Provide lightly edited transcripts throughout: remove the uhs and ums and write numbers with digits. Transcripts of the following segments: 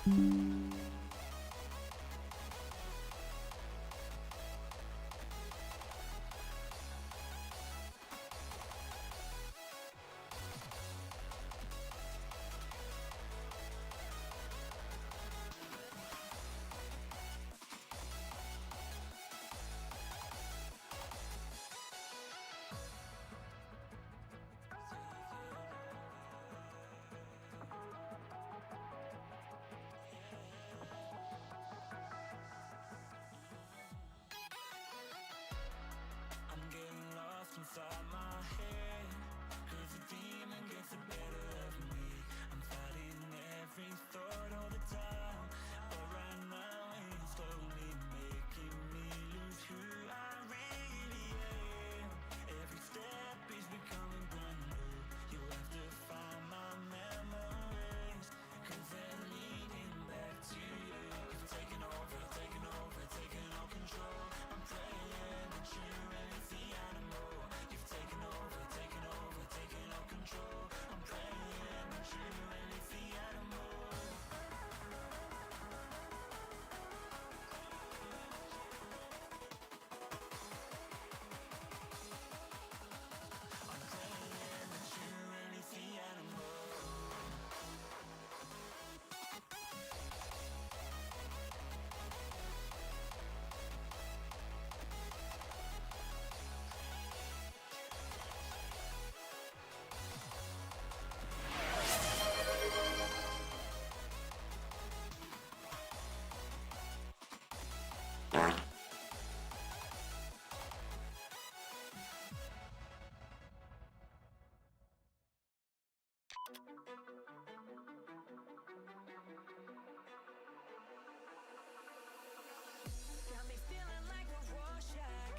I'm getting lost inside my head, 'cause the demon gets the better of me. I'm fighting every thought all the time, but right now it's slowly making me lose who I really am. Every step is becoming brand new. You have to find my memories, 'cause they're leading back to you. You've taken over, taken over, taken all control. I'm praying that you release the animal. You've taken over, taken over, taken all control. I'm praying that you release the animal. I'm praying that you release the animal. Got me feeling like a Rorschach,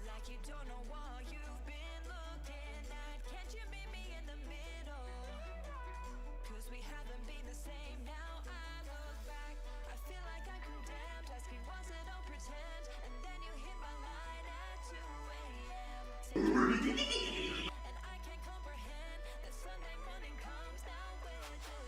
like you don't know what you've been looking at. Can't you meet me in the middle? 'Cause we haven't been the same. Now I look back, I feel like I'm condemned, asking was it all pretend? And then you hit my line at 2 a.m. Take your and I can't comprehend that Sunday morning comes now with it.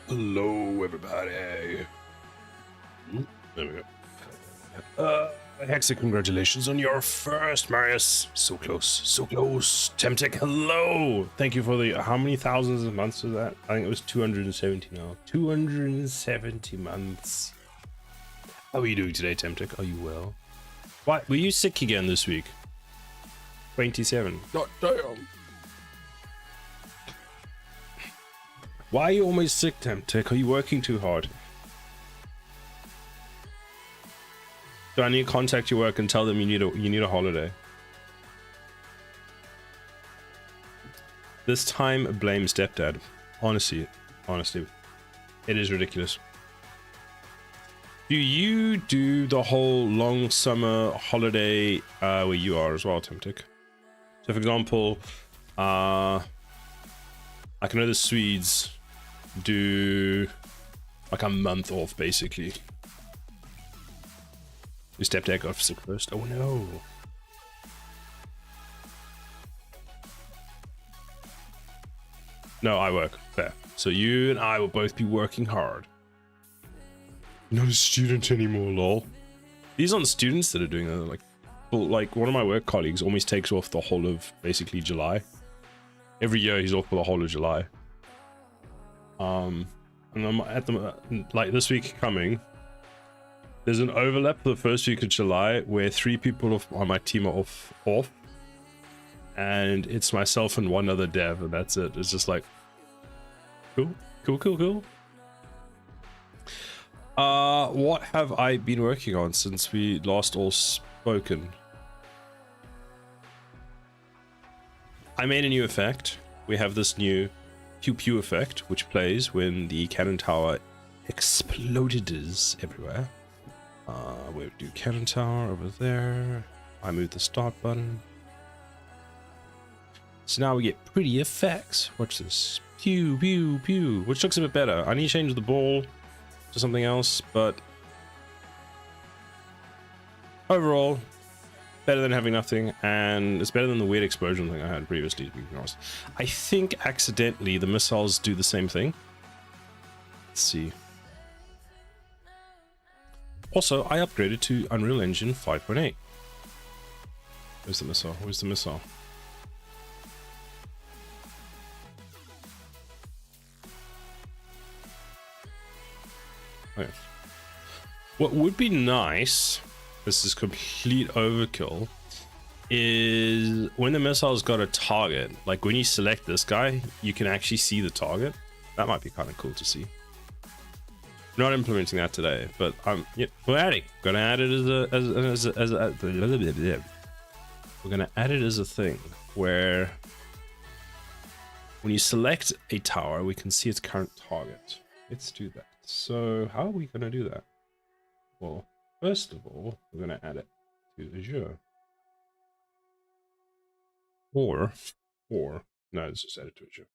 Hello, everybody. There we go. Hexa, congratulations on your first, Marius. So close, so close. Temtech, hello. Thank you for the, how many thousands of months was that? I think it was 270 now. 270 months. How are you doing today, Temtech? Are you well? What, were you sick again this week? 27. God damn. Why are you always sick, Temtech? Are you working too hard? Do I need to contact your work and tell them you need a holiday? This time, blame stepdad. Honestly, it is ridiculous. Do you do the whole long summer holiday where you are as well, Temtic? So, for example, I know the Swedes do like a month off, basically. Your stepdad got sick first. Oh no. No, I work. Fair. So you and I will both be working hard. Not a student anymore, lol. These aren't students that are doing that. Like one of my work colleagues almost takes off the whole of basically July. Every year he's off for the whole of July. And I'm at the like this week coming. There's an overlap for the first week of July where 3 people on my team are off, and it's myself and one other dev, and that's it. It's just like, cool. What have I been working on since we last all spoken? I made a new effect. We have this new pew pew effect, which plays when the cannon tower exploded everywhere. We'll do cannon tower over there. I move the start button. So now we get pretty effects. Watch this. Pew, pew, pew. Which looks a bit better. I need to change the ball to something else, but overall, better than having nothing, and it's better than the weird explosion thing I had previously, to be honest. I think accidentally the missiles do the same thing. Let's see. Also, I upgraded to Unreal Engine 5.8. Where's the missile? Where's the missile? Okay. What would be nice, this is complete overkill, is when the missile's got a target, like when you select this guy, you can actually see the target. That might be kind of cool to see. Not implementing that today, but we're adding. We're gonna add it we're gonna add it as a thing where when you select a tower, we can see its current target. Let's do that. So how are we gonna do that? Well, first of all, we're gonna add it to Azure. Or no, let's just add it to Azure.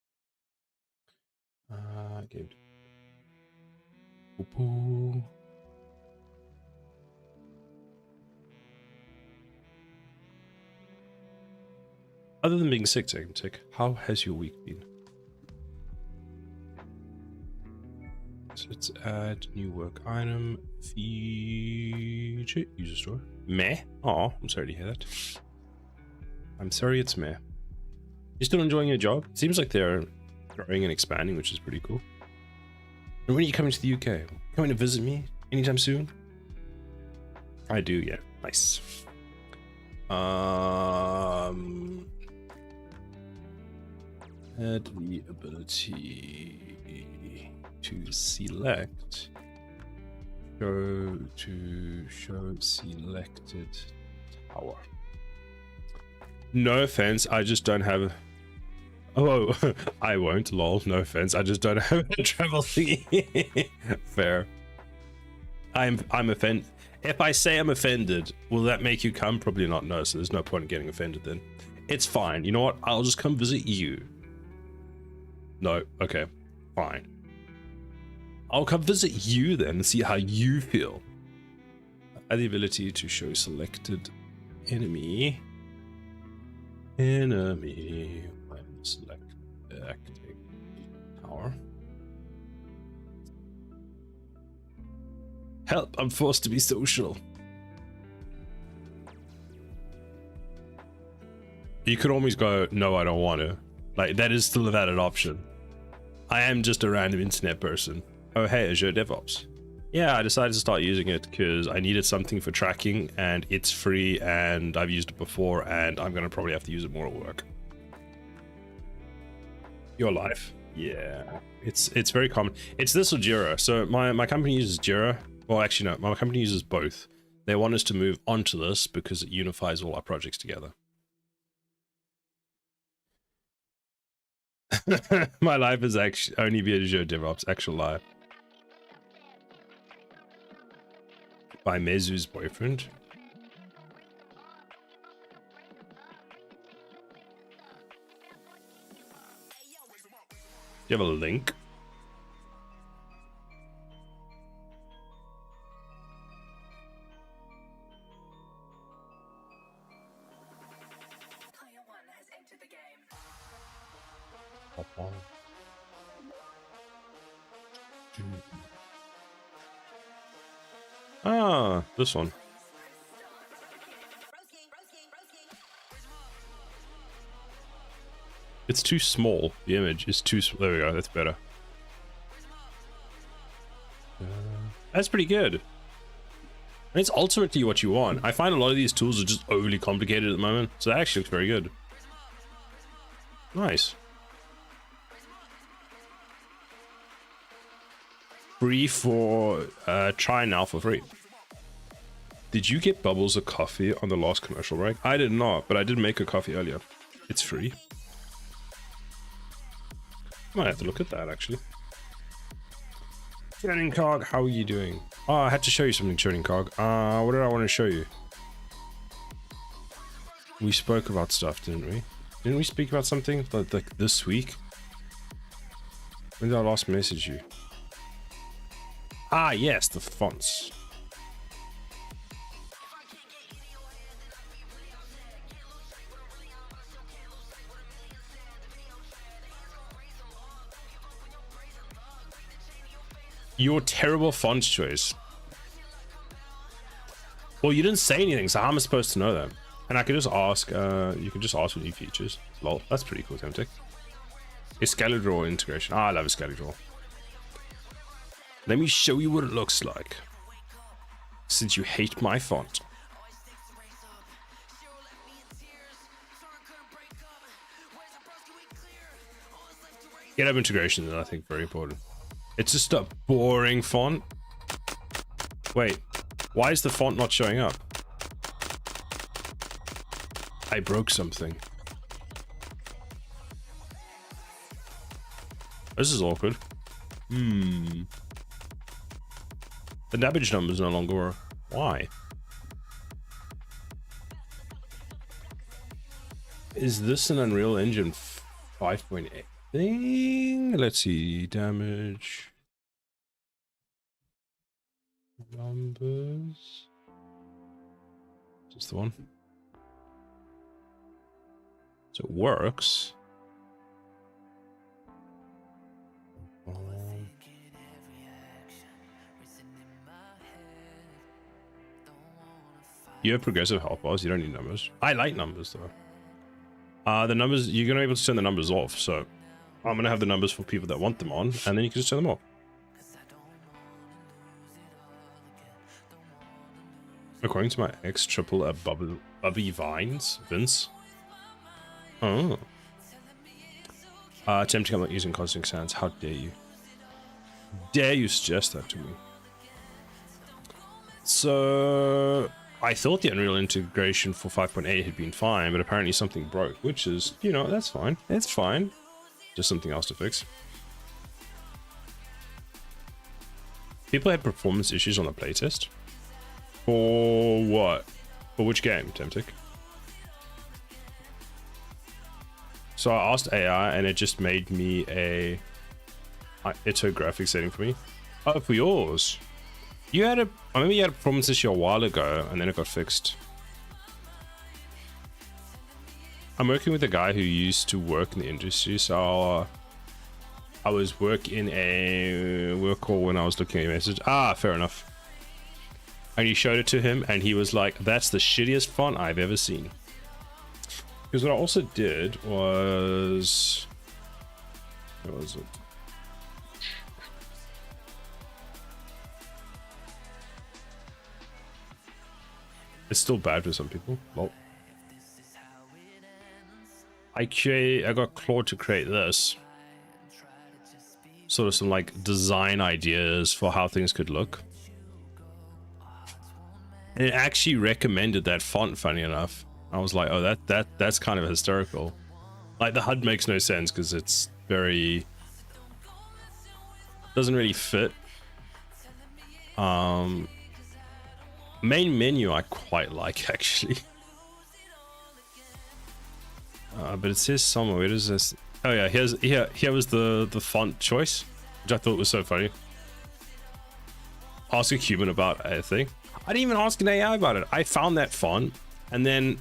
Game. Other than being sick, Tick, how has your week been? So let's add new work item, feature, user store. Meh. Oh, I'm sorry to hear that. I'm sorry it's meh. You still enjoying your job? It seems like they're growing and expanding, which is pretty cool. And when are you coming to the UK? Coming to visit me anytime soon? I do, yeah. Nice. Add the ability to select. Go to show selected tower. No offense, I just don't have. Oh, I won't, lol, no offense. I just don't have a travel thingy. Fair. I'm offended. If I say I'm offended, will that make you come? Probably not, no, so there's no point in getting offended then. It's fine. You know what? I'll just come visit you. No, okay, fine. I'll come visit you then and see how you feel. Add the ability to show selected enemy. Select acting tower. Help, I'm forced to be social. You could always go, no, I don't want to. Like, that is still a valid option. I am just a random internet person. Oh, hey, Azure DevOps. Yeah, I decided to start using it because I needed something for tracking and it's free and I've used it before and I'm going to probably have to use it more at work. Your life. Yeah, it's very common. It's this or Jira. So my company uses Jira. Well, actually, no, my company uses both. They want us to move onto this because it unifies all our projects together. My life is actually only be Azure DevOps, actual life. By Mezu's boyfriend. Do you have a link? Ah, this one. It's too small. The image is too small. There we go. That's better. That's pretty good. And it's ultimately what you want. I find a lot of these tools are just overly complicated at the moment. So that actually looks very good. Nice. Free for try now for free. Did you get Bubbles a coffee on the last commercial break? I did not, but I did make a coffee earlier. It's free. Might have to look at that actually. Churning Cog, how are you doing? Oh, I had to show you something, Churning Cog. What did I want to show you? We spoke about stuff, didn't we? Didn't we speak about something like this week? When did I last message you? Ah, yes, the fonts. Your terrible font choice. Well, you didn't say anything, so how am I supposed to know that? And I could just ask, you can just ask for new features. Lol, that's pretty cool, Temptic. Excalibur integration. Ah, I love Excalibur. Let me show you what it looks like. Since you hate my font. GitHub integration is, I think, very important. It's just a boring font. Wait, why is the font not showing up? I broke something. This is awkward. The damage numbers no longer work. Why? Is this an Unreal Engine 5.8 thing? Let's see. Damage. Numbers. Is this the one? So it works. You have progressive health bars, you don't need numbers. I like numbers though. The numbers, you're gonna be able to turn the numbers off, so I'm gonna have the numbers for people that want them on, and then you can just turn them off. According to my ex, triple a Bubby Vines, Vince. Oh. Attempting, I'm not using Cosmic Sands. How dare you? Dare you suggest that to me? So I thought the Unreal integration for 5.8 had been fine, but apparently something broke, which is, you know, that's fine. It's fine. Just something else to fix. People had performance issues on the playtest. For what? For which game, Temtic? So I asked AI and it just made me a Ito graphic setting for me. Oh, for yours. You had a, I remember you had a performance issue a while ago and then it got fixed. I'm working with a guy who used to work in the industry, so I was working a work call when I was looking at your message. Ah, fair enough. And you showed it to him, and he was like, "That's the shittiest font I've ever seen." Because what I also did was, what was it? It's still bad for some people. Well, I got Claude to create this. Sort of some like design ideas for how things could look. And it actually recommended that font, funny enough. I was like, oh, that's kind of hysterical. Like the HUD makes no sense because it's very, doesn't really fit. Main menu I quite like actually. But it says somewhere, where does this? Oh yeah, here was the font choice, which I thought was so funny. Ask a human about a thing. I didn't even ask an AI about it. I found that font, and then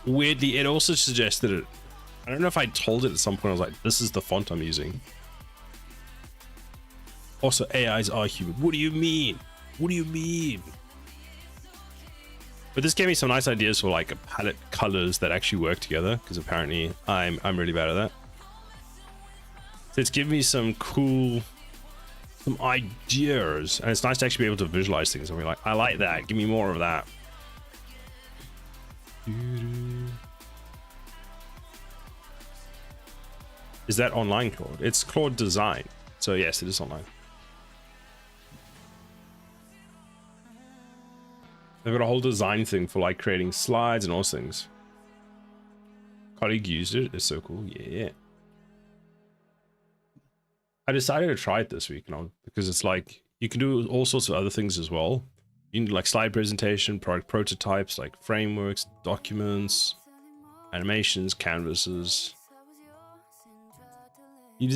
weirdly, it also suggested it. I don't know if I told it at some point. I was like, "This is the font I'm using." Also, AIs are human. What do you mean? What do you mean? But this gave me some nice ideas for like a palette colors that actually work together, because apparently I'm really bad at that. So it's given me some cool, some ideas, and it's nice to actually be able to visualize things and be like, I like that, give me more of that. Is that online, Claude? It's Claude Design, so yes, it is online. They've got a whole design thing for like creating slides and all things. Colleague used it. It's so cool. Yeah. I decided to try it this week, because it's like you can do all sorts of other things as well. You can do like slide presentation, product prototypes, like frameworks, documents, animations, canvases. He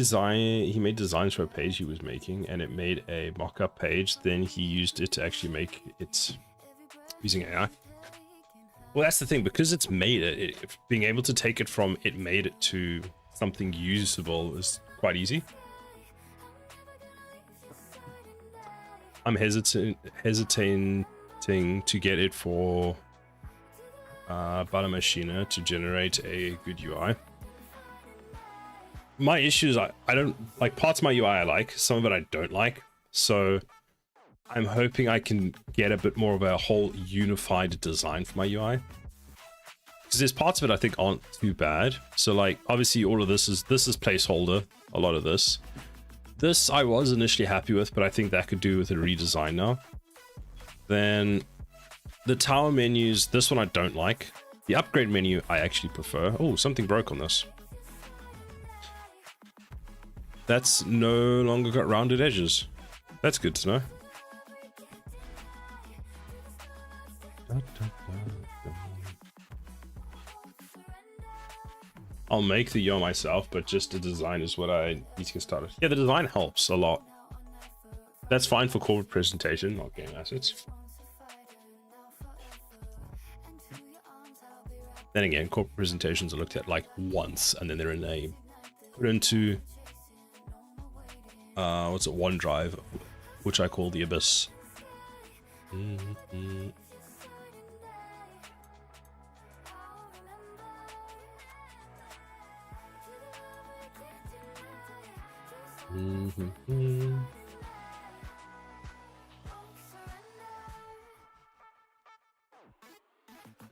made designs for a page he was making, and it made a mock-up page. Then he used it to actually make it using AI. Well, that's the thing, because it's made it, being able to take it from it made it to something usable is quite easy. I'm hesitating to get it for Butter Machina to generate a good UI. My issue is I don't like parts of my UI I like, some of it I don't like. So I'm hoping I can get a bit more of a whole unified design for my UI. Because there's parts of it I think aren't too bad. So like obviously all of this is placeholder, a lot of this. This I was initially happy with, but I think that could do with a redesign now. Then the tower menus, this one I don't like. The upgrade menu I actually prefer. Oh, something broke on this. That's no longer got rounded edges. That's good to know. I'll make the UI myself, but just the design is what I need to get started. Yeah, the design helps a lot. That's fine for corporate presentation, not game assets. Then again, corporate presentations are looked at like once, and then they're put into what's it, OneDrive, which I call the abyss.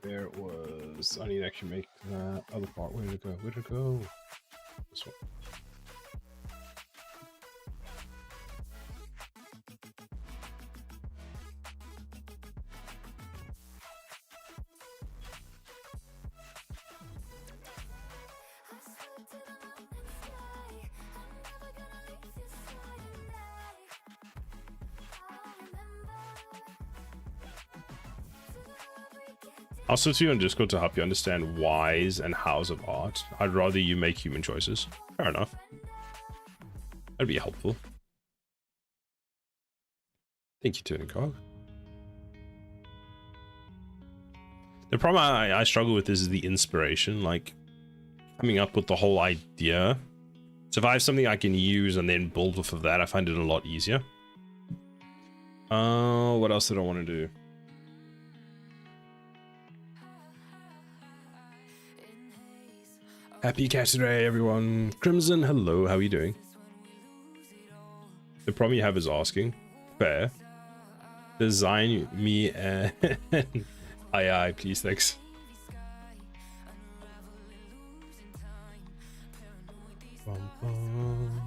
There it was. I need to actually make that other part. Where did it go? Where did it go? This one. I'll switch to you on Discord to help you understand whys and hows of art. I'd rather you make human choices. Fair enough. That'd be helpful. Thank you, Turning Cog. The problem I struggle with is the inspiration, like coming up with the whole idea. So if I have something I can use and then build off of that, I find it a lot easier. What else did I want to do? Happy Saturday, everyone. Crimson, hello. How are you doing? The problem you have is asking. Fair. Design me an aye, please, thanks. Bum, bum.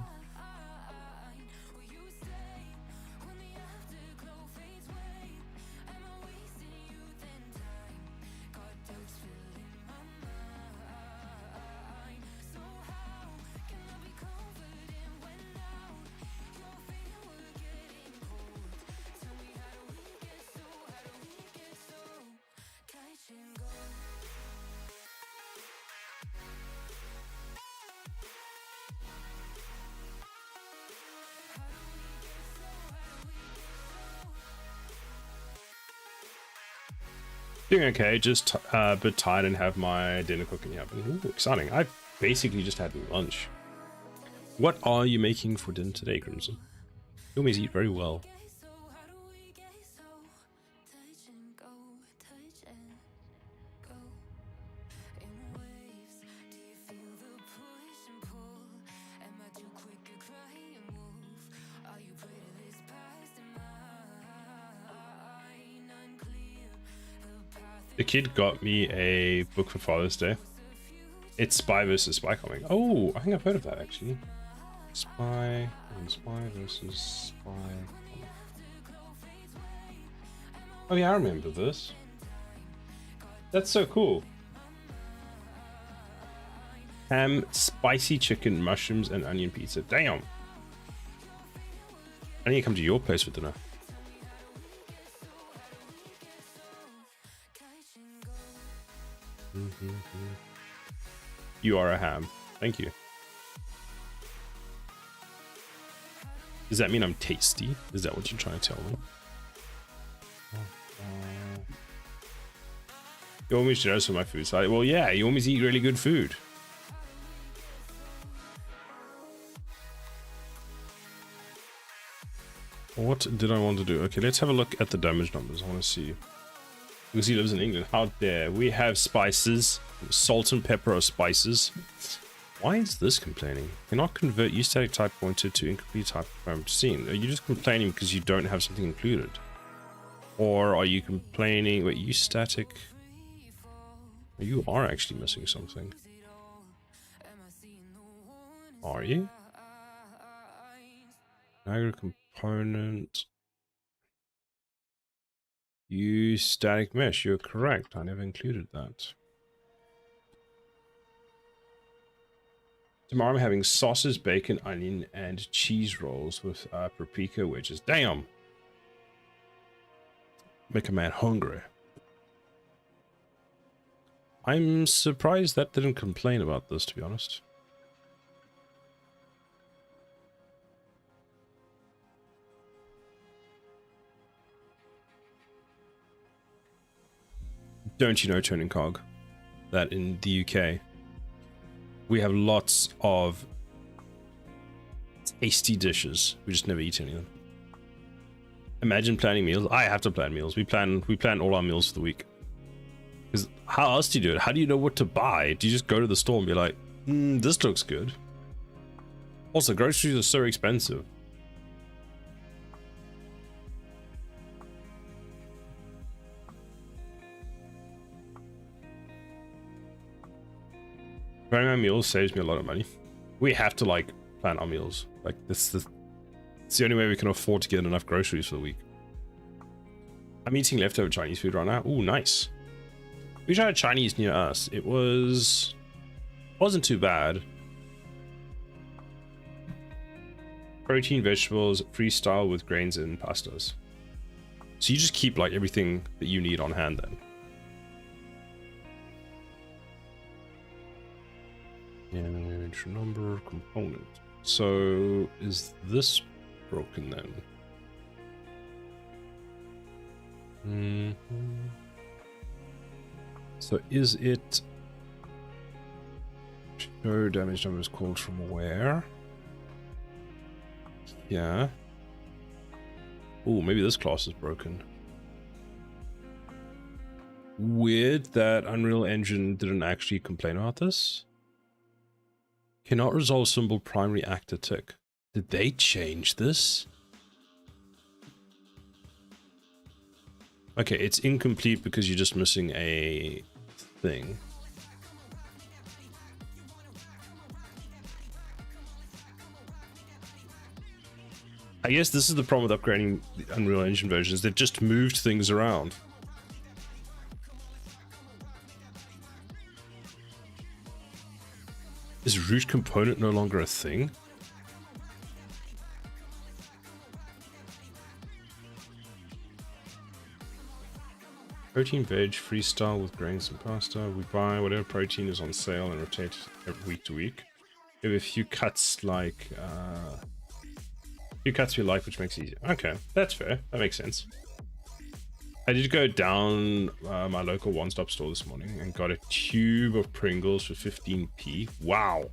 Doing okay, just a bit tired and have my dinner cooking happen. Ooh, exciting. I've basically just had lunch. What are you making for dinner today, Crimson? You always eat very well. The kid got me a book for Father's Day. It's Spy versus Spy comic. Oh, I think I've heard of that actually. Spy versus Spy comic. Oh yeah, I remember this. That's so cool. Ham, spicy chicken, mushrooms, and onion pizza. Damn. I need to come to your place for dinner. You are a ham. Thank you. Does that mean I'm tasty? Is that what you're trying to tell me? You always jealous of my food. So well, yeah, you always eat really good food. What did I want to do? Okay, let's have a look at the damage numbers. I want to see. Because he lives in England. How dare we have spices, salt and pepper are spices. Why is this complaining? Cannot convert use static type pointer to incomplete type parameter seen. Are you just complaining because you don't have something included? Or are you complaining? Wait, use static. You are actually missing something. Are you? Niagara component. Use static mesh. You're correct. I never included that. Tomorrow I'm having sauces, bacon, onion, and cheese rolls with paprika wedges. Damn! Make a man hungry. I'm surprised that didn't complain about this, to be honest. Don't you know, Turning Cog, that in the UK, we have lots of tasty dishes. We just never eat any of them. Imagine planning meals. I have to plan meals. We plan all our meals for the week. Because how else do you do it? How do you know what to buy? Do you just go to the store and be like, this looks good? Also, groceries are so expensive. Planning my meals saves me a lot of money. We have to like plan our meals. Like it's the only way we can afford to get enough groceries for the week. I'm eating leftover Chinese food right now. Ooh, nice. We tried Chinese near us. It wasn't too bad. Protein, vegetables, freestyle with grains and pastas. So you just keep like everything that you need on hand then. Image number component. So is this broken then? So is it show damage numbers called from where? Yeah. Oh, maybe this class is broken. Weird that Unreal Engine didn't actually complain about this. Cannot resolve symbol primary actor tick. Did they change this? Okay, it's incomplete because you're just missing a thing. I guess this is the problem with upgrading the Unreal Engine versions. They've just moved things around. Is root component no longer a thing? Protein veg freestyle with grains and pasta. We buy whatever protein is on sale and rotate week to week. We have a few cuts like we like, which makes it easier. Okay, that's fair. That makes sense. I did go down my local one-stop store this morning and got a tube of Pringles for 15p. Wow.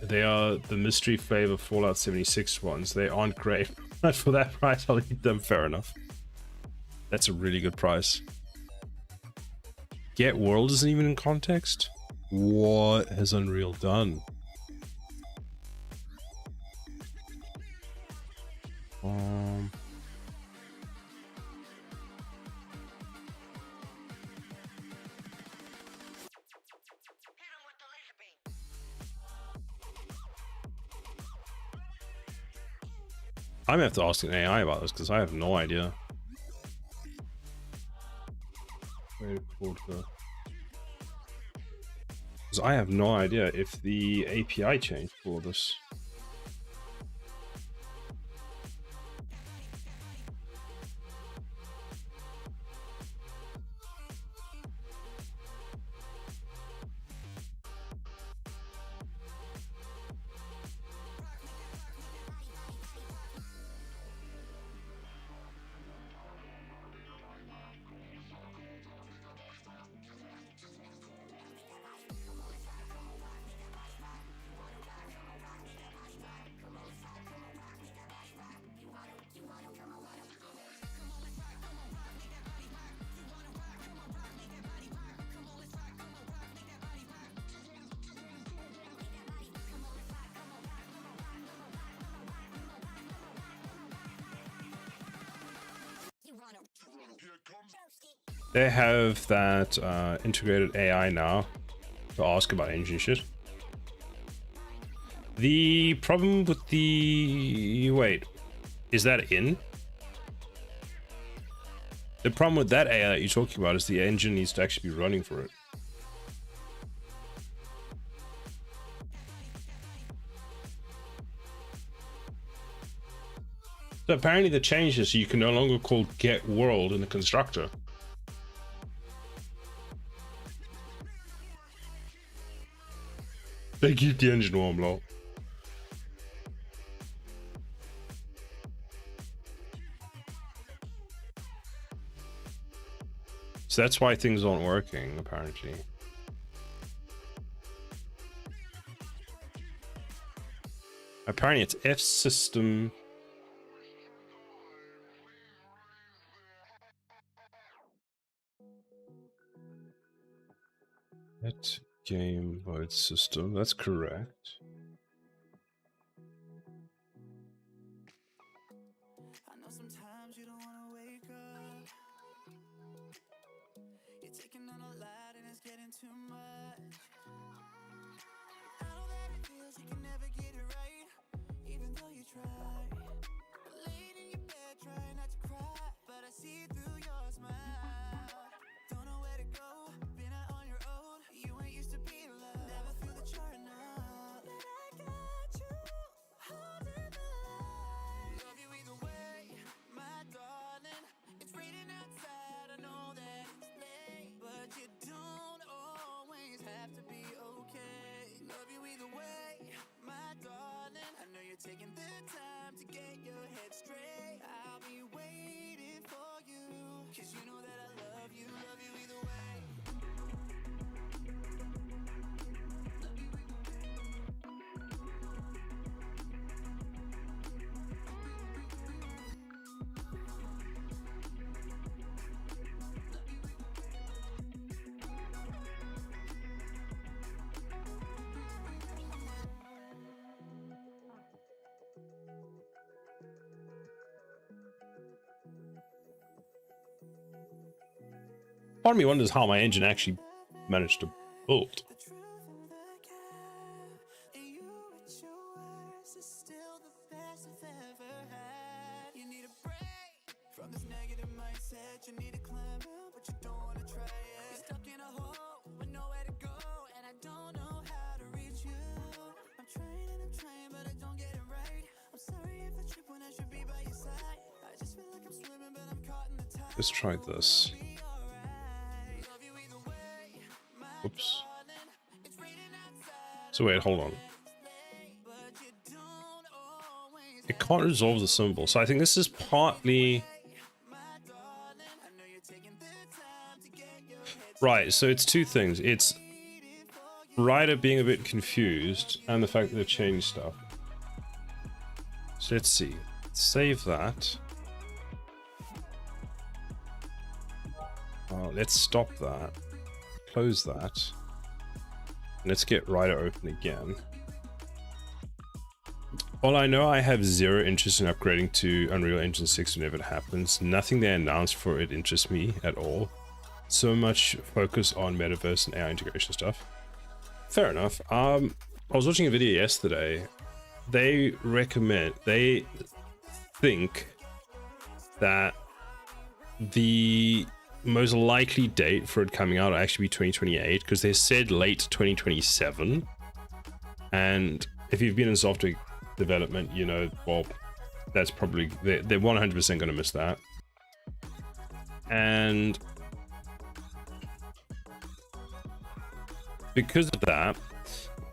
They are the mystery flavor Fallout 76 ones. They aren't great, but for that price, I'll eat them. Fair enough. That's a really good price. Get World isn't even in context? What has Unreal done? I'm gonna have to ask an AI about this because I have no idea. Because I have no idea if the API changed for this. They have that integrated AI now to ask about engine shit. The problem with the... Wait, is that in? The problem with that AI that you're talking about is the engine needs to actually be running for it. So apparently the change is you can no longer call get world in the constructor. They keep the engine warm, lol. So that's why things aren't working, apparently. Apparently it's F system. That game mode system, that's correct. I know sometimes you don't want to wake up. You're taking on a lot and it's getting too much. I know that it feels you can never get it right, even though you try. Laying in your bed trying not to cry, but I see through your smile. Don't know where to go, been out on your own. You ain't used to be loved, never feel that you're enough. But I got you, holding the line. Love you either way, my darling. It's raining outside, I know that it's late, but you don't always have to be okay. Love you either way, my darling. I know you're taking the time to Part of me wonders how my engine actually managed to build. Let's try this. Oops. So wait, hold on. It can't resolve the symbol. So I think this is partly... Right, so it's two things. It's Ryder being a bit confused and the fact that they've changed stuff. So let's see. Save that. Let's stop that. Close that. Let's get Ryder open again. While I know I have zero interest in upgrading to Unreal Engine 6 whenever it happens, nothing they announced for it interests me at all. So much focus on metaverse and AI integration stuff. Fair enough. I was watching a video yesterday. They think that the most likely date for it coming out will actually be 2028, because they said late 2027. And if you've been in software development, you know, well, that's probably, they're 100% going to miss that. And because of that,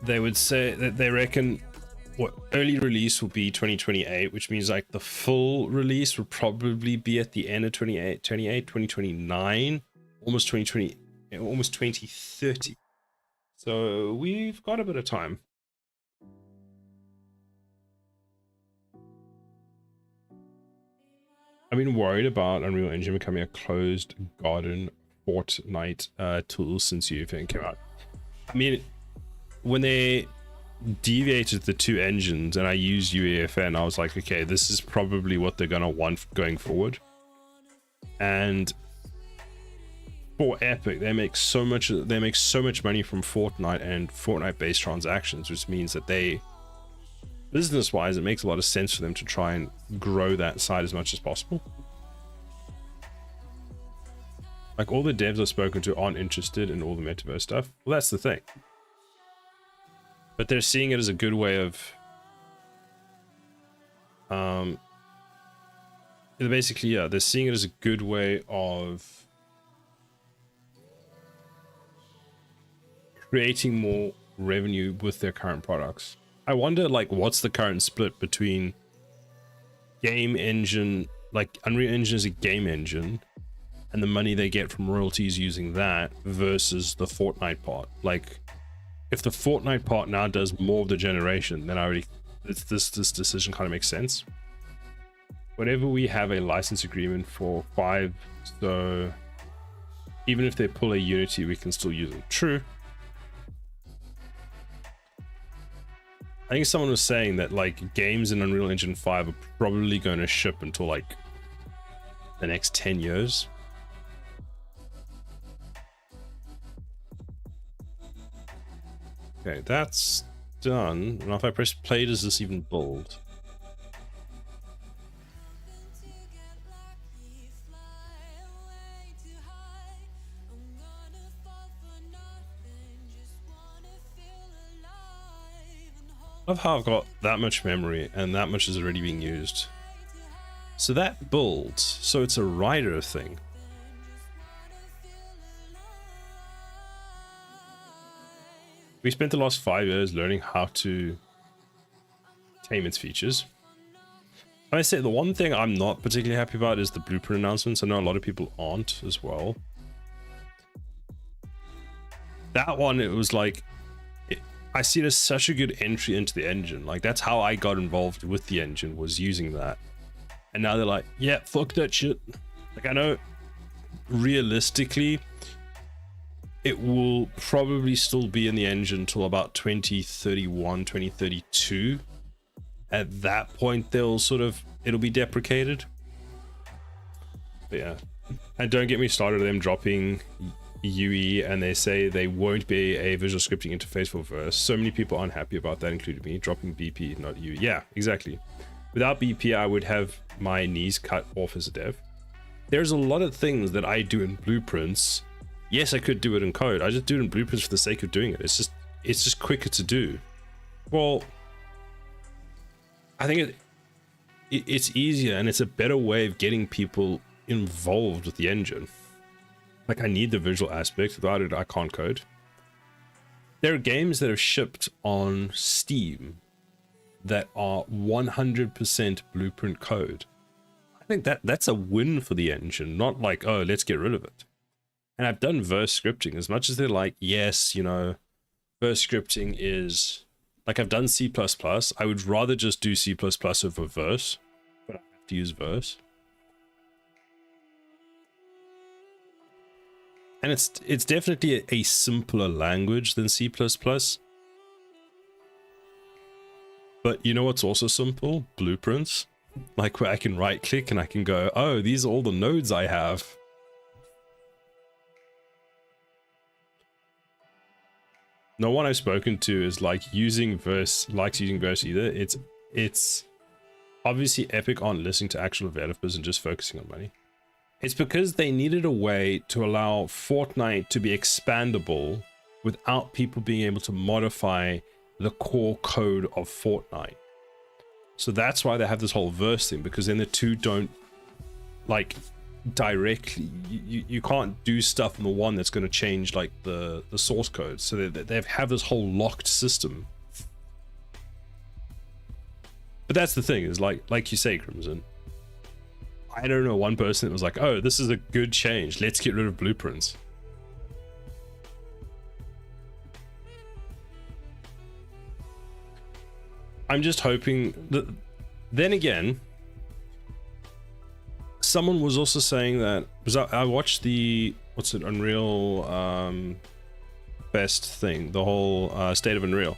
they would say that they reckon what early release will be 2028, which means like the full release will probably be at the end of 2029, almost 2030. So we've got a bit of time. I've been worried about Unreal Engine becoming a closed garden Fortnite tool since UE5 came out. I mean, when they deviated the two engines and I used UE5, I was like, okay, this is probably what they're gonna want going forward. And for Epic, they make so much money from Fortnite and Fortnite based transactions, which means that they, business wise, it makes a lot of sense for them to try and grow that side as much as possible. Like, all the devs I've spoken to aren't interested in all the metaverse stuff. Well, that's the thing. But they're seeing it as a good way of basically, yeah, they're seeing it as a good way of creating more revenue with their current products. I wonder, like, what's the current split between game engine, like Unreal Engine is a game engine, and the money they get from royalties using that versus the Fortnite part. Like, if the Fortnite part now does more of the generation, then this decision kind of makes sense. Whenever we have a license agreement for 5, so even if they pull a Unity, we can still use it. True. I think someone was saying that like games in Unreal Engine 5 are probably going to ship until like the next 10 years. Okay, that's done. Now if I press play, does this even build? I love how I've got that much memory and that much is already being used. So that builds, so it's a Ryder thing. We spent the last 5 years learning how to tame its features. I say the one thing I'm not particularly happy about is the blueprint announcements. I know a lot of people aren't as well. That one, it was like, I see it as such a good entry into the engine. Like, that's how I got involved with the engine, was using that. And now they're like, yeah, fuck that shit. Like, I know realistically it will probably still be in the engine till about 2031, 2032. At that point, they'll sort of, it'll be deprecated. But yeah, And don't get me started on them dropping UE, and they say they won't be a visual scripting interface for Verse. So many people aren't happy about that, including me, dropping BP, not UE. Yeah, exactly. Without BP, I would have my knees cut off as a dev. There's a lot of things that I do in blueprints. Yes, I could do it in code. I just do it in blueprints for the sake of doing it. It's just quicker to do. Well, I think it's easier, and it's a better way of getting people involved with the engine. Like, I need the visual aspect. Without it, I can't code. There are games that have shipped on Steam that are 100% blueprint code. I think that's a win for the engine, not like, oh, let's get rid of it. And I've done verse scripting. As much as they're like, yes, you know, verse scripting is... Like, I've done C++. I would rather just do C++ over verse, but I have to use verse. And it's definitely a simpler language than C++. But you know what's also simple? Blueprints. Like, where I can right click and I can go, oh, these are all the nodes I have. No one I've spoken to is likes using verse either. It's obviously Epic aren't listening to actual developers and just focusing on money. It's because they needed a way to allow Fortnite to be expandable without people being able to modify the core code of Fortnite. So that's why they have this whole verse thing, because then the two don't, like, directly, you can't do stuff in the one that's going to change, like, the source code. So they have this whole locked system. But that's the thing, is like you say, Crimson, I don't know one person that was like, oh, this is a good change, let's get rid of blueprints. I'm just hoping that, then again, someone was also saying that, I watched the, what's it, Unreal Best thing, the whole State of Unreal.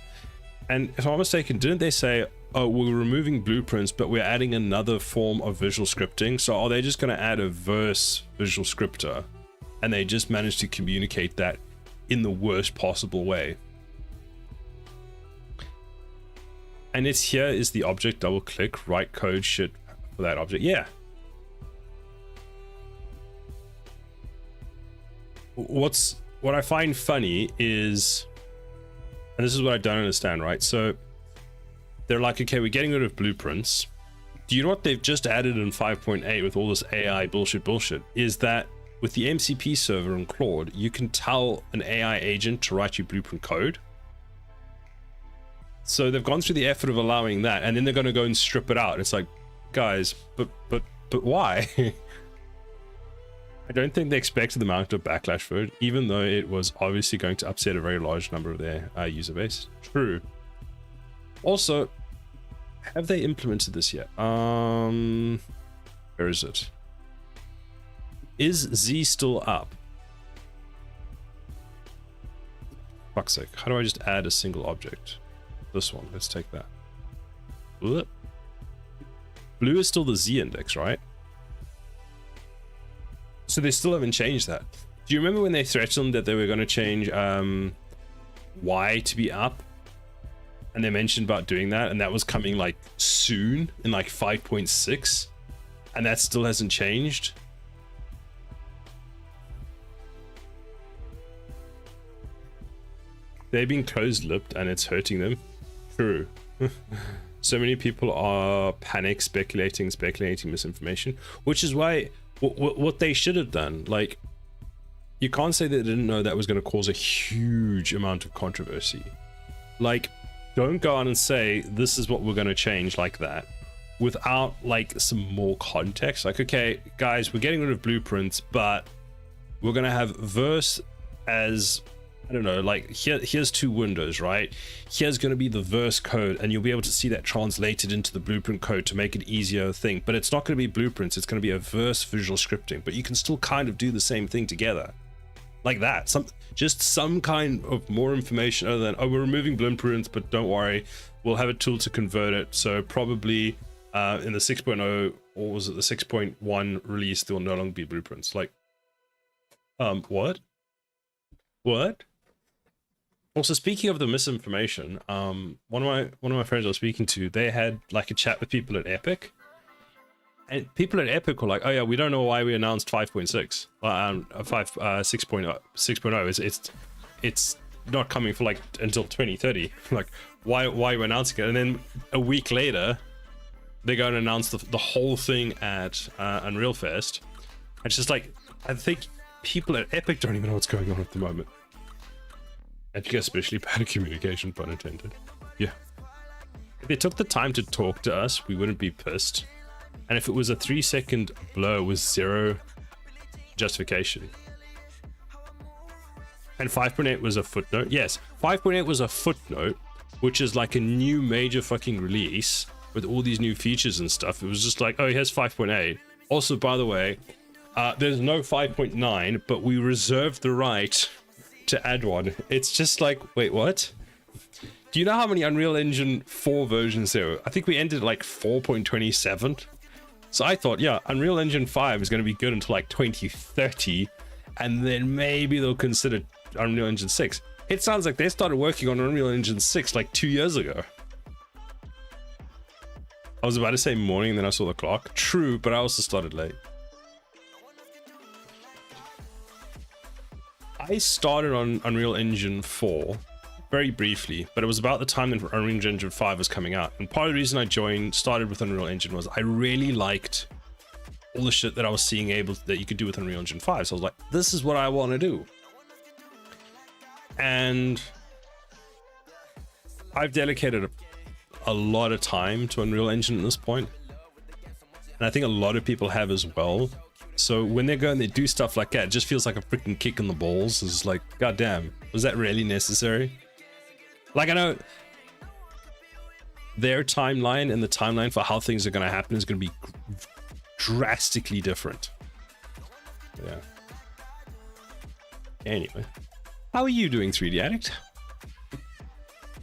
And if I'm not mistaken, didn't they say, oh, we're removing blueprints, but we're adding another form of visual scripting? So are they just going to add a verse visual scripter? And they just managed to communicate that in the worst possible way. And it's here is the object, double click, write code shit for that object. Yeah. What I find funny is, and this is what I don't understand, right? So they're like, okay, we're getting rid of blueprints. Do you know what they've just added in 5.8 with all this AI bullshit? Is that with the MCP server in Claude, you can tell an AI agent to write you blueprint code. So they've gone through the effort of allowing that, and then they're going to go and strip it out. It's like, guys, but why? I don't think they expected the amount of backlash for it, even though it was obviously going to upset a very large number of their user base. True. Also, have they implemented this yet? Where is it? Is Z still up? Fuck's sake. How do I just add a single object? This one. Let's take that. Blue is still the Z index, right? So they still haven't changed that. Do you remember when they threatened that they were going to change Y to be up? And they mentioned about doing that, and that was coming like soon in like 5.6, and that still hasn't changed. They've been closed-lipped and it's hurting them. True. So many people are panic speculating misinformation, which is why what they should have done, like, you can't say they didn't know that was going to cause a huge amount of controversy. Like, don't go on and say this is what we're going to change like that without like some more context. Like, okay, guys, we're getting rid of blueprints, but we're going to have verse as, I don't know, like here's two windows, right? Here's going to be the verse code, and you'll be able to see that translated into the blueprint code to make it easier thing. But it's not going to be blueprints, it's going to be a verse visual scripting, but you can still kind of do the same thing together. Like that, just some kind of more information other than, oh, we're removing blueprints, but don't worry, we'll have a tool to convert it. So probably in the 6.0 or was it the 6.1 release, there will no longer be blueprints. Like, what? What? Also, speaking of the misinformation, one of my friends I was speaking to, they had like a chat with people at Epic, and people at Epic were like, "Oh yeah, we don't know why we announced 5.6, 6.0. It's not coming for like until 2030. Like, why are you announcing it?" And then a week later, they go and announce the whole thing at Unreal Fest. It's just like, I think people at Epic don't even know what's going on at the moment. I think especially bad communication, pun intended. Yeah. If they took the time to talk to us, we wouldn't be pissed. And if it was a 3-second blur with zero justification. And 5.8 was a footnote. Yes, 5.8 was a footnote, which is like a new major fucking release with all these new features and stuff. It was just like, oh, here's 5.8. Also, by the way, there's no 5.9, but we reserve the right to add one. It's just like, wait, what? Do you know how many Unreal Engine 4 versions there were? I think we ended at like 4.27. So I thought, yeah, Unreal Engine 5 is going to be good until like 2030, and then maybe they'll consider Unreal Engine 6. It sounds like they started working on Unreal Engine 6 like 2 years ago. I was about to say morning, and then I saw the clock. True, but I also started late. I started on Unreal Engine 4 very briefly, but it was about the time that Unreal Engine 5 was coming out. And part of the reason I started with Unreal Engine was I really liked all the shit that I was seeing that you could do with Unreal Engine 5. So I was like, this is what I want to do. And I've dedicated a lot of time to Unreal Engine at this point. And I think a lot of people have as well. So when they go and they do stuff like that, it just feels like a freaking kick in the balls. It's like, goddamn, was that really necessary? Like, I know their timeline and the timeline for how things are going to happen is going to be drastically different. Yeah. Anyway, how are you doing, 3D Addict?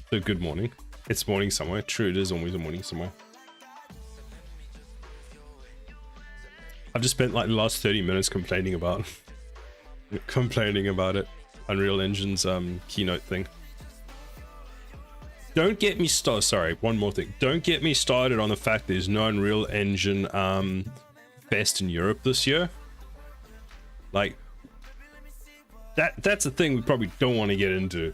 So good morning. It's morning somewhere. True, it is always a morning somewhere. I've just spent like the last 30 minutes complaining about it. Unreal Engine's keynote thing. Don't get me started. Sorry, one more thing. Don't get me started on the fact there's no Unreal Engine Fest in Europe this year. Like, that's a thing we probably don't want to get into.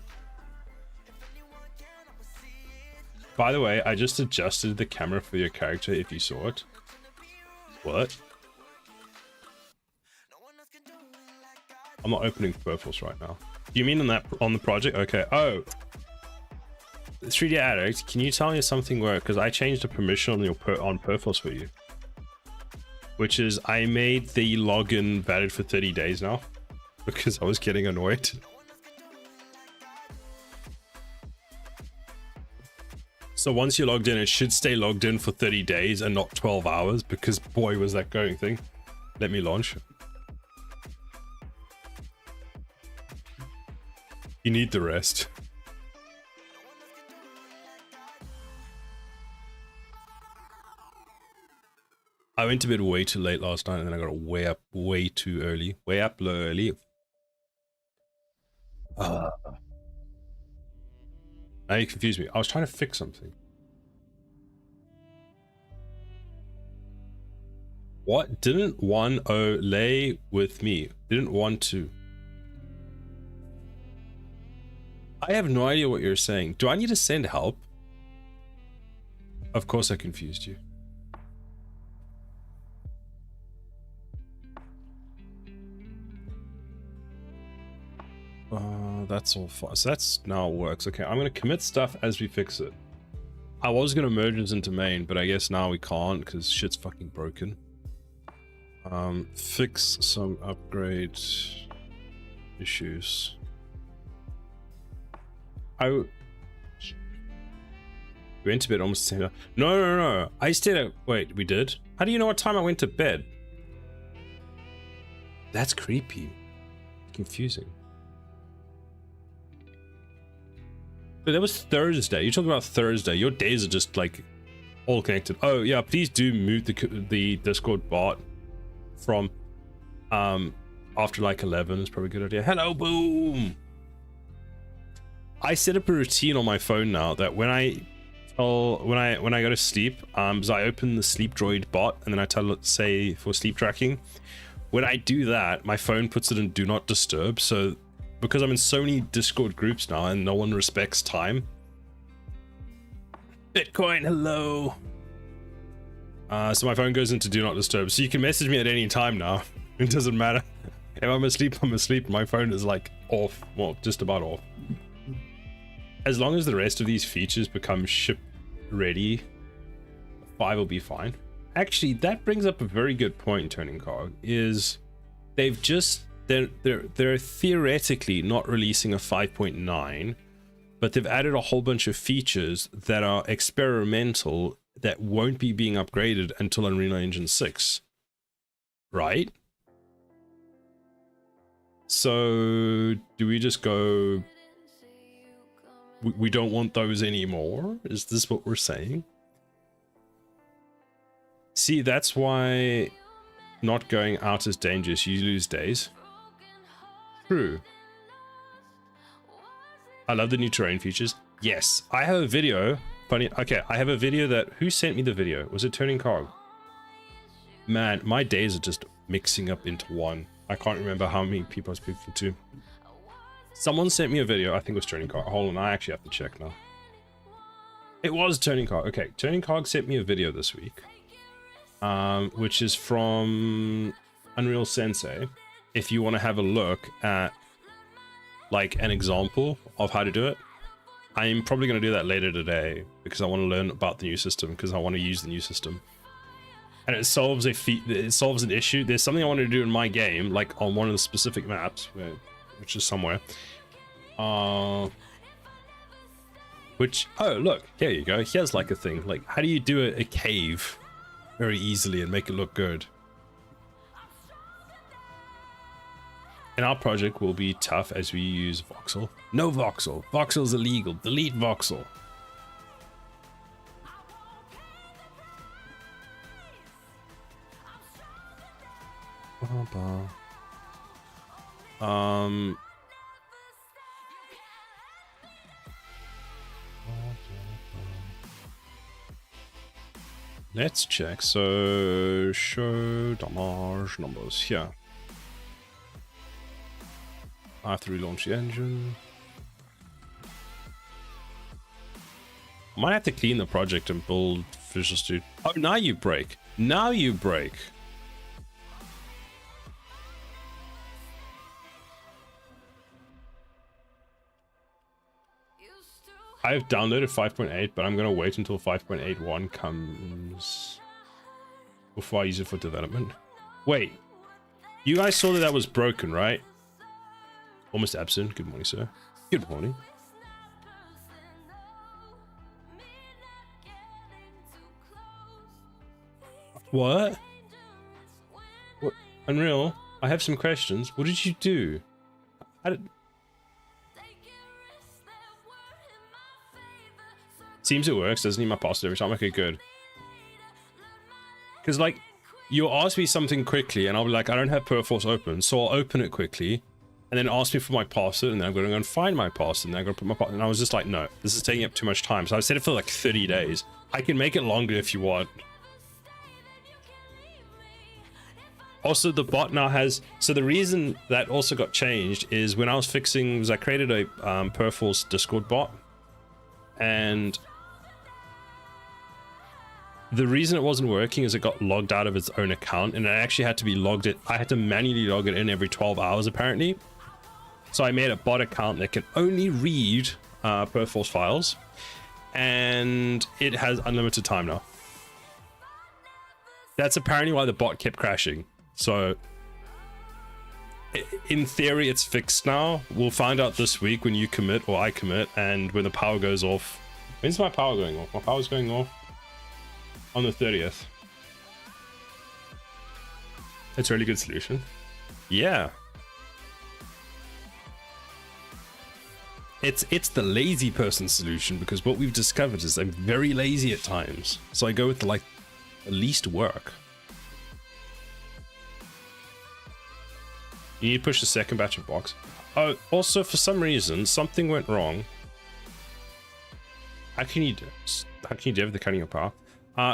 By the way, I just adjusted the camera for your character if you saw it. What? I'm not opening Perforce right now. Do you mean on the project? Okay. Oh, 3D Addict, can you tell me something where, because I changed the permission on Perforce for you, which is I made the login valid for 30 days now because I was getting annoyed. So once you're logged in, it should stay logged in for 30 days and not 12 hours because boy was that going thing. Let me launch. You need the rest. I went to bed way too late last night and then I got way up way too early. Way up low early. Now you confused me. I was trying to fix something. What? Didn't 1-0 lay with me? Didn't want to. I have no idea what you're saying. Do I need to send help? Of course I confused you. That's all fine. So that's now works. Okay, I'm gonna commit stuff as we fix it. I was gonna merge this into main, but I guess now we can't because shit's fucking broken. Fix some upgrade issues. We went to bed almost the same time. No. I stayed at... Wait, we did? How do you know what time I went to bed? That's creepy. Confusing. But that was Thursday. You're talking about Thursday. Your days are just like all connected. Oh yeah, please do mute the Discord bot from after like 11 is probably a good idea. Hello, boom. I set up a routine on my phone now that when I go to sleep, so I open the sleep droid bot and then I tell it, say, for sleep tracking. When I do that, my phone puts it in do not disturb. So because I'm in so many Discord groups now and no one respects time. Bitcoin, hello. So my phone goes into do not disturb. So you can message me at any time now. It doesn't matter. If I'm asleep, I'm asleep. My phone is like off. Well, just about off. As long as the rest of these features become ship ready, 5 will be fine. Actually, that brings up a very good point, Turning Cog, is they're theoretically not releasing a 5.9, but they've added a whole bunch of features that are experimental that won't be being upgraded until Unreal Engine 6. Right? So do we just go, we don't want those anymore? Is this what we're saying? See, that's why not going out is dangerous. You lose days. True. I love the new terrain features. Yes, I have a video. Funny. Okay, I have a video that... Who sent me the video? Was it Turning Cog? Man, my days are just mixing up into one. I can't remember how many people I was speaking to. Someone sent me a video. I think it was Turning Cog. Hold on, I actually have to check now. It was Turning Cog. Okay, Turning Cog sent me a video this week. Which is from Unreal Sensei. If you want to have a look at like an example of how to do it, I'm probably going to do that later today because I want to learn about the new system, because I want to use the new system, and it solves an issue. There's something I want to do in my game, like on one of the specific maps, which is somewhere. Which, oh look, here you go. Here's like a thing. Like, how do you do a cave very easily and make it look good? And our project will be tough as we use voxel. No voxel. Voxel's illegal. Delete voxel. Let's check. So show damage numbers here. I have to relaunch the engine. I might have to clean the project and build Visual Studio. Oh, now you break. Now you break. I've downloaded 5.8, but I'm going to wait until 5.81 comes before I use it for development. Wait, you guys saw that was broken, right? Almost absent. Good morning, sir. Good morning. What? What? Unreal, I have some questions. What did you do? Seems it works. Doesn't need my password every time. Okay, good. Because, like, you'll ask me something quickly, and I'll be like, I don't have Perforce open, so I'll open it quickly, and then ask me for my password, and then I'm going to go and find my password, and then I'm going to put my password. And I was just like, no, this is taking up too much time. So I set it for like 30 days. I can make it longer if you want. Also, the bot now has... So the reason that also got changed is when I was fixing... I created a Perforce Discord bot, and the reason it wasn't working is it got logged out of its own account, and it actually had to be logged in. I had to manually log it in every 12 hours apparently. So I made a bot account that can only read Perforce files, and it has unlimited time now. That's apparently why the bot kept crashing. So in theory it's fixed now. We'll find out this week when you commit or I commit, and when the power goes off. When's my power going off? My power's going off on the 30th. That's a really good solution. Yeah. It's the lazy person solution, because what we've discovered is I'm very lazy at times. So I go with the least work. You need to push the second batch of blocks. Oh, also for some reason something went wrong. How can you do the cutting of power?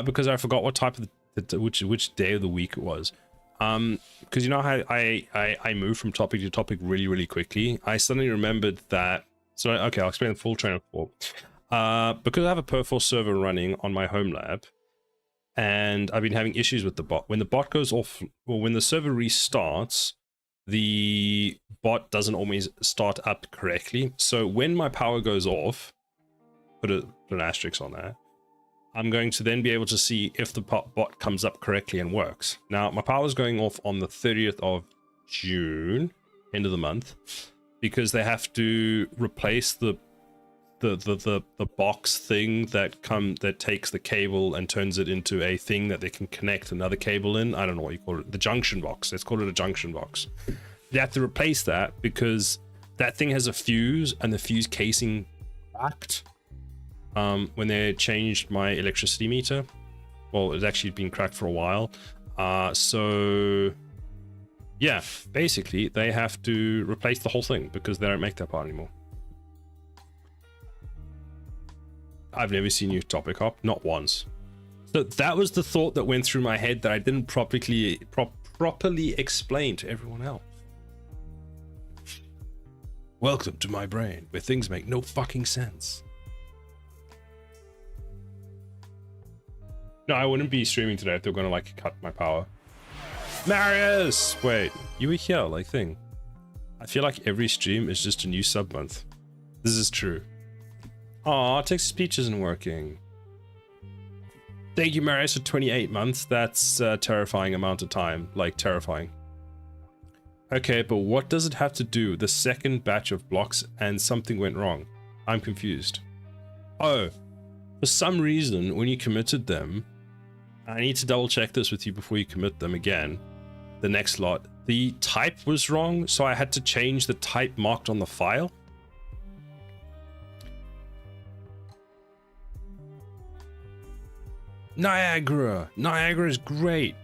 Because I forgot what type of which day of the week it was. Because you know how I move from topic to topic really quickly. I suddenly remembered that. So okay, I'll explain the full train of thought. Because I have a Perforce server running on my home lab, and I've been having issues with the bot. When the bot goes off, or when the server restarts, the bot doesn't always start up correctly. So when my power goes off, put an asterisk on that, I'm going to then be able to see if the bot comes up correctly and works. Now, my power is going off on the 30th of June, end of the month, because they have to replace the box thing that takes the cable and turns it into a thing that they can connect another cable in. I don't know what you call it. The junction box. Let's call it a junction box. They have to replace that because that thing has a fuse, and the fuse casing cracked when they changed my electricity meter. Well, it's actually been cracked for a while. So yeah, basically they have to replace the whole thing because they don't make that part anymore. I've never seen you topic hop, not once. So that was the thought that went through my head that I didn't properly explain to everyone else. Welcome to my brain, where things make no fucking sense. No, I wouldn't be streaming today if they're gonna cut my power. Marius! Wait, you were here, thing. I feel like every stream is just a new sub-month. This is true. Aw, text-to-speech isn't working. Thank you, Marius, for 28 months. That's a terrifying amount of time. Terrifying. Okay, but what does it have to do with the second batch of blocks and something went wrong? I'm confused. Oh, for some reason, when you committed them, I need to double check this with you before you commit them again. The next lot, the type was wrong, so I had to change the type marked on the file. Niagara is great.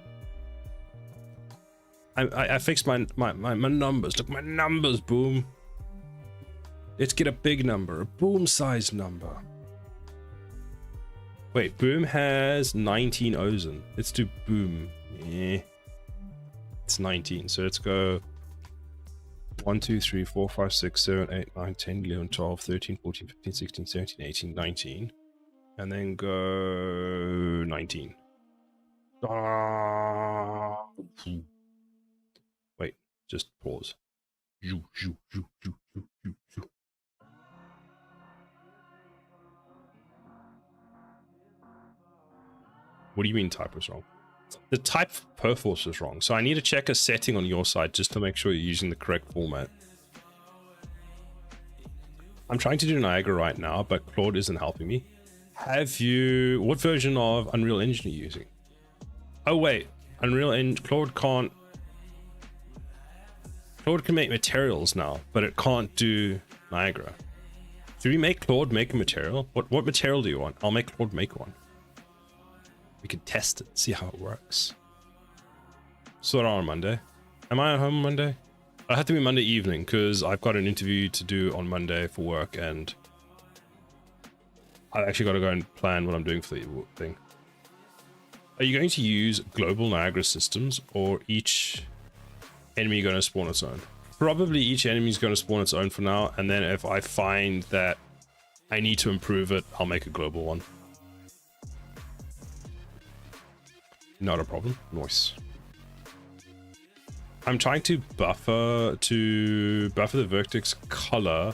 I fixed my numbers. Look, my numbers, boom. Let's get a big number, a boom size number. Wait, boom has 19 O's in. Let's do boom. Yeah. It's 19, so let's go 1, 2, 3, 4, 5, 6, 7, 8, 9, 10, 11, 12, 13, 14, 15, 16, 17, 18, 19. And then go 19. Wait, just pause. What do you mean type was wrong? The type Perforce was wrong, so I need to check a setting on your side just to make sure you're using the correct format. I'm trying to do Niagara right now, but Claude isn't helping me. What version of Unreal Engine are you using? Oh wait, Claude can make materials now, but it can't do Niagara. Do we make Claude make a material? What material do you want? I'll make Claude make one. We can test it, see how it works. Sort out on Monday. Am I at home on Monday? I have to be Monday evening because I've got an interview to do on Monday for work, and I've actually got to go and plan what I'm doing for the thing. Are you going to use global Niagara systems, or each enemy going to spawn its own? Probably each enemy is going to spawn its own for now, and then if I find that I need to improve it, I'll make a global one. Not a problem. Nice. I'm trying to buffer the vertex color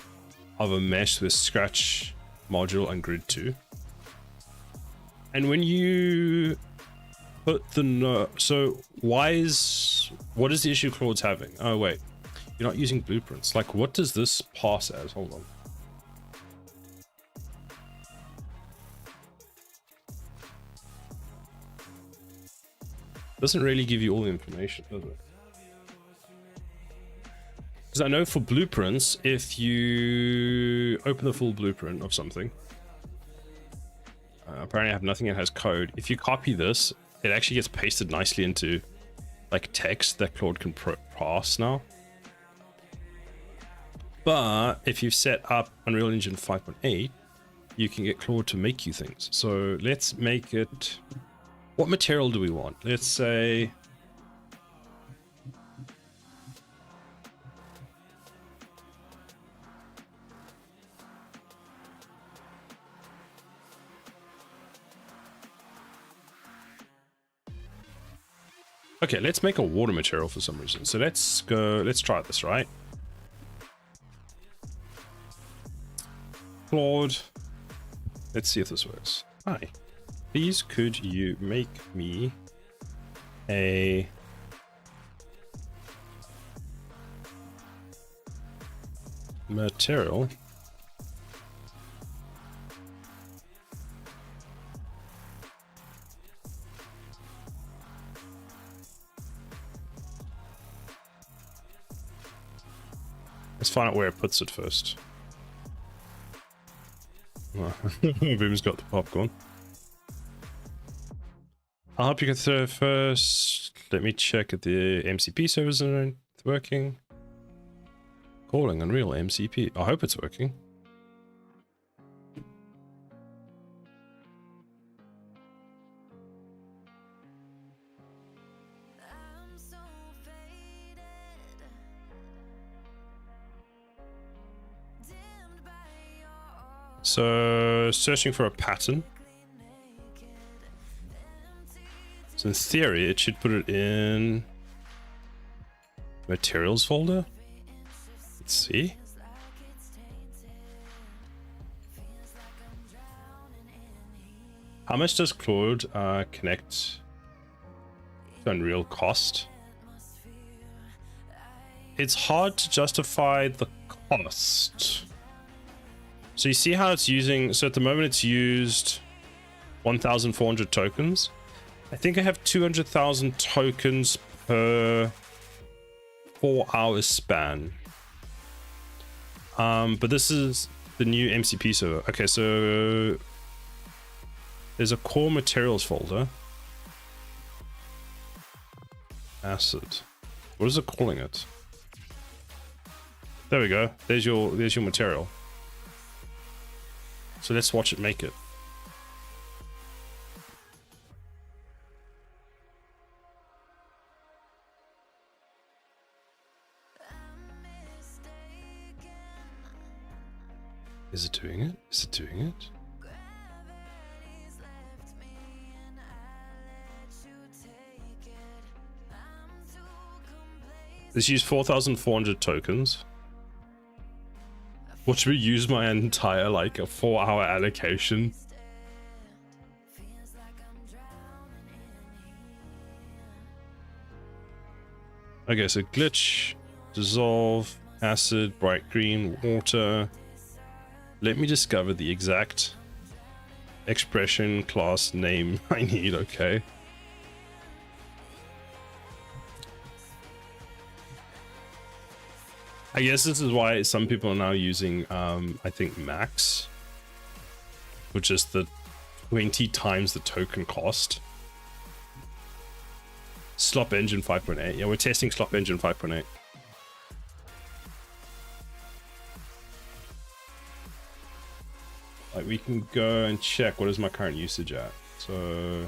of a mesh with Scratch module and Grid 2. And when you put the so what is the issue Claude's having? Oh wait, you're not using blueprints. What does this pass as? Hold on. Doesn't really give you all the information, does it? Because I know for blueprints, if you open the full blueprint of something, apparently I have nothing that has code. If you copy this, it actually gets pasted nicely into like text that Claude can pass now. But if you've set up Unreal Engine 5.8, you can get Claude to make you things. So let's make it... What material do we want? Let's say... Okay, let's make a water material for some reason. So let's try this, right? Claude, let's see if this works. Hi, please could you make me a material Let's find out where it puts it first. Boom's got the popcorn. I'll help you get through first. Let me check if the MCP servers are working. Calling Unreal MCP. I hope it's working. So, searching for a pattern. So in theory, it should put it in materials folder. Let's see. How much does Claude connect to Unreal cost? It's hard to justify the cost. So you see how it's using, so at the moment it's used 1,400 tokens. I think I have 200,000 tokens per 4-hour span. But this is the new MCP server. Okay, so there's a core materials folder. Acid. What is it calling it? There we go. There's your material. So let's watch it make it. Is it doing it? Is it doing it? This used 4,400 tokens. What should we use my entire like a 4-hour allocation? Okay, so glitch, dissolve, acid, bright green, water. Let me discover the exact expression class name I need, okay? I guess this is why some people are now using, I think, max, which is the 20 times the token cost. Slop Engine 5.8. Yeah, we're testing Slop Engine 5.8. Like, we can go and check what is my current usage at. So,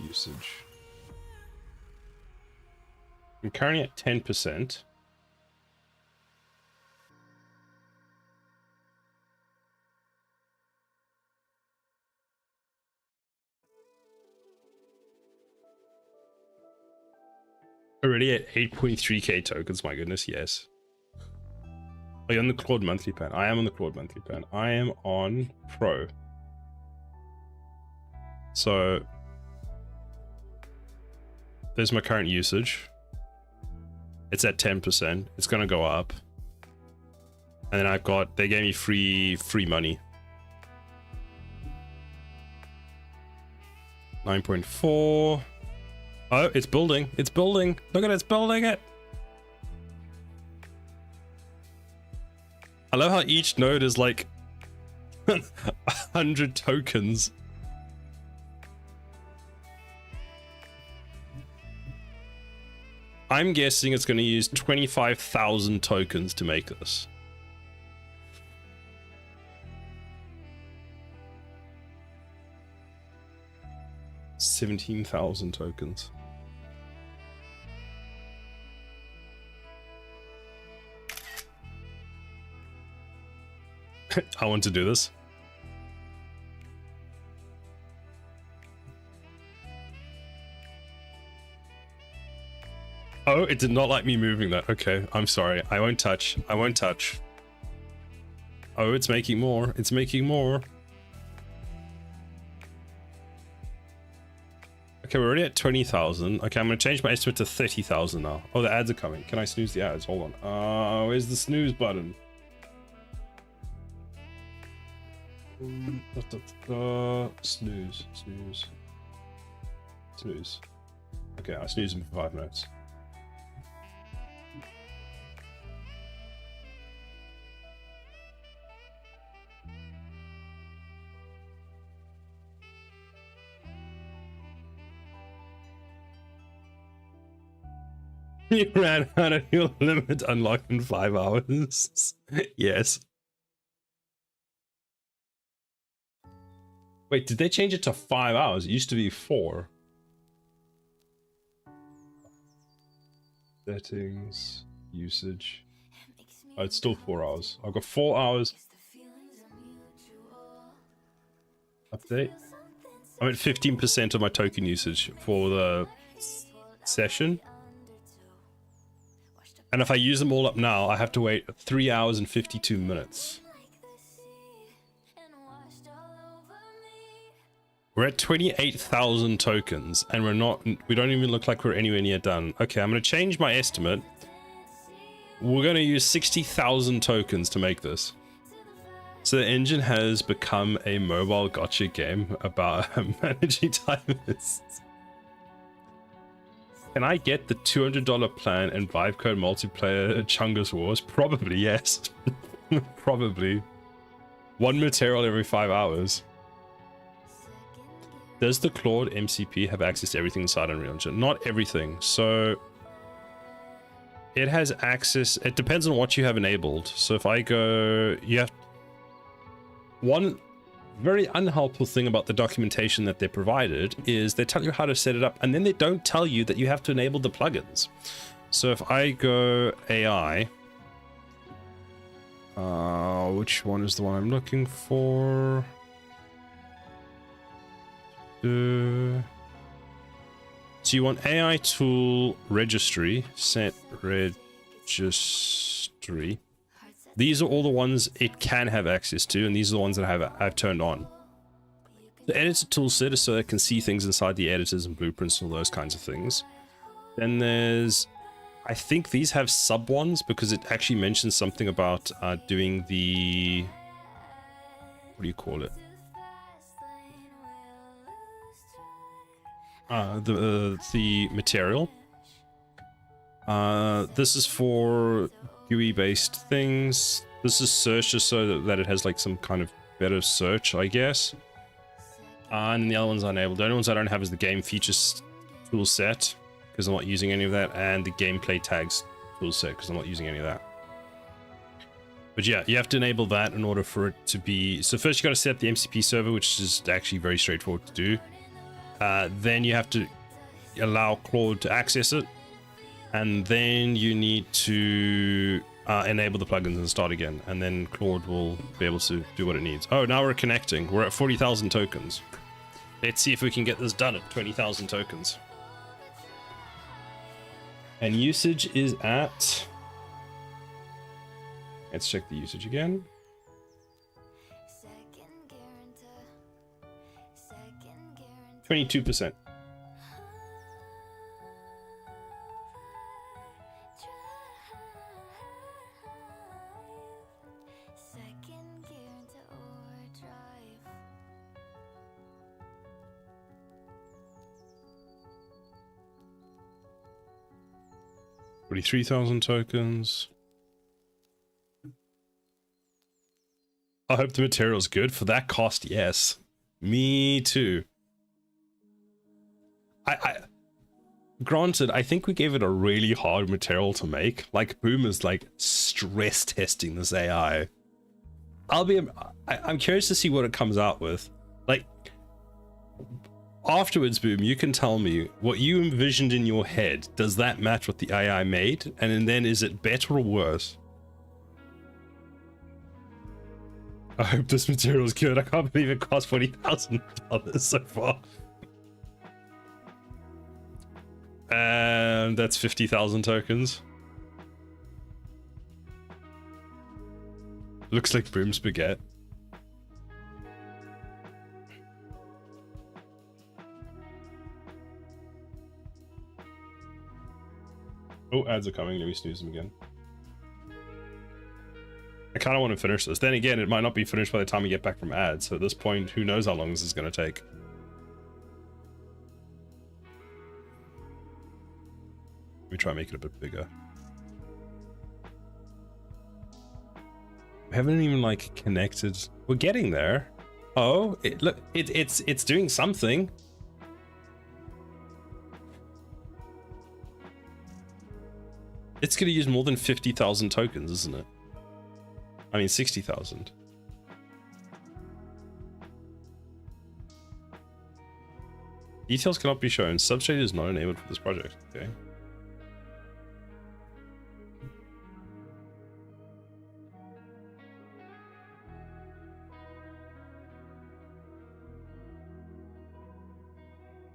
usage. I'm currently at 10%. Already at 8.3k tokens, my goodness, yes. Are you on the Claude monthly plan? I am on the Claude monthly plan. I am on Pro. So, there's my current usage. It's at 10%. It's gonna go up. And then I've got, they gave me free money. 9.4. Oh, it's building. It's building. Look at it, it's building it. I love how each node is like 100 tokens. I'm guessing it's going to use 25,000 tokens to make this. $17,000 tokens. I want to do this. Oh, it did not like me moving that. Okay, I'm sorry. I won't touch. I won't touch. Oh, it's making more. It's making more. Okay, we're already at 20,000. Okay, I'm going to change my estimate to 30,000 now. Oh, the ads are coming. Can I snooze the ads? Hold on. Where's the snooze button? Snooze. Snooze. Snooze. Okay, I snooze them for 5 minutes. You ran out of your limit unlocked in 5 hours. Yes. Wait, did they change it to 5 hours? It used to be 4. Settings, usage. Oh, it's still 4 hours. I've got 4 hours. Update. I'm at 15% of my token usage for the session. And if I use them all up now, I have to wait 3 hours and 52 minutes. We're at 28,000 tokens, and we don't even look like we're anywhere near done. Okay, I'm going to change my estimate. We're going to use 60,000 tokens to make this. So the engine has become a mobile gotcha game about managing timers. Can I get the $200 plan and Vibe Code multiplayer Chungus Wars? Probably, yes. Probably. 1 material every 5 hours. Does the Claude MCP have access to everything inside Unreal Engine? Not everything. So it has access. It depends on what you have enabled. So if I go, you have one very unhelpful thing about the documentation that they provided is they tell you how to set it up, and then they don't tell you that you have to enable the plugins. So if I go AI, which one is the one I'm looking for? So you want AI tool registry, set registry. These are all the ones it can have access to, and these are the ones that I've turned on. The editor tool set is so it can see things inside the editors and blueprints and all those kinds of things. Then there's, I think these have sub ones because it actually mentions something about doing the, what do you call it? The material. This is for GUI based things. This is search just so that it has like some kind of better search, I guess. And the other ones are enabled. The only ones I don't have is the game features tool set because I'm not using any of that, and the gameplay tags tool set because I'm not using any of that. But yeah, you have to enable that in order for it to be. So first you got to set the MCP server, which is actually very straightforward to do. Then you have to allow Claude to access it, and then you need to enable the plugins and start again, and then Claude will be able to do what it needs. Oh, now we're connecting. We're at 40,000 tokens. Let's see if we can get this done at 20,000 tokens. And usage is at... Let's check the usage again. 22%. $43,000 tokens. I hope the material's good. For that cost, yes. Me too. Granted, I think we gave it a really hard material to make. Like, Boom is like stress testing this AI. I'm curious to see what it comes out with. Like, afterwards, Boom, you can tell me what you envisioned in your head. Does that match what the AI made? And then is it better or worse? I hope this material is good. I can't believe it cost $40,000 so far. And that's 50,000 tokens. Looks like Boom Spaghetti. Oh, ads are coming. Let me snooze them again. I kind of want to finish this. Then again, it might not be finished by the time we get back from ads. So at this point, who knows how long this is going to take. Let me try and make it a bit bigger. We haven't even like connected. We're getting there. Oh, look, it's doing something. It's going to use more than 50,000 tokens, isn't it? I mean, 60,000. Details cannot be shown. Substrate is not enabled for this project. Okay.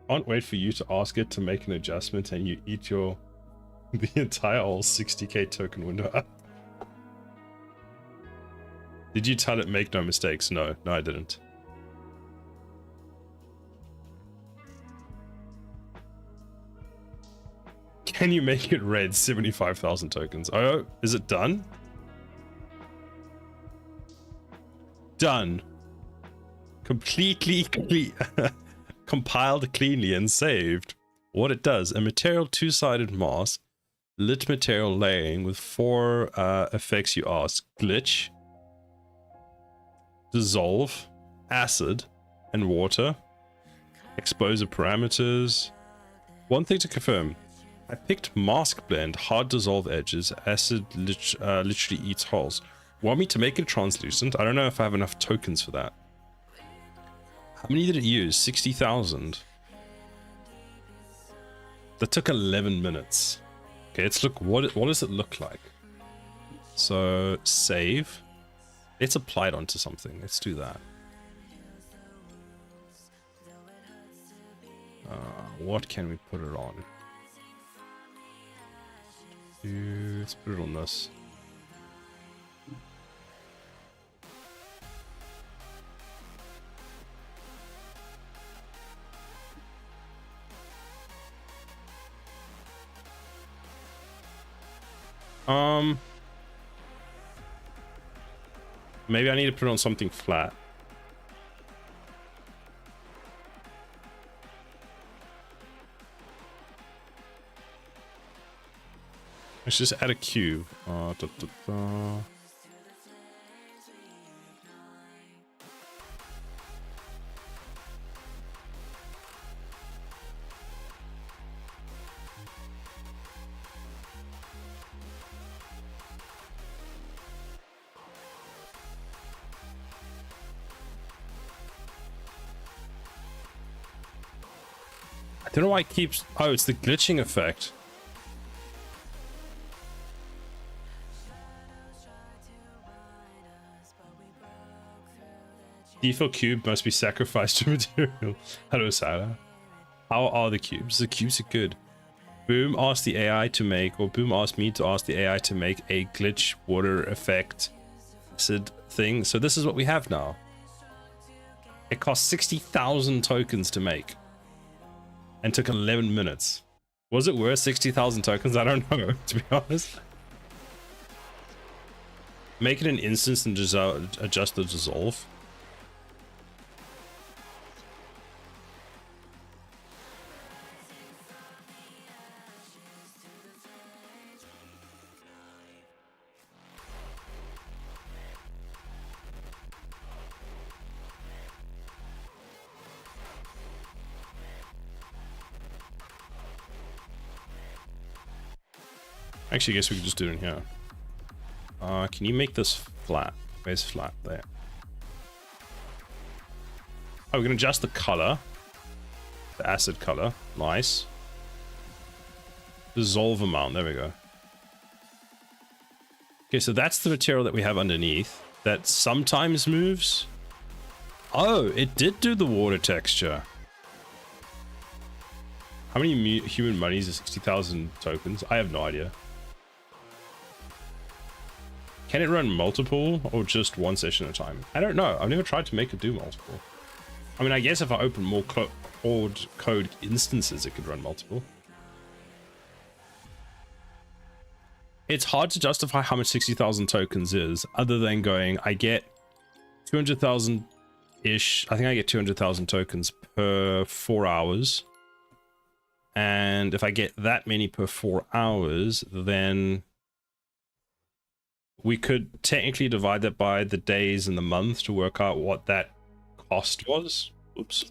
Can't wait for you to ask it to make an adjustment and you eat the entire whole 60k token window up. Did you tell it make no mistakes? No, I didn't. Can you make it red? 75,000 tokens. Oh, is it done? Done. Completely compiled cleanly and saved. What it does, a material two-sided mask, lit material layering with 4 effects you ask: glitch, dissolve, acid, and water. Exposure parameters. One thing to confirm, I picked mask blend, hard dissolve edges, acid literally eats holes. Want me to make it translucent? I don't know if I have enough tokens for that. How many did it use? 60,000. That took 11 minutes. Okay, let's look. What does it look like? So save. Let's apply it onto something. Let's do that. What can we put it on? Let's put it on this. Maybe I need to put it on something flat. Let's just add a cube. I don't know why it keeps... Oh, it's the glitching effect. Default cube must be sacrificed to material. Hello, Sarah. How are the cubes? The cubes are good. Boom asked the AI to make, or Boom asked me to ask the AI to make a glitch water effect acid thing. So this is what we have now. It cost 60,000 tokens to make. And took 11 minutes. Was it worth 60,000 tokens? I don't know, to be honest. Make it an instance and just adjust the dissolve. Actually, I guess we could just do it in here. Can you make this flat? Where's flat? There. Oh, we can adjust the color. The acid color. Nice. Dissolve amount. There we go. Okay, so that's the material that we have underneath that sometimes moves. Oh, it did do the water texture. How many human monies are 60,000 tokens? I have no idea. Can it run multiple or just one session at a time? I don't know. I've never tried to make it do multiple. I mean, I guess if I open more code instances, it could run multiple. It's hard to justify how much 60,000 tokens is, other than going, I get 200,000-ish. I think I get 200,000 tokens per 4 hours. And if I get that many per 4 hours, then we could technically divide that by the days in the month to work out what that cost was. Oops.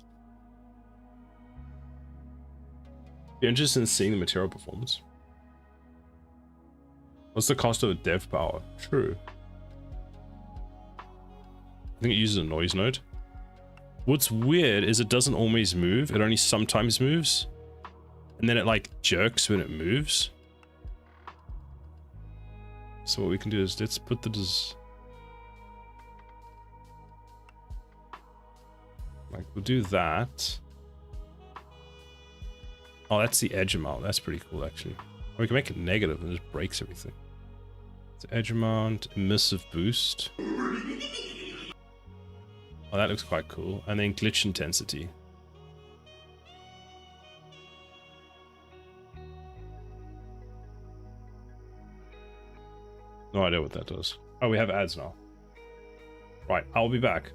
Be interested in seeing the material performance. What's the cost of a dev power? True. I think it uses a noise node. What's weird is it doesn't always move. It only sometimes moves. And then it like jerks when it moves. So what we can do is let's put like we'll do that. Oh, that's the edge amount. That's pretty cool actually. Or we can make it negative and it just breaks everything. It's edge amount, emissive boost. Oh, that looks quite cool. And then glitch intensity. No idea what that does. Oh, we have ads now. Right, I'll be back.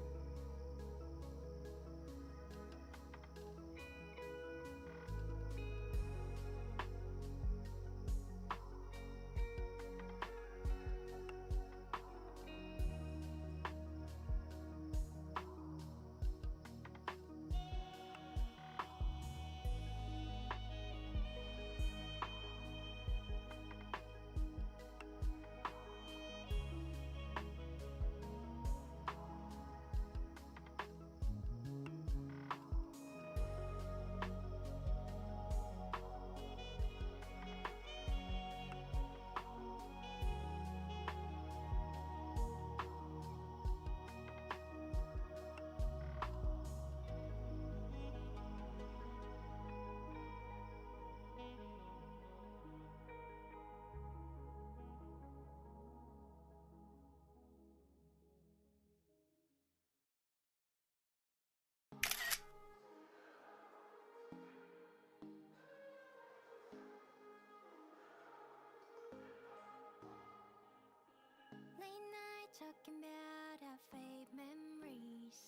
Late night talking about our fake memories.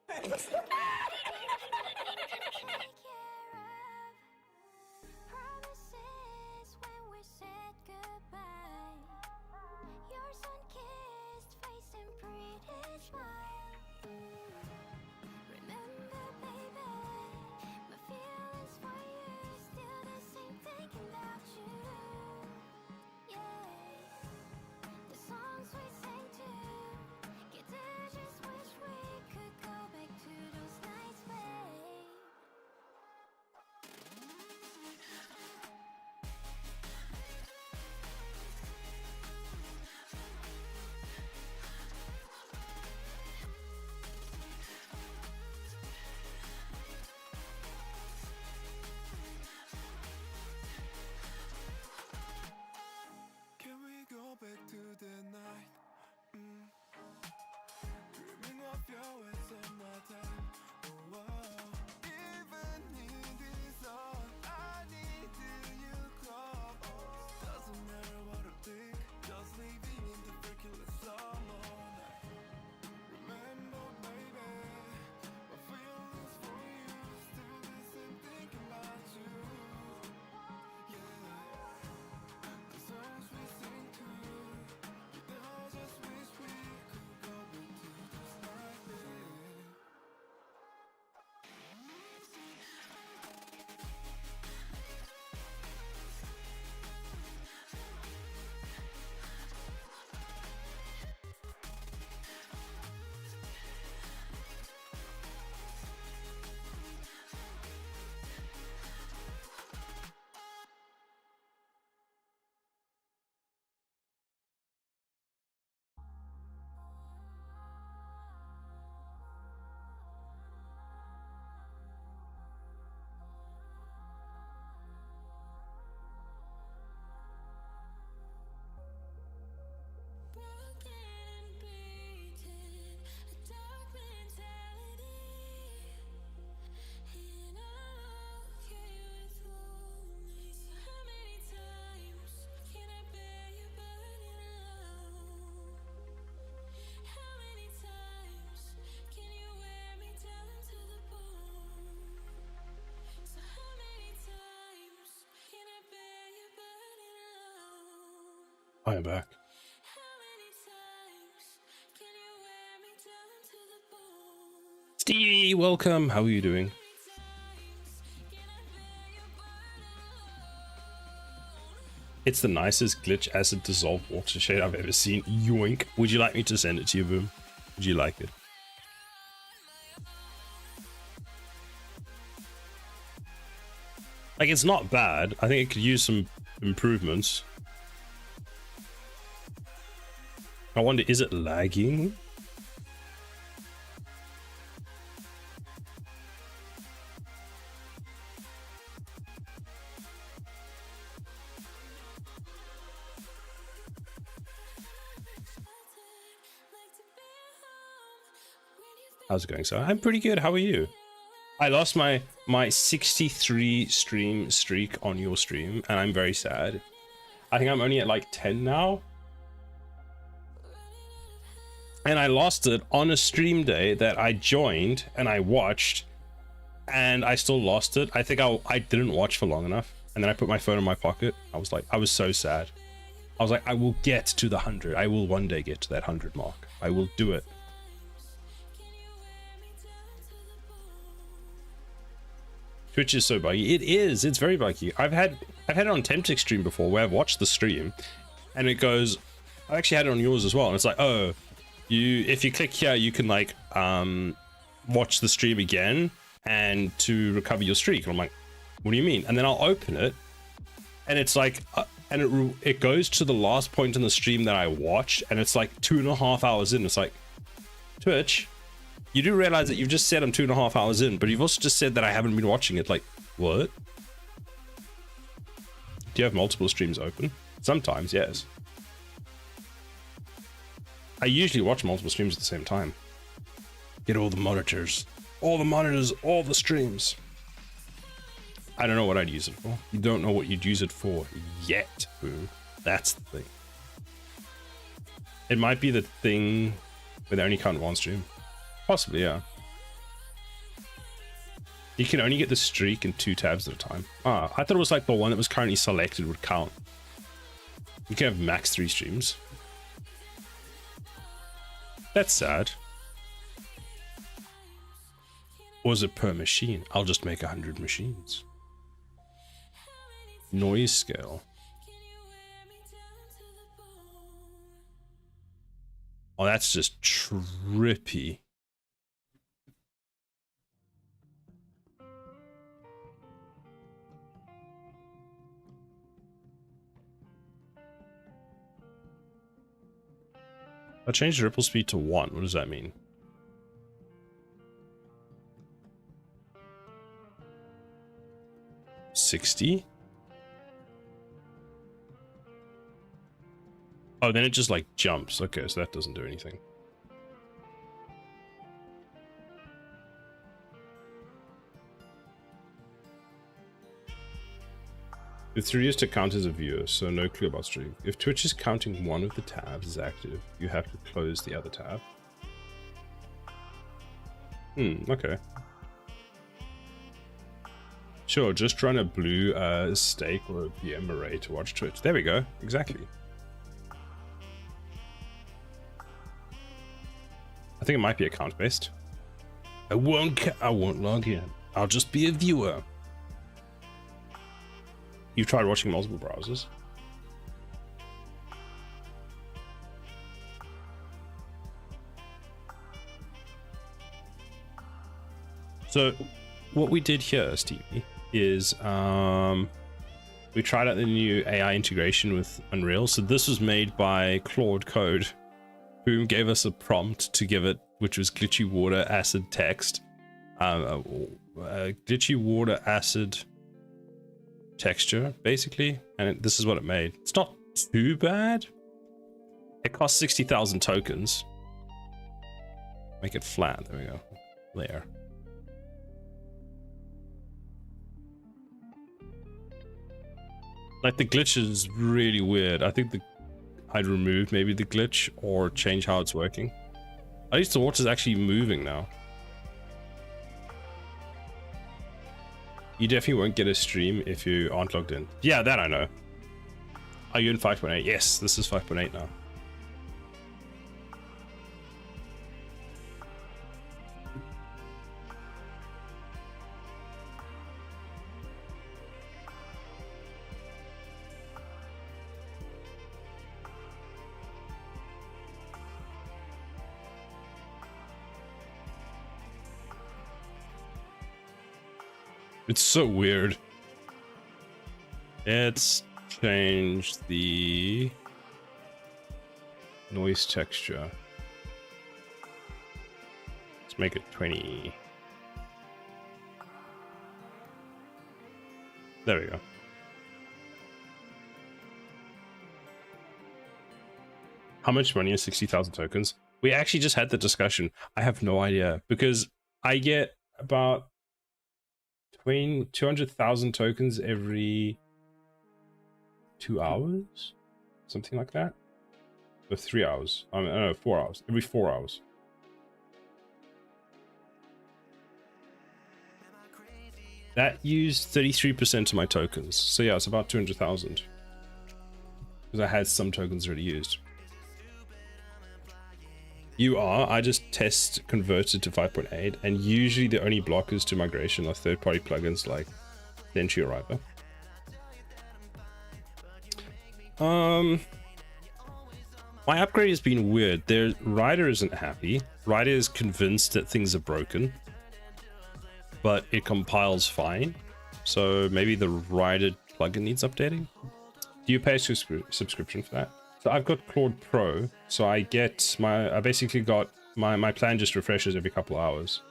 Take care of promises when we said goodbye. Your sun-kissed face and pretty smile. Remember, baby, my feelings for you still the same, thinking about you. Yeah. The songs we sang to, get to just wish we could go back to those nights I am back. Stevie, welcome. How are you doing? It's the nicest glitch acid dissolved water shade I've ever seen. Yoink. Would you like me to send it to you, Boom? Would you like it? Like, it's not bad. I think it could use some improvements. I wonder, is it lagging? How's it going, sir? I'm pretty good. How are you? I lost my 63 stream streak on your stream, and I'm very sad. I think I'm only at like 10 now. And I lost it on a stream day that I joined and I watched, and I still lost it. I think I didn't watch for long enough, and then I put my phone in my pocket. I was so sad. I was like, I will get to the 100. I will one day get to that 100 mark. I will do it. Twitch is so buggy. It is. It's very buggy. I've had it on Temptix stream before, where I've watched the stream, and it goes. I actually had it on yours as well, and it's like, oh, if you click here, you can like watch the stream again and to recover your streak. And I'm like, what do you mean? And then I'll open it, and it's like, and it goes to the last point in the stream that I watched, and it's like 2.5 hours in. It's like, Twitch, you do realize that you've just said I'm 2.5 hours in, but you've also just said that I haven't been watching it. Like, what? Do you have multiple streams open? Sometimes, yes. I usually watch multiple streams at the same time. Get all the monitors, all the streams. I don't know what I'd use it for. You don't know what you'd use it for yet, Boo. That's the thing. It might be the thing where they only count one stream. Possibly, yeah. You can only get the streak in 2 tabs at a time. Ah, I thought it was like the one that was currently selected would count. You can have max 3 streams. That's sad. Or is it per machine? I'll just make 100 machines. Noise scale. Oh, that's just trippy. I changed the ripple speed to 1. What does that mean? $60? Oh, then it just like jumps. Okay, so that doesn't do anything. If 3 is to count as a viewer, so no clue about stream. If Twitch is counting one of the tabs as active, you have to close the other tab. Okay. Sure, just run a blue stake or a VM array to watch Twitch. There we go, exactly. I think it might be account based. I won't log in. I'll just be a viewer. You've tried watching multiple browsers? So what we did here, Stevie, is we tried out the new AI integration with Unreal. So this was made by Claude Code, who gave us a prompt to give it, which was glitchy water acid text. Glitchy water acid texture, basically, and this is what it made. It's not too bad. It costs 60,000 tokens. Make it flat. There we go. Layer. Like, the glitch is really weird. I think I'd remove maybe the glitch or change how it's working. At least the water's actually moving now. You definitely won't get a stream if you aren't logged in. Yeah, that I know. Are you in 5.8? Yes, this is 5.8 now. It's so weird. Let's change the noise texture. Let's make it 20. There we go. How much money is 60,000 tokens? We actually just had the discussion. I have no idea because I get about 200,000 tokens every 2 hours, something like that, or 3 hours. I don't know, 4 hours. Every 4 hours. That used 33% of my tokens. So yeah, it's about 200,000 because I had some tokens already used. I just test converted to 5.8, and usually the only blockers to migration are third-party plugins like Sentry or Rider. My upgrade has been weird. Rider isn't happy. Rider is convinced that things are broken, but it compiles fine. So maybe the Rider plugin needs updating. Do you pay a subscription for that? So I've got Claude Pro, so I basically got my plan just refreshes every couple of hours.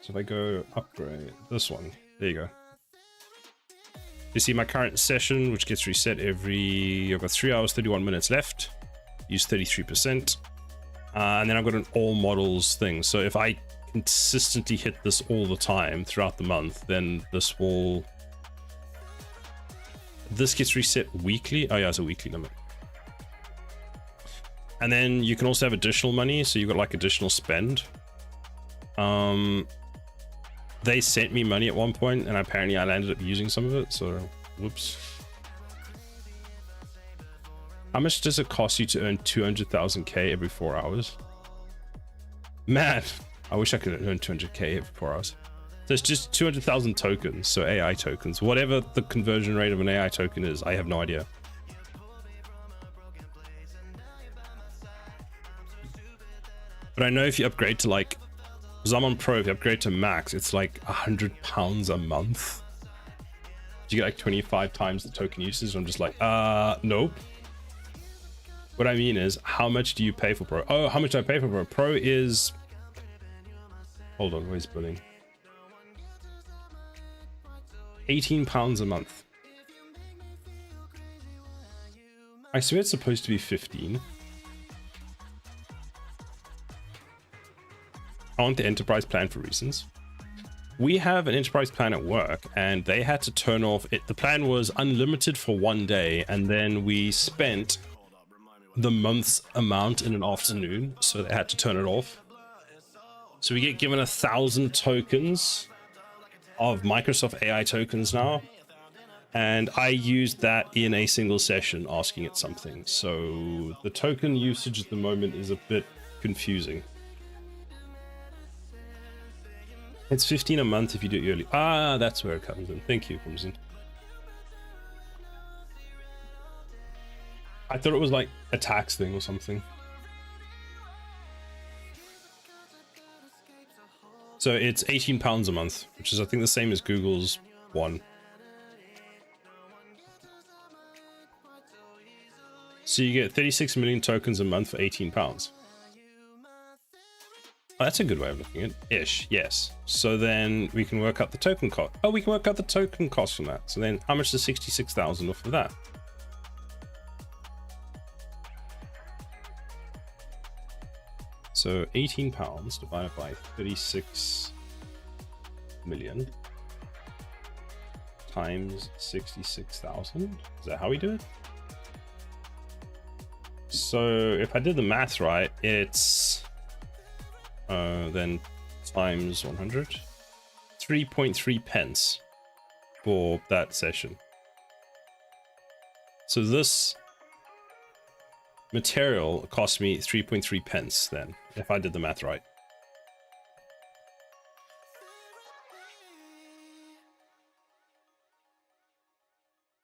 So if I go upgrade this one, there you go. You see my current session, which gets reset I've got 3 hours, 31 minutes left, use 33%. And then I've got an all models thing. So if I consistently hit this all the time throughout the month, then this gets reset weekly. Oh yeah, it's a weekly limit. And then you can also have additional money, so you've got like additional spend. They sent me money at one point, and apparently I landed up using some of it, so whoops. How much does it cost you to earn 200,000K every 4 hours? Man, I wish I could earn 200K every 4 hours. So it's just 200,000 tokens, so AI tokens. Whatever the conversion rate of an AI token is, I have no idea. But I know if you upgrade to like, because I'm on Pro, if you upgrade to Max, it's like £100 a month. You get like 25 times the token usage. I'm just like, nope. What I mean is, how much do you pay for Pro? Oh, how much do I pay for Pro? Pro is... Hold on, where's billing? £18 a month. I swear it's supposed to be 15. I want the enterprise plan for reasons. We have an enterprise plan at work, and they had to turn off it. The plan was unlimited for 1 day, and then we spent the month's amount in an afternoon, so they had to turn it off. So we get given 1,000 tokens of Microsoft AI tokens now, and I used that in a single session asking it something. So the token usage at the moment is a bit confusing. It's 15 a month if you do it yearly. Ah, that's where it comes in. Thank you, Crimson. I thought it was like a tax thing or something. So it's £18 a month, which is I think the same as Google's one. So you get 36 million tokens a month for £18. Oh, that's a good way of looking at it. Ish, yes. So then we can work out the token cost. Oh, we can work out the token cost from that. So then how much does 66,000 off of that? So £18 divided by 36 million times 66,000. Is that how we do it? So if I did the math right, it's then times 100, 3.3 pence for that session. So this material cost me 3.3 pence then, if I did the math right.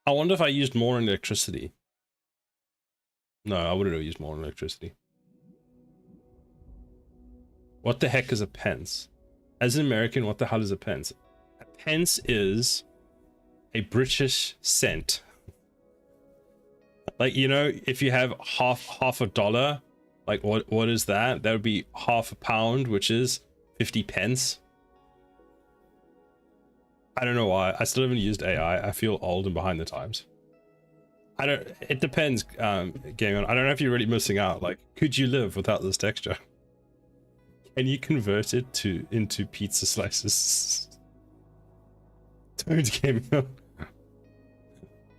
I wonder if I used more on electricity. No, I wouldn't have used more on electricity. What the heck is a pence? As an American, what the hell is a pence? A pence is a British cent. Like, you know, if you have half a dollar, like what is that? That would be half a pound, which is 50 pence. I don't know why. I still haven't used AI. I feel old and behind the times. It depends, Game On. I don't know if you're really missing out. Like, could you live without this texture? Can you convert it into pizza slices? Don't Game On.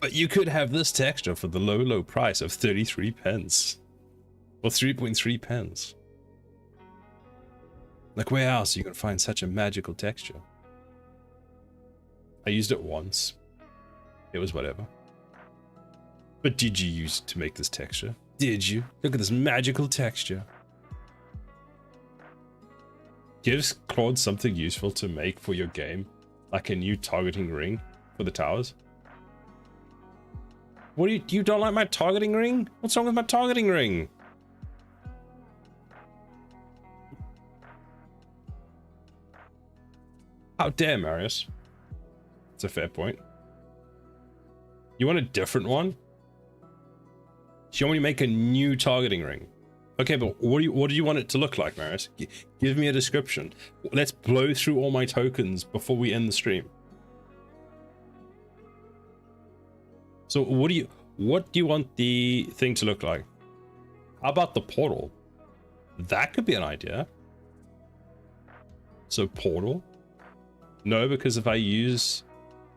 But you could have this texture for the low price of 33 pence. Or 3.3 pence. Like, where else you can find such a magical texture? I used it once. It was whatever. But did you use it to make this texture? Did you? Look at this magical texture. Gives Claude something useful to make for your game, like a new targeting ring for the towers. What do you don't like my targeting ring? What's wrong with my targeting ring? How dare, Marius? It's a fair point. You want a different one? Do you want me to make a new targeting ring? Okay, but what do you want it to look like, Marius? Give me a description. Let's blow through all my tokens before we end the stream. So what do you want the thing to look like? How about the portal? That could be an idea. So portal? No, because if I use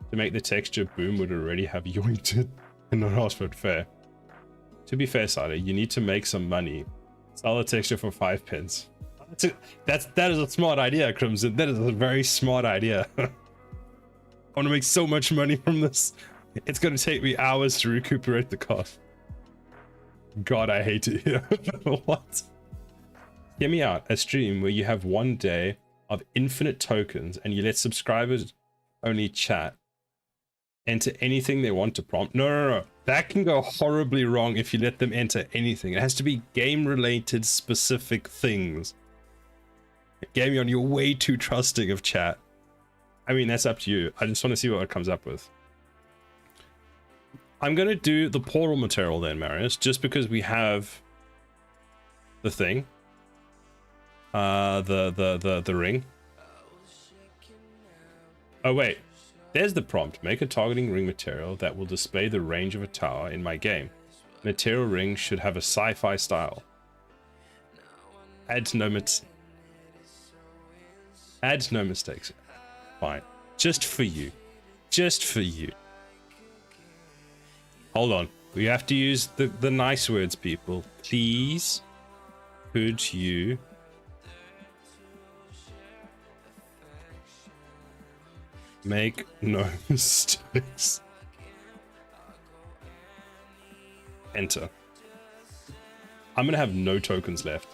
to make the texture boom, would already have yoinked it and not asked for it fair. To be fair, Sada, you need to make some money. Sell the texture for 5 pence. That is a smart idea, Crimson. That is a very smart idea. I want to make so much money from this. It's going to take me hours to recuperate the cost. God, I hate it here. What? Hear me out. A stream where you have one day of infinite tokens and you let subscribers only chat, enter anything they want to prompt. No. That can go horribly wrong if you let them enter anything. It has to be game-related specific things. Game On, you're way too trusting of chat. I mean, that's up to you. I just want to see what it comes up with. I'm going to do the portal material then, Marius, just because we have the thing. The ring. Oh, wait. There's the prompt. Make a targeting ring material that will display the range of a tower in my game. Material ring should have a sci-fi style. Add no mistakes. Fine. Just for you. Just for you. Hold on. We have to use the nice words, people. Please, could you make no mistakes? Enter. I'm gonna have no tokens left.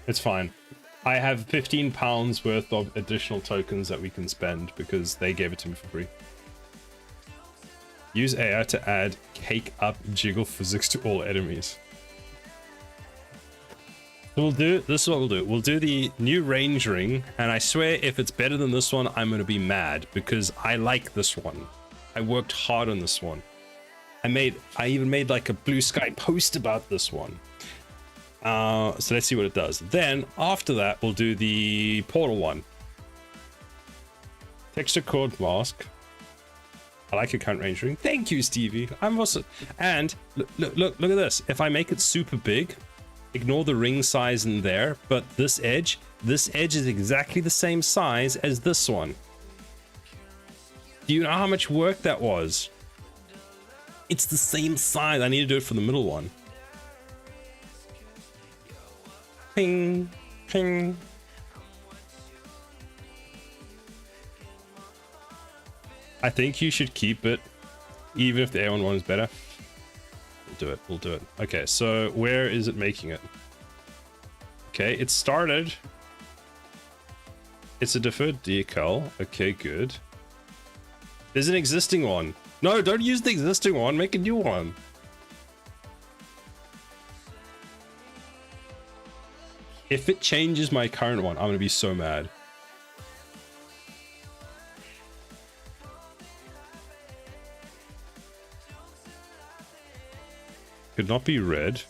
It's fine. I have 15 pounds worth of additional tokens that we can spend because they gave it to me for free. Use AI to add cake up jiggle physics to all enemies. So this is what we'll do. We'll do the new range ring, and I swear if it's better than this one, I'm gonna be mad because I like this one. I worked hard on this one. I even made like a blue sky post about this one. So let's see what it does. Then after that, we'll do the portal one. Texture cord mask. I like your current range ring. Thank you, Stevie. I'm also, and look at this. If I make it super big, ignore the ring size in there, but this edge is exactly the same size as this one. Do you know how much work that was? It's the same size. I need to do it for the middle one. Ping, ping. I think you should keep it Even if the A1 one is better. We'll do it. We'll do it. Okay, so where is it making it? Okay, it started. It's a deferred decal. Okay, good. There's an existing one. No, don't use the existing one. Make a new one. If it changes my current one, I'm going to be so mad. Could not be red.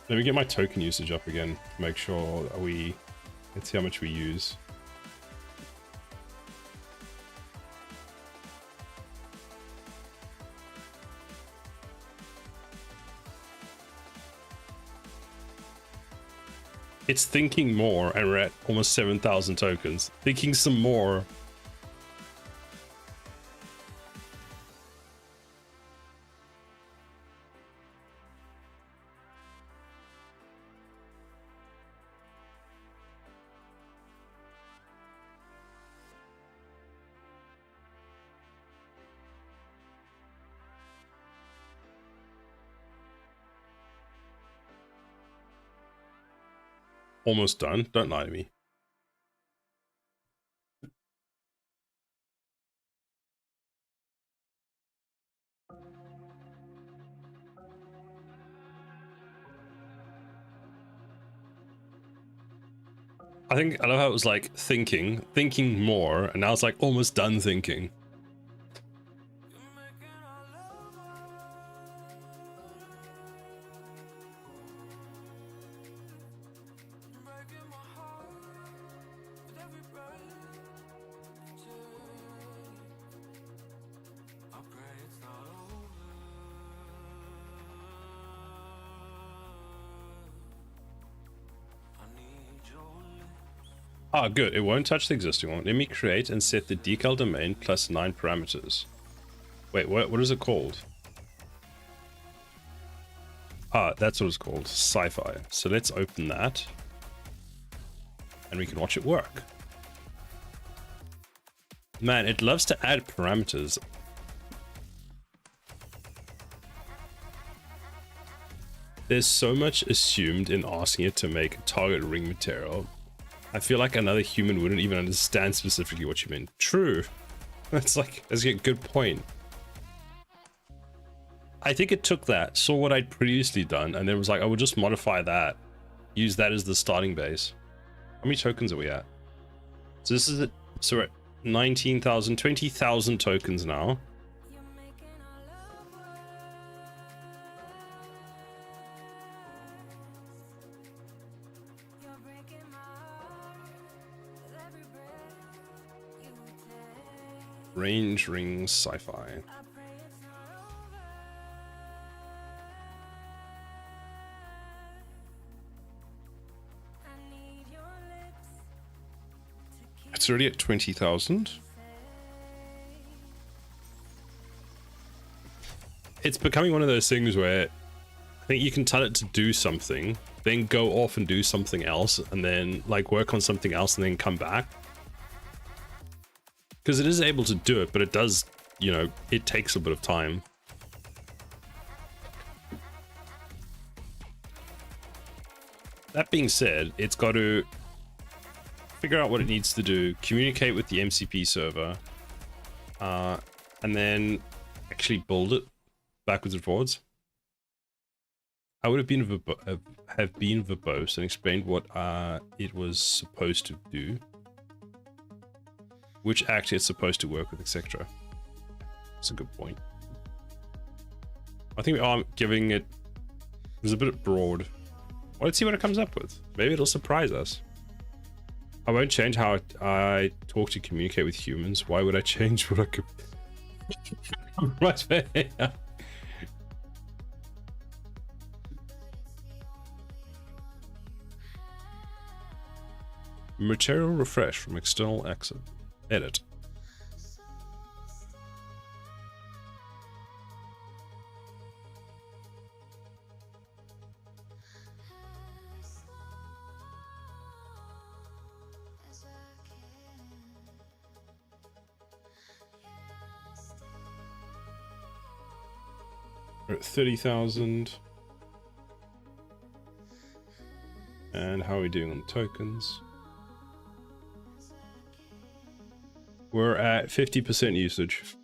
Let me get my token usage up again to make sure that let's see how much we use. It's thinking more, and we're at almost 7,000 tokens. Thinking some more. Almost done. Don't lie to me. I love how it was like thinking more, and now it's like almost done thinking. Ah, good. It won't touch the existing one. Let me create and set the decal domain plus 9 parameters. Wait, what is it called? Ah, that's what it's called. Sci-fi. So let's open that. And we can watch it work. Man, it loves to add parameters. There's so much assumed in asking it to make target ring material. I feel like another human wouldn't even understand specifically what you mean. True. That's a good point. I think it took that, saw what I'd previously done, and then was like, I would just modify that. Use that as the starting base. How many tokens are we at? So this is it. So we're at 19,000, 20,000 tokens now. Range rings sci-fi. It's already at 20,000. It's becoming one of those things where I think you can tell it to do something, then go off and do something else, and then like work on something else and then come back. Because it is able to do it, but it does, you know, it takes a bit of time. That being said, it's got to figure out what it needs to do, communicate with the MCP server, and then actually build it backwards and forwards. I would have been verbose and explained what it was supposed to do, which actually it's supposed to work with, etc. That's a good point. I think we are giving it was a bit broad. Well, let's see what it comes up with. Maybe it'll surprise us. I won't change how I talk to communicate with humans. Why would I change what I could? Right there. Material refresh from external exit. Edit. We're at 30,000. And how are we doing on tokens? We're at 50% usage.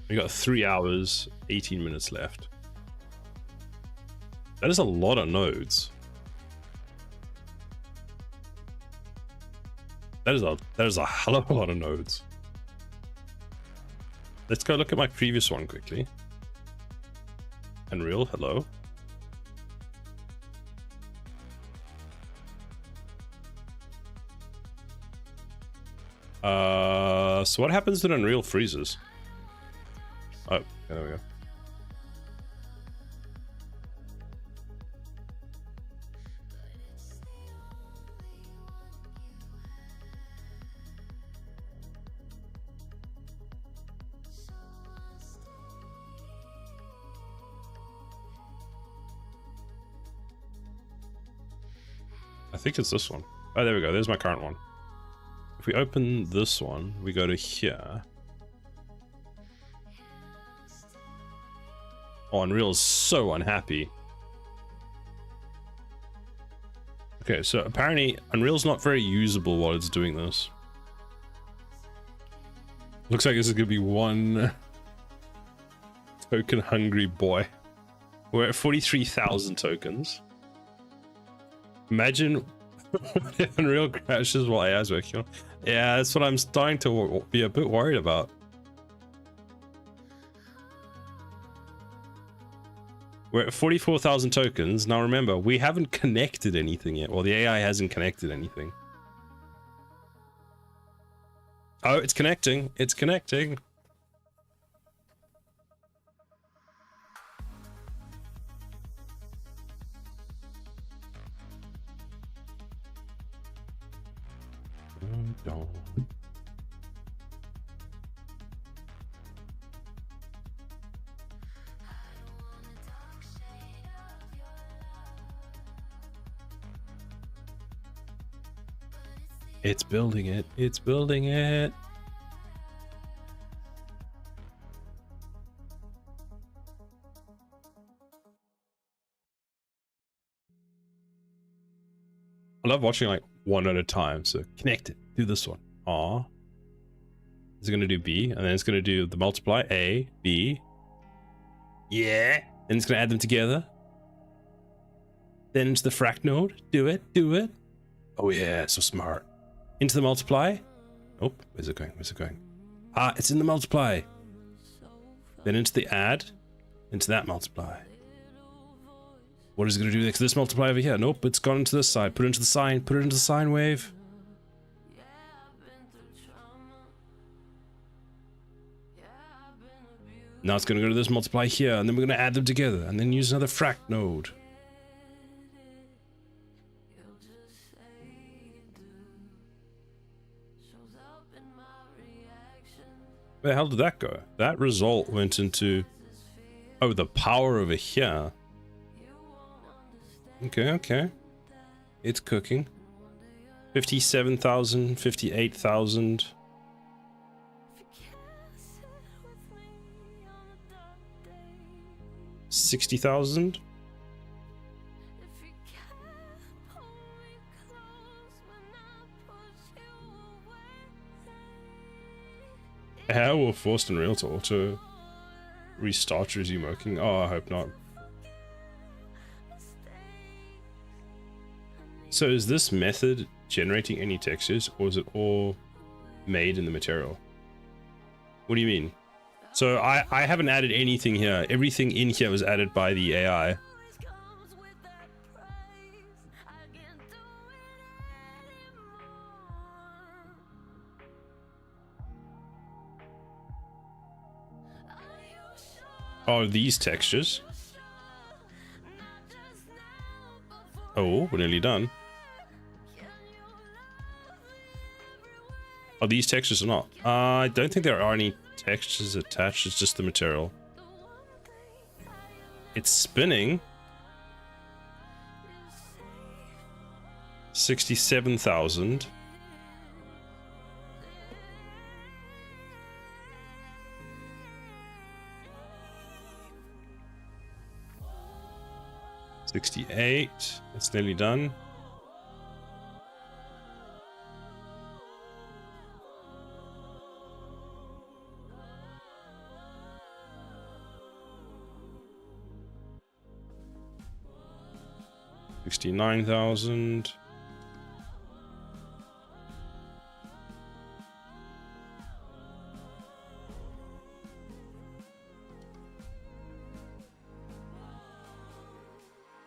We got 3 hours, 18 minutes left. That is a lot of nodes. That is a hell of a lot of nodes. Let's go look at my previous one quickly. Unreal, hello. So what happens when Unreal freezes? Oh, there we go. I think it's this one. Oh, there we go. There's my current one. If we open this one, we go to here. Oh, Unreal is so unhappy. Okay, so apparently Unreal's not very usable while it's doing this. Looks like this is gonna be one token hungry boy. We're at 43,000 tokens. Imagine if Unreal crashes while AI is working on. Yeah, that's what I'm starting to be a bit worried about. We're at 44,000 tokens. Now remember, we haven't connected anything yet. Well, the AI hasn't connected anything. Oh, it's connecting. It's connecting. No. It's building it. It's building it. I love watching like one at a time. So connect it. Do this one. Aw. It's going to do B, and then it's going to do the multiply A, B. Yeah. Then it's going to add them together. Then into the frac node. Do it. Do it. Oh yeah, so smart. Into the multiply. Oh, where's it going? Where's it going? Ah, it's in the multiply. Then into the add. Into that multiply. What is it going to do next to this multiply over here? Nope, it's gone into this side. Put it into the sine. Put it into the sine wave. Now it's going to go to this multiply here, and then we're going to add them together, and then use another frac node. Where the hell did that go? That result went into... Oh, the power over here. Okay, okay. It's cooking. 57,000, 58,000. 60,000. How will forced Unreal to auto restart resume working? Oh, I hope not. So is this method generating any textures, or is it all made in the material? What do you mean? So I haven't added anything here. Everything in here was added by the AI. Oh, these textures. Oh, we're nearly done. Oh, these textures are not. I don't think there are any textures attached. It's just the material. It's spinning. 67,000. 68. It's nearly done. $69,000.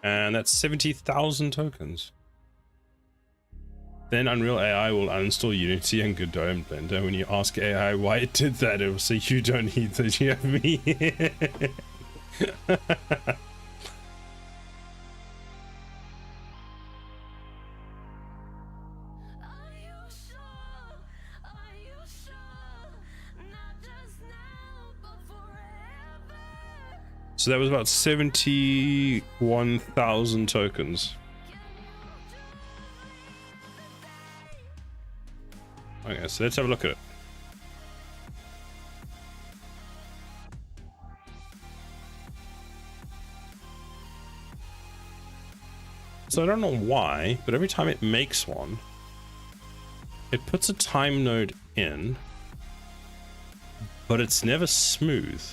And that's 70,000 tokens. Then Unreal AI will uninstall Unity and Godot and Blender. When you ask AI why it did that, it will say you don't need the GFV. So that was about 71,000 tokens. Okay, so let's have a look at it. So I don't know why, but every time it makes one, it puts a time node in, but it's never smooth.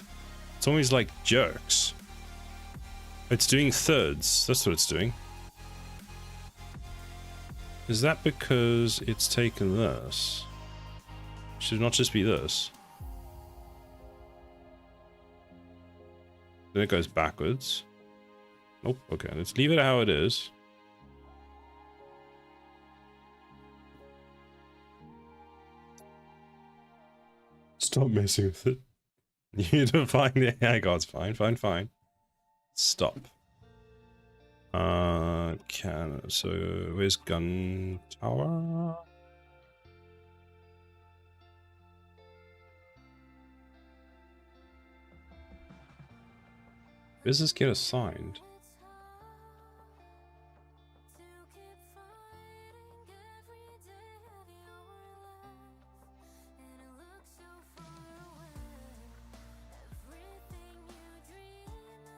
It's always like jerks. It's doing thirds. That's what it's doing. Is that because it's taken this? Should it not just be this? Then it goes backwards. Nope. Okay, let's leave it how it is. Stop messing with it. You define the AI gods. Fine, fine, fine. Stop. So where's gun tower? Where's this get assigned?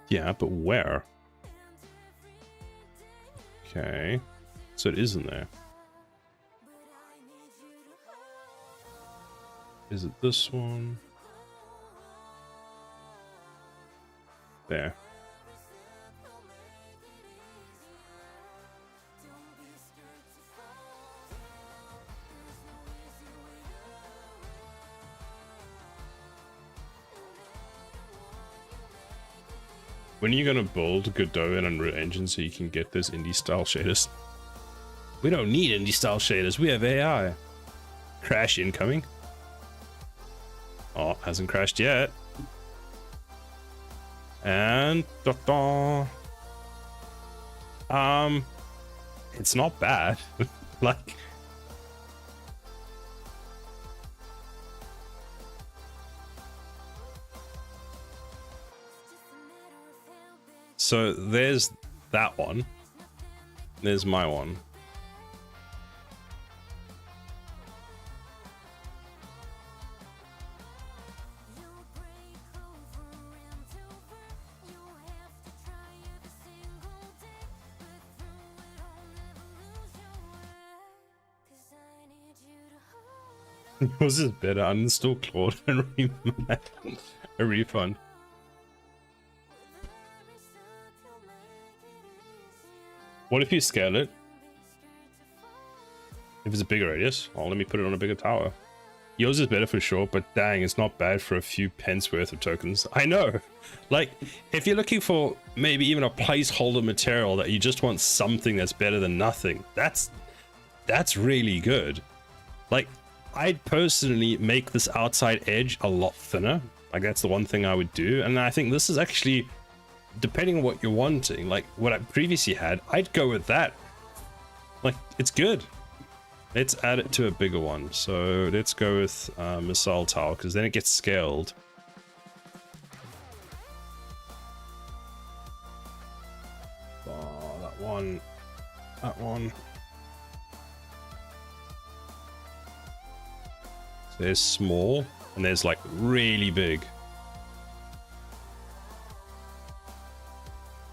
Yeah, but where? Okay. So it isn't there. Is it this one? There. When are you gonna build Godot and Unreal Engine so you can get those indie style shaders? We don't need indie style shaders, we have AI. Crash incoming. Oh, hasn't crashed yet. And it's not bad. Like, so there's that one. There's my one. Yours is better. Uninstall Claude and a refund. What if you scale it? If it's a bigger radius? Oh, let me put it on a bigger tower. Yours is better for sure, but dang, it's not bad for a few pence worth of tokens. I know. Like, if you're looking for maybe even a placeholder material that you just want something that's better than nothing, that's really good. Like, I'd personally make this outside edge a lot thinner. Like, that's the one thing I would do. And I think this is actually, depending on what you're wanting, like what I previously had, I'd go with that. Like, it's good. Let's add it to a bigger one. So let's go with missile tower, because then it gets scaled. Oh, that one. That one. So there's small, and there's like really big.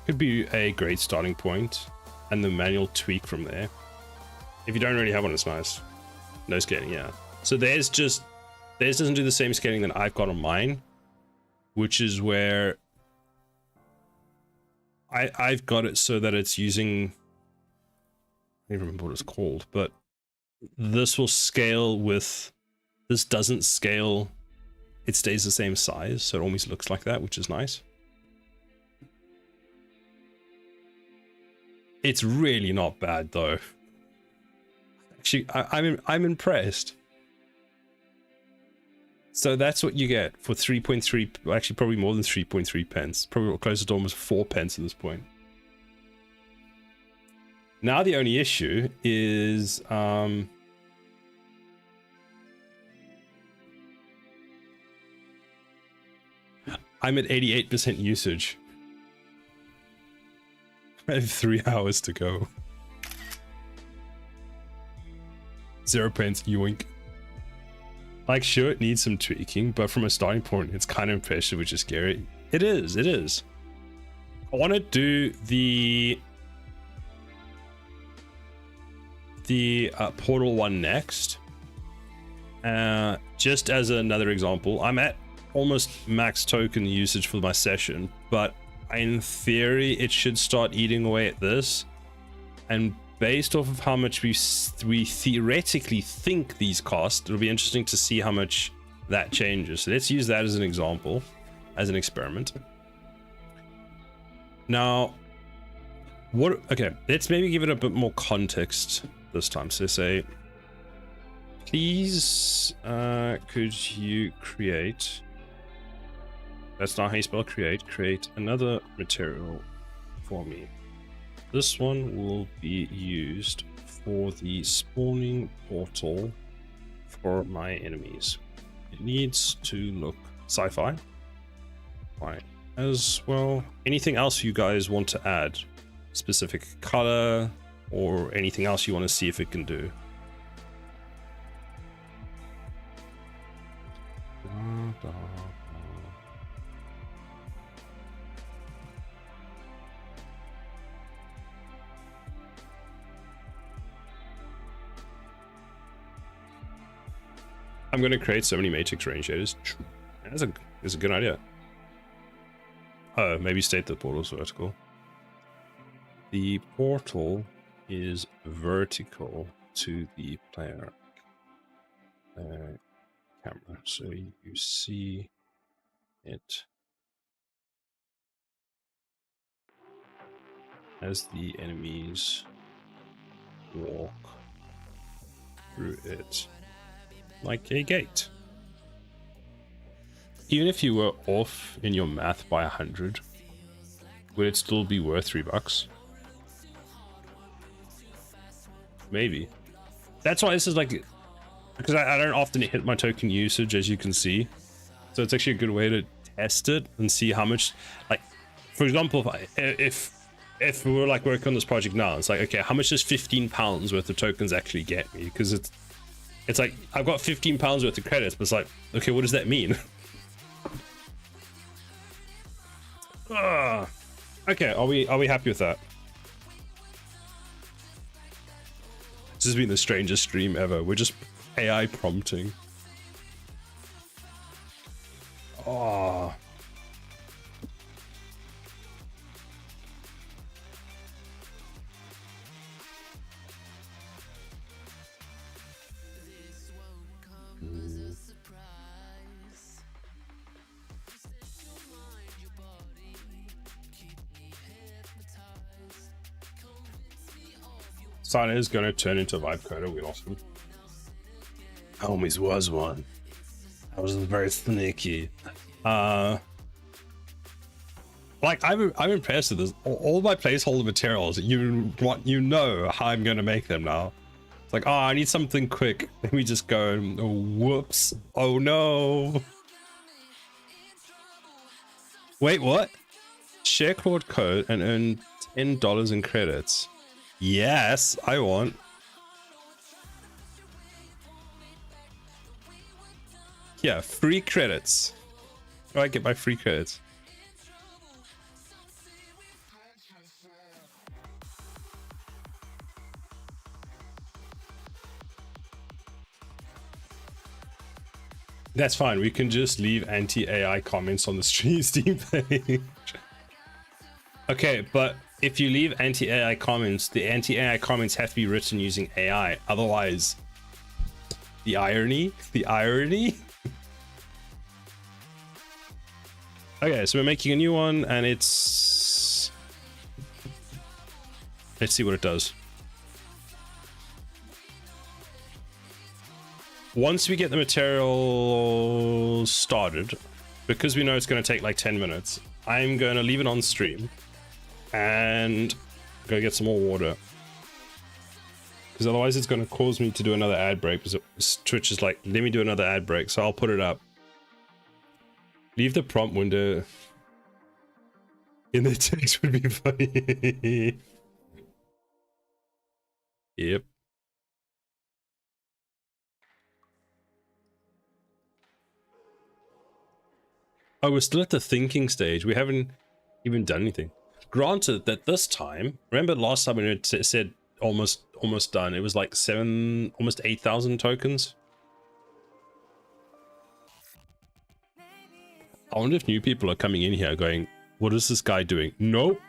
could be a great starting point, and the manual tweak from there. If you don't already have one, it's nice. No scaling, yeah. So theirs doesn't do the same scaling that I've got on mine, which is where I've got it so that it's using, I don't even remember what it's called, but this will scale with, this doesn't scale, it stays the same size, so it almost looks like that, which is nice. It's really not bad though. Actually, I'm impressed. So that's what you get for 3.3, actually probably more than 3.3 pence. Probably closer to almost 4 pence at this point. Now the only issue is I'm at 88% usage. I have 3 hours to go. 0 pence, yoink. Like, sure, it needs some tweaking, but from a starting point, it's kind of impressive, which is scary. It is, it is. I want to do the Portal one next. Just as another example, I'm at almost max token usage for my session, but in theory, it should start eating away at this. And based off of how much we theoretically think these cost, it'll be interesting to see how much that changes. So let's use that as an example, as an experiment. Now, okay, let's maybe give it a bit more context this time. So say, please, could you create, that's not how you spell create another material for me. This one will be used for the spawning portal for my enemies. It needs to look sci-fi. Right. As well, anything else you guys want to add? Specific color or anything else you want to see if it can do? I'm going to create so many matrix range shaders. That's a good idea. Oh, maybe state the portal's vertical. The portal is vertical to the player camera, so you see it as the enemies walk through it. Like a gate. Even if you were off in your math by 100, would it still be worth $3? Maybe. That's why this is like, because I don't often hit my token usage, as you can see. So it's actually a good way to test it and see how much, like, for example, if we were like working on this project now, it's like, okay, how much does £15 worth of tokens actually get me? Because it's like, I've got £15 worth of credits, but it's like, okay, what does that mean? Okay, are we happy with that? This has been the strangest stream ever. We're just AI prompting. Oh. Sana is going to turn into a vibe coder. We lost him. I always was one. I was very sneaky. Like I'm impressed with this. All my placeholder materials, you know how I'm going to make them now. It's like, oh, I need something quick. Let me just go. Oh, whoops. Oh no. Wait, what? Share Claude code and earn $10 in credits. Yes, I want. Yeah, free credits. Where do I get my free credits? That's fine. We can just leave anti-AI comments on the Steam page. Okay, but if you leave anti-AI comments, the anti-AI comments have to be written using AI. Otherwise, the irony. Okay, so we're making a new one, and it's... Let's see what it does. Once we get the material started, because we know it's going to take like 10 minutes, I'm going to leave it on stream and go get some more water. Because otherwise it's going to cause me to do another ad break, because Twitch is like, let me do another ad break, so I'll put it up. Leave the prompt window in the text would be funny. Yep. Oh, we're still at the thinking stage. We haven't even done anything. Granted that this time, remember last time when it said almost done, it was like almost 8,000 tokens. I wonder if new people are coming in here going, what is this guy doing? Nope.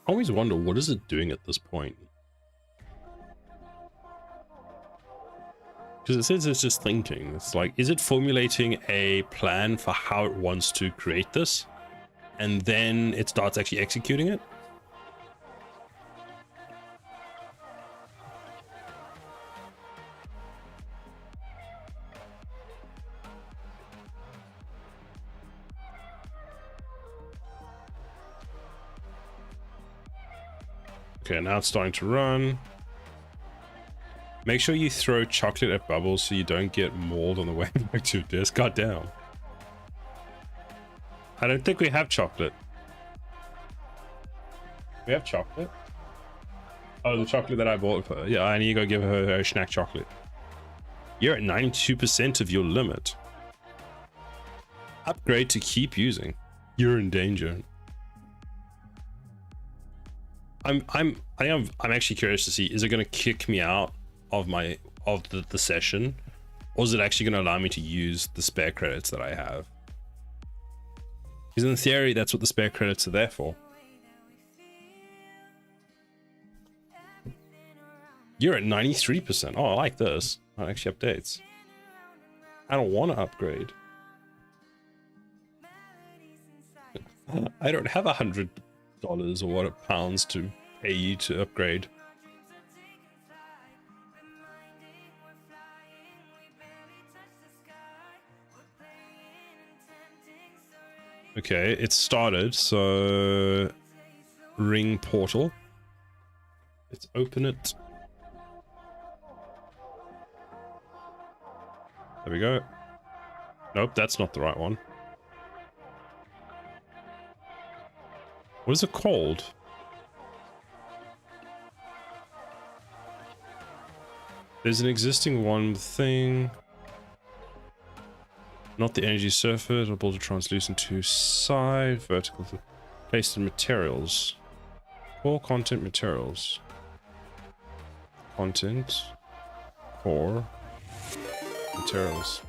I always wonder, what is it doing at this point? Because it says it's just thinking. It's like, is it formulating a plan for how it wants to create this? And then it starts actually executing it? Okay, now it's starting to run. Make sure you throw chocolate at Bubbles so you don't get mauled on the way back to your desk. God damn. I don't think we have chocolate. We have chocolate? Oh, the chocolate that I bought for her. Yeah, I need to go give her her snack chocolate. You're at 92% of your limit. Upgrade to keep using. You're in danger. I'm actually curious to see, is it going to kick me out of the session, or is it actually going to allow me to use the spare credits that I have? Because in theory, that's what the spare credits are there for. You're at 93%. Oh, I like this. That actually updates. I don't want to upgrade. I don't have $100 or what, pounds to pay you to upgrade. Okay, it started, so ring portal. Let's open it. There we go. Nope, that's not the right one. What is it called? There's an existing one thing. Not the energy surface, able to translucent to side, vertical, placed in materials. Core content materials. Content. Core. Materials.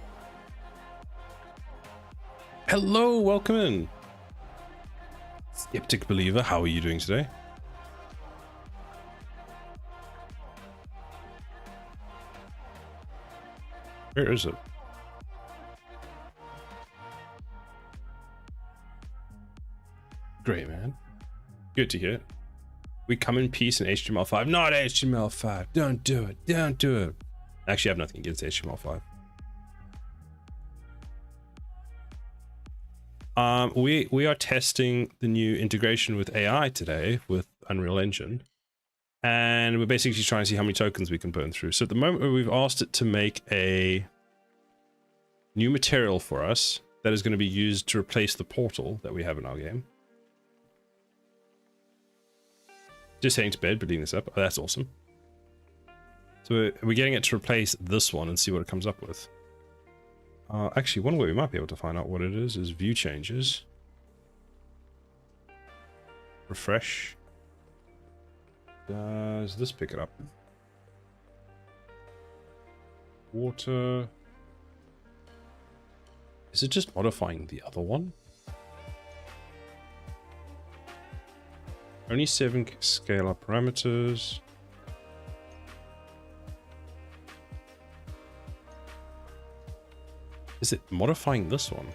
Hello, welcome in. Skeptic Believer, how are you doing today? Where is it? Great, man. Good to hear. We come in peace in HTML5. Not HTML5. Don't do it. Don't do it. Actually, I have nothing against HTML5. We are testing the new integration with AI today with Unreal Engine, and we're basically trying to see how many tokens we can burn through. So at the moment, we've asked it to make a new material for us that is going to be used to replace the portal that we have in our game. Just heading to bed, building this up. Oh, that's awesome. So we're getting it to replace this one and see what it comes up with. Actually, one way we might be able to find out what it is view changes. Refresh. Does this pick it up? Water. Is it just modifying the other one? Only 7 scalar parameters. Is it modifying this one?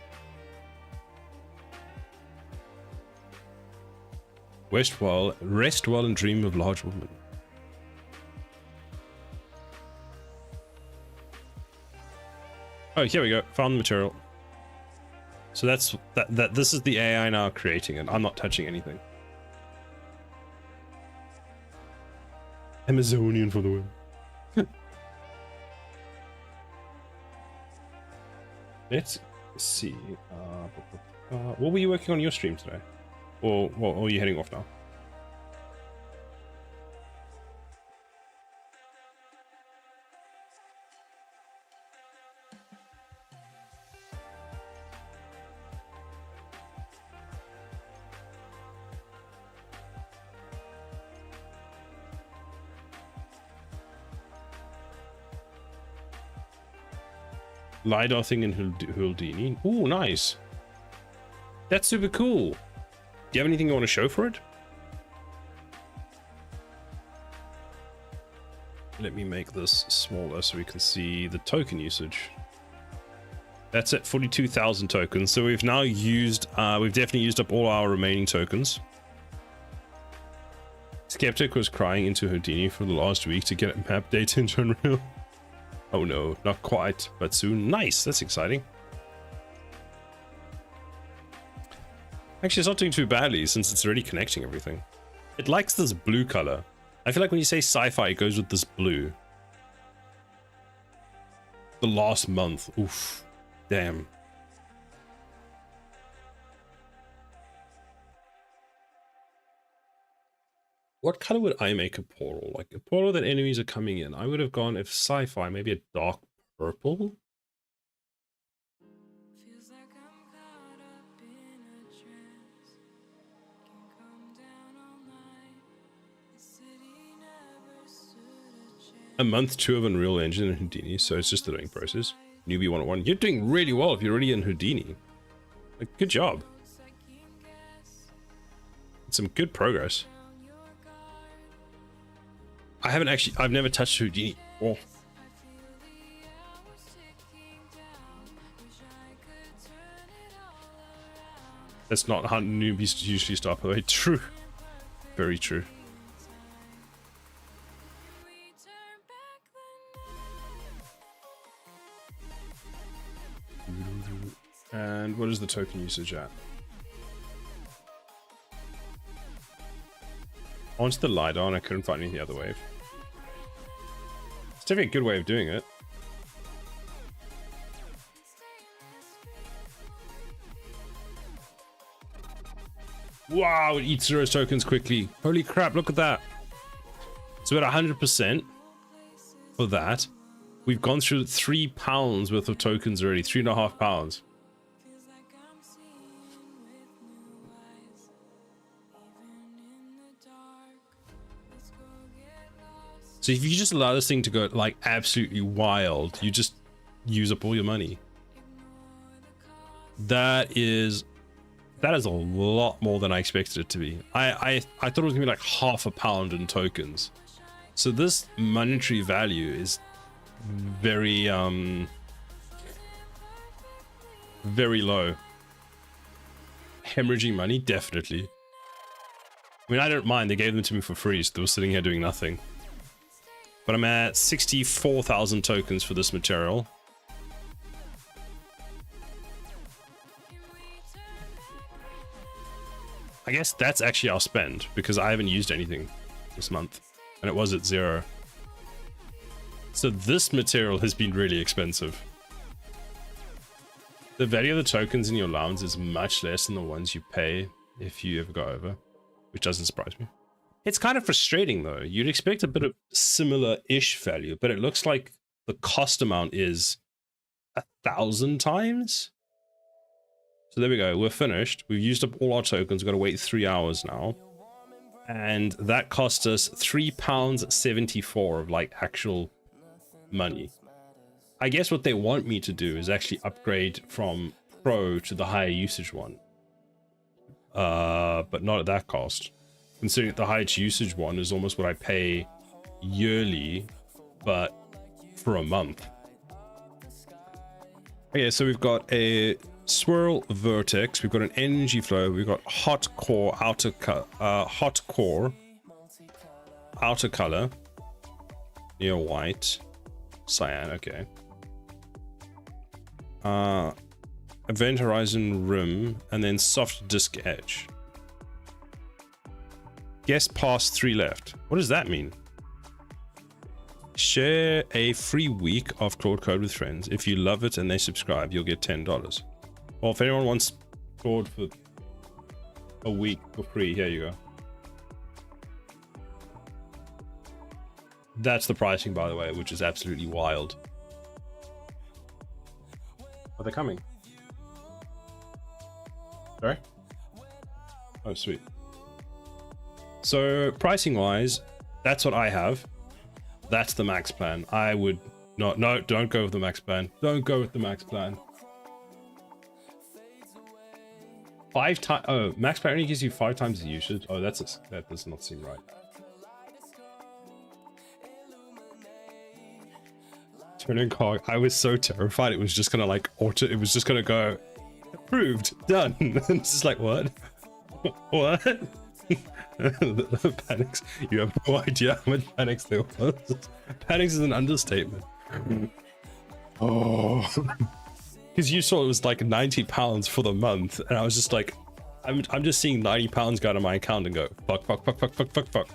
Rest well and dream of large women. Oh, here we go. Found the material. So that's that. This is the AI now creating it. I'm not touching anything. Amazonian for the win. Let's see. What were you working on your stream today? Or are you heading off now? LiDAR thing in Houdini. Ooh, nice. That's super cool. Do you have anything you want to show for it? Let me make this smaller so we can see the token usage. That's at 42,000 tokens. So we've now used, we've definitely used up all our remaining tokens. Skeptic was crying into Houdini for the last week to get map data into Unreal. Oh no, not quite, but soon. Nice, that's exciting. Actually, it's not doing too badly since it's already connecting everything. It likes this blue color. I feel like when you say sci-fi, it goes with this blue. The last month, oof, damn. What color would I make a portal? Like a portal that enemies are coming in. I would have gone, if sci-fi, maybe a dark purple. Feels like I'm caught up in a trance. Can't come down all night. The city never stood a chance. A month 2 of Unreal Engine and Houdini, so it's just the learning process. Newbie 101. You're doing really well if you're already in Houdini. Like, good job. Some good progress. I haven't actually, I've never touched Houdini. Oh. That's not how newbies usually start, by the way. True. Very true. And what is the token usage at? I wanted the LiDAR and I couldn't find any the other wave. It's definitely a good way of doing it. Wow, it eats 0 tokens quickly. Holy crap, look at that. So at 100% for that, we've gone through 3 pounds worth of tokens already, 3.5 pounds. So if you just allow this thing to go like absolutely wild, you just use up all your money. That is a lot more than I expected it to be. I thought it was gonna be like £half a pound in tokens. So this monetary value is very very low. Hemorrhaging money, definitely. I mean, I don't mind, they gave them to me for free, so they were sitting here doing nothing. But I'm at 64,000 tokens for this material. I guess that's actually our spend, because I haven't used anything this month, and it was at 0. So this material has been really expensive. The value of the tokens in your allowance is much less than the ones you pay if you ever go over, which doesn't surprise me. It's kind of frustrating though. You'd expect a bit of similar-ish value, but it looks like the cost amount is 1,000 times. So there we go. We're finished. We've used up all our tokens. We've got to wait 3 hours now. And that cost us £3.74 of like actual money. I guess what they want me to do is actually upgrade from Pro to the higher usage one. But not at that cost. Considering the highest usage one is almost what I pay yearly, but for a month. Okay, so we've got a swirl vertex, we've got an energy flow, we've got hot core outer color, near white, cyan. Okay. Event horizon rim, and then soft disk edge. Guess past 3 left. What does that mean? Share a free week of Claude Code with friends. If you love it and they subscribe, you'll get $10. Well, if anyone wants Claude for a week for free, here you go. That's the pricing, by the way, which is absolutely wild. Are they coming? Sorry? Oh, sweet. So pricing wise, that's what I have. That's the max plan. I would not, no, don't go with the max plan. Don't go with the max plan. 5 times, oh, max plan only gives you 5 times the usage. Oh, that does not seem right. Turning cog, I was so terrified it was just gonna like it was just gonna go, approved, done. And it's just like, what? What? The panics, you have no idea how much panics there was. Panics is an understatement. Oh, because you saw it was like £90 for the month, and I was just like, I'm just seeing £90 go to my account and go fuck.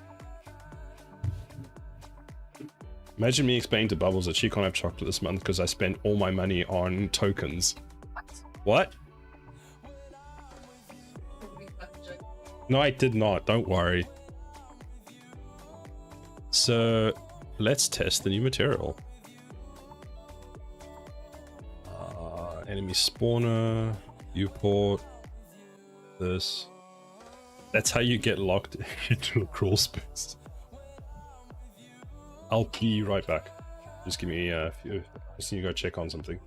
Imagine me explaining to Bubbles that she can't have chocolate this month because I spent all my money on tokens. What? No, I did not. Don't worry. So let's test the new material. Enemy spawner, viewport, this. That's how you get locked into a crawl space. I'll be right back. Just give me a few. Just need to go check on something.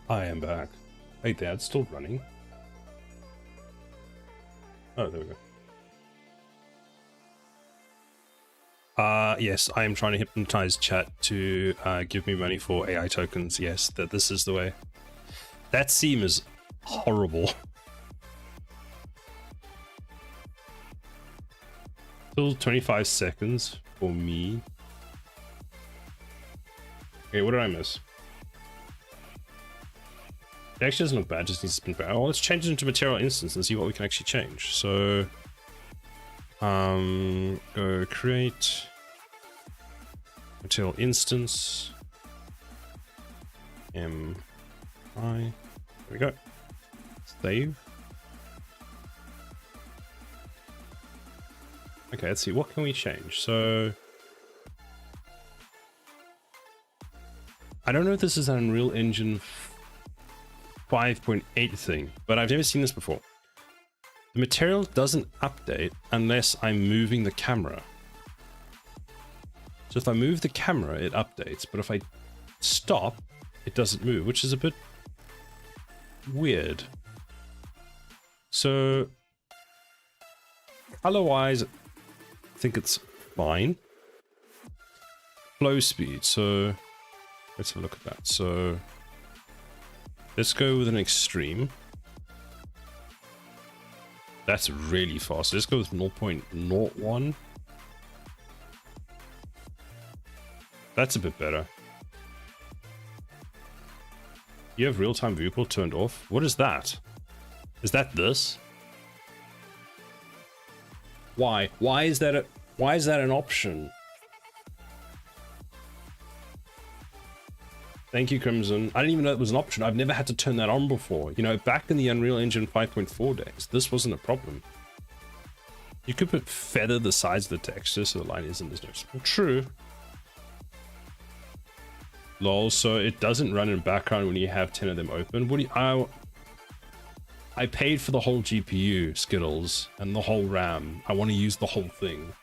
I am back. Hey, that's still running. Oh, there we go. Yes, I am trying to hypnotize chat to give me money for AI tokens. Yes, that this is the way. That seam is horrible. Still 25 seconds for me. Okay, what did I miss? It actually doesn't look bad, just needs to spin back. Oh, let's change it into material instance and see what we can actually change. So, go create material instance. There we go. Save. Okay, let's see, what can we change? So, I don't know if this is an Unreal Engine 5.8 thing, but I've never seen this before. The material doesn't update unless I'm moving the camera. So if I move the camera, it updates, but if I stop, it doesn't move, which is a bit weird. So, color-wise, I think it's fine. Flow speed, so let's have a look at that. So let's go with an extreme. That's really fast. Let's go with 0.01. That's a bit better. You have real-time viewport turned off? What is that? Is that this? Why? Why is that an option? Thank you, Crimson. I didn't even know it was an option. I've never had to turn that on before. You know, back in the Unreal Engine 5.4 days, this wasn't a problem. You could feather the sides of the texture so the line isn't as noticeable. True. Lol, so it doesn't run in background when you have 10 of them open. What do you... I paid for the whole GPU, Skittles, and the whole RAM. I want to use the whole thing.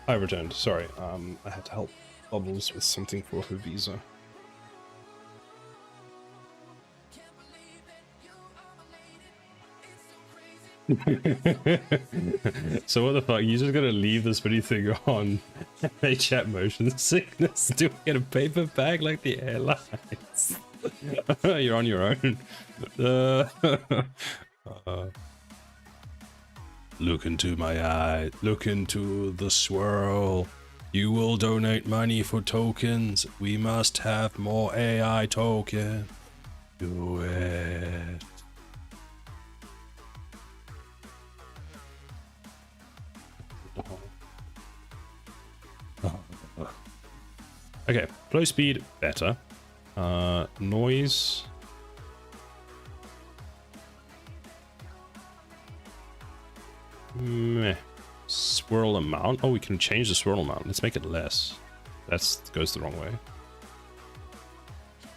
I returned. Sorry, I had to help Bubbles with something for her visa. So what the fuck? You just gonna leave this pretty thing on? They chat motion sickness. Do we get a paper bag like the airlines? You're on your own. Look into my eye. Look into the swirl. You will donate money for tokens. We must have more AI token. Do it. Okay, flow speed better. Noise. Meh. Swirl amount. Oh, we can change the swirl amount. Let's make it less. That goes the wrong way.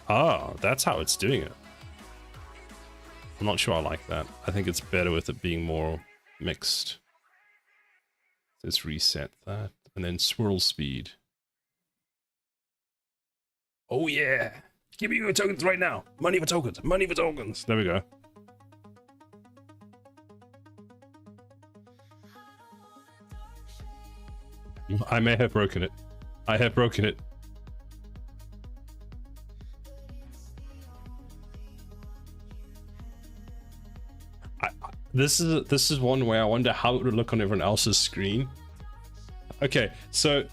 Ah, that's how it's doing it. I'm not sure I like that. I think it's better with it being more mixed. Let's reset that. And then swirl speed. Oh yeah! Give me your tokens right now! Money for tokens! Money for tokens! There we go. I may have broken it. I have broken it. This is one way I wonder how it would look on everyone else's screen. Okay, so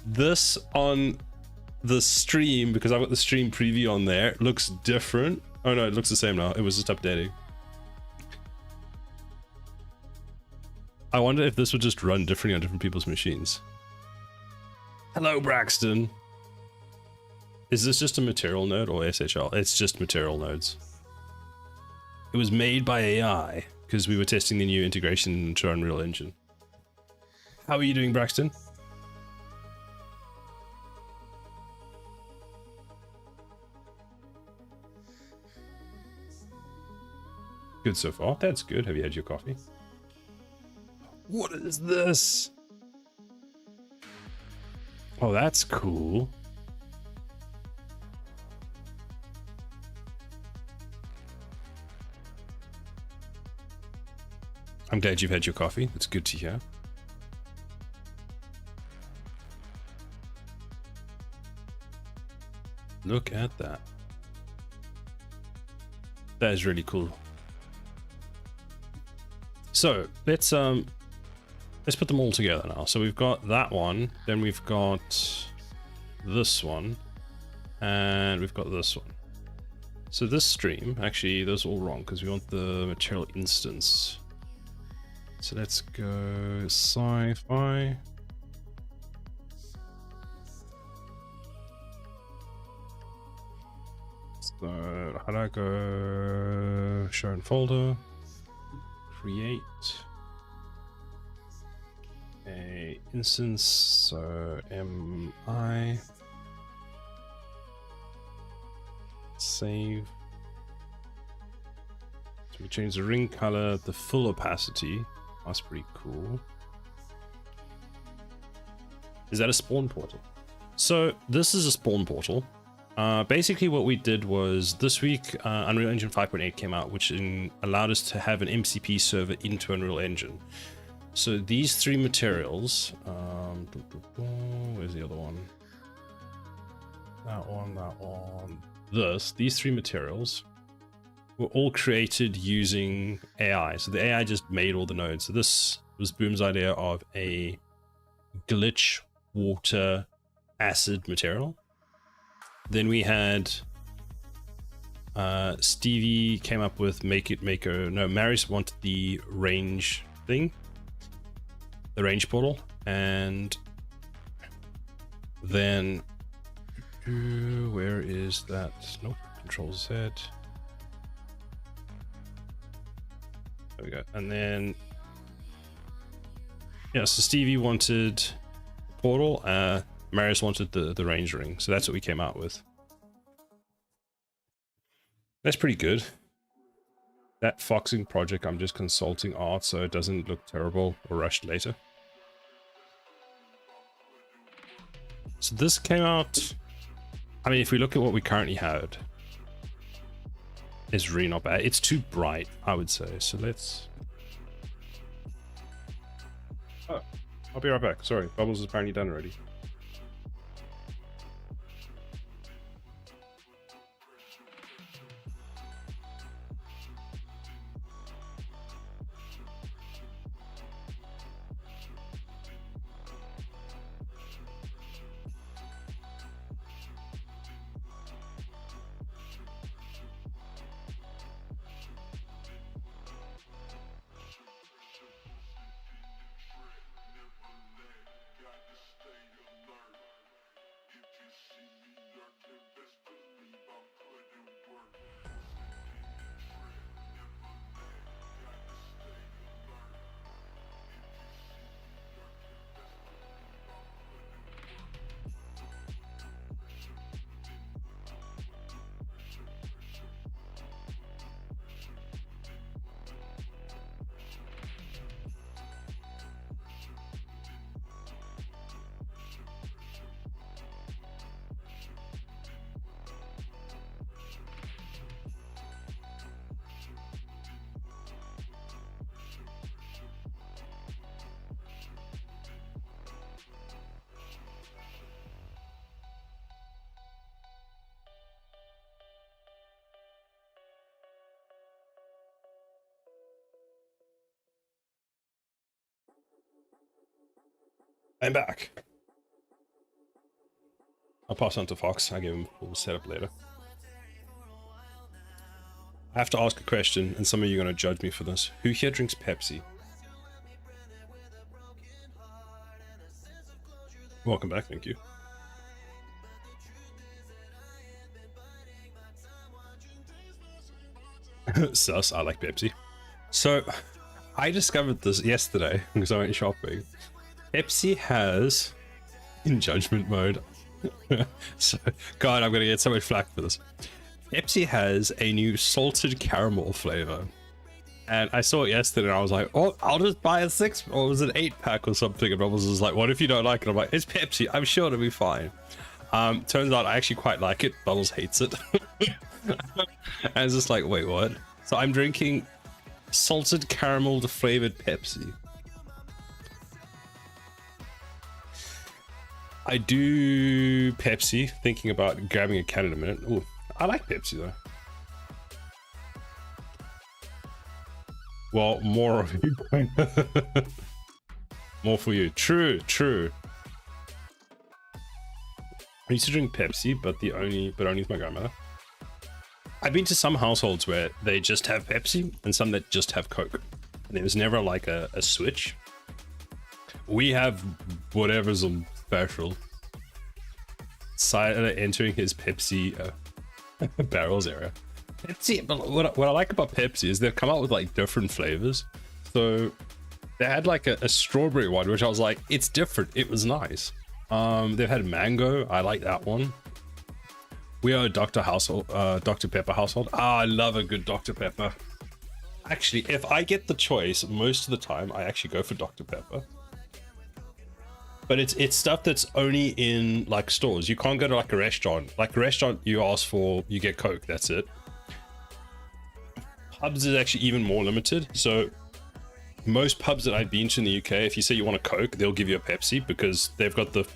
this on the stream, because I've got the stream preview on there, looks different. Oh no, it looks the same now. It was just updating. I wonder if this would just run differently on different people's machines. Hello, Braxton. Is this just a material node or SHL? It's just material nodes. It was made by AI because we were testing the new integration into Unreal Engine. How are you doing, Braxton? Good so far. That's good. Have you had your coffee? What is this? Oh, that's cool. I'm glad you've had your coffee. That's good to hear. Look at that. That is really cool. So let's put them all together now. So we've got that one, then we've got this one, and we've got this one. So this stream, actually, those are all wrong because we want the material instance. So let's go sci-fi. So how do I go show in folder? Create a instance, so mi save. So we change the ring color, the full opacity. That's pretty cool. Is that a spawn portal? So this is a spawn portal. Basically what we did was this week Unreal Engine 5.8 came out, which allowed us to have an MCP server into Unreal Engine. So these three materials, where's the other one? That one, these three materials were all created using AI. So the AI just made all the nodes. So this was Boom's idea of a glitch water acid material. Then we had Stevie came up with Marius wanted the range thing, the range portal, and then where is that? Nope, Control Z. There we go. And then yeah, so Stevie wanted the portal, Marius wanted the range ring, so that's what we came out with. That's pretty good. That foxing project, I'm just consulting art so it doesn't look terrible or rushed later. So this came out. I mean, if we look at what we currently had, it's really not bad. It's too bright, I would say. So let's. Oh, I'll be right back. Sorry, Bubbles is apparently done already. I'm back. I'll pass on to Fox. I'll give him a full setup later. I have to ask a question, and some of you are going to judge me for this. Who here drinks Pepsi? Welcome back, thank you. Sus, I like Pepsi. So, I discovered this yesterday because I went shopping. Pepsi has, in judgment mode, so, God, I'm gonna get so much flack for this. Pepsi has a new salted caramel flavor. And I saw it yesterday and I was like, oh, I'll just buy a 6, or was it 8-pack or something? And Bubbles was like, what if you don't like it? I'm like, it's Pepsi, I'm sure it'll be fine. Turns out I actually quite like it. Bubbles hates it. And it's just like, wait, what? So I'm drinking salted caramel flavored Pepsi. I do Pepsi, thinking about grabbing a can in a minute. Ooh, I like Pepsi though. Well, more of you. More for you. True, true. I used to drink Pepsi, but only with my grandmother. I've been to some households where they just have Pepsi and some that just have Coke. And there was never like a switch. We have whatever's on special. Cider entering his Pepsi barrels area. Pepsi, but what I like about Pepsi is they've come out with like different flavors. So they had like a strawberry one, which I was like, it's different. It was nice. They've had mango. I like that one. We are a Dr. Pepper household. I love a good Dr. Pepper. Actually, if I get the choice, most of the time I actually go for Dr. Pepper. But it's stuff that's only in like stores. You can't go to like a restaurant. Like a restaurant, you ask for, you get Coke. That's it. Pubs is actually even more limited. So most pubs that I've been to in the UK, if you say you want a Coke, they'll give you a Pepsi because they've got the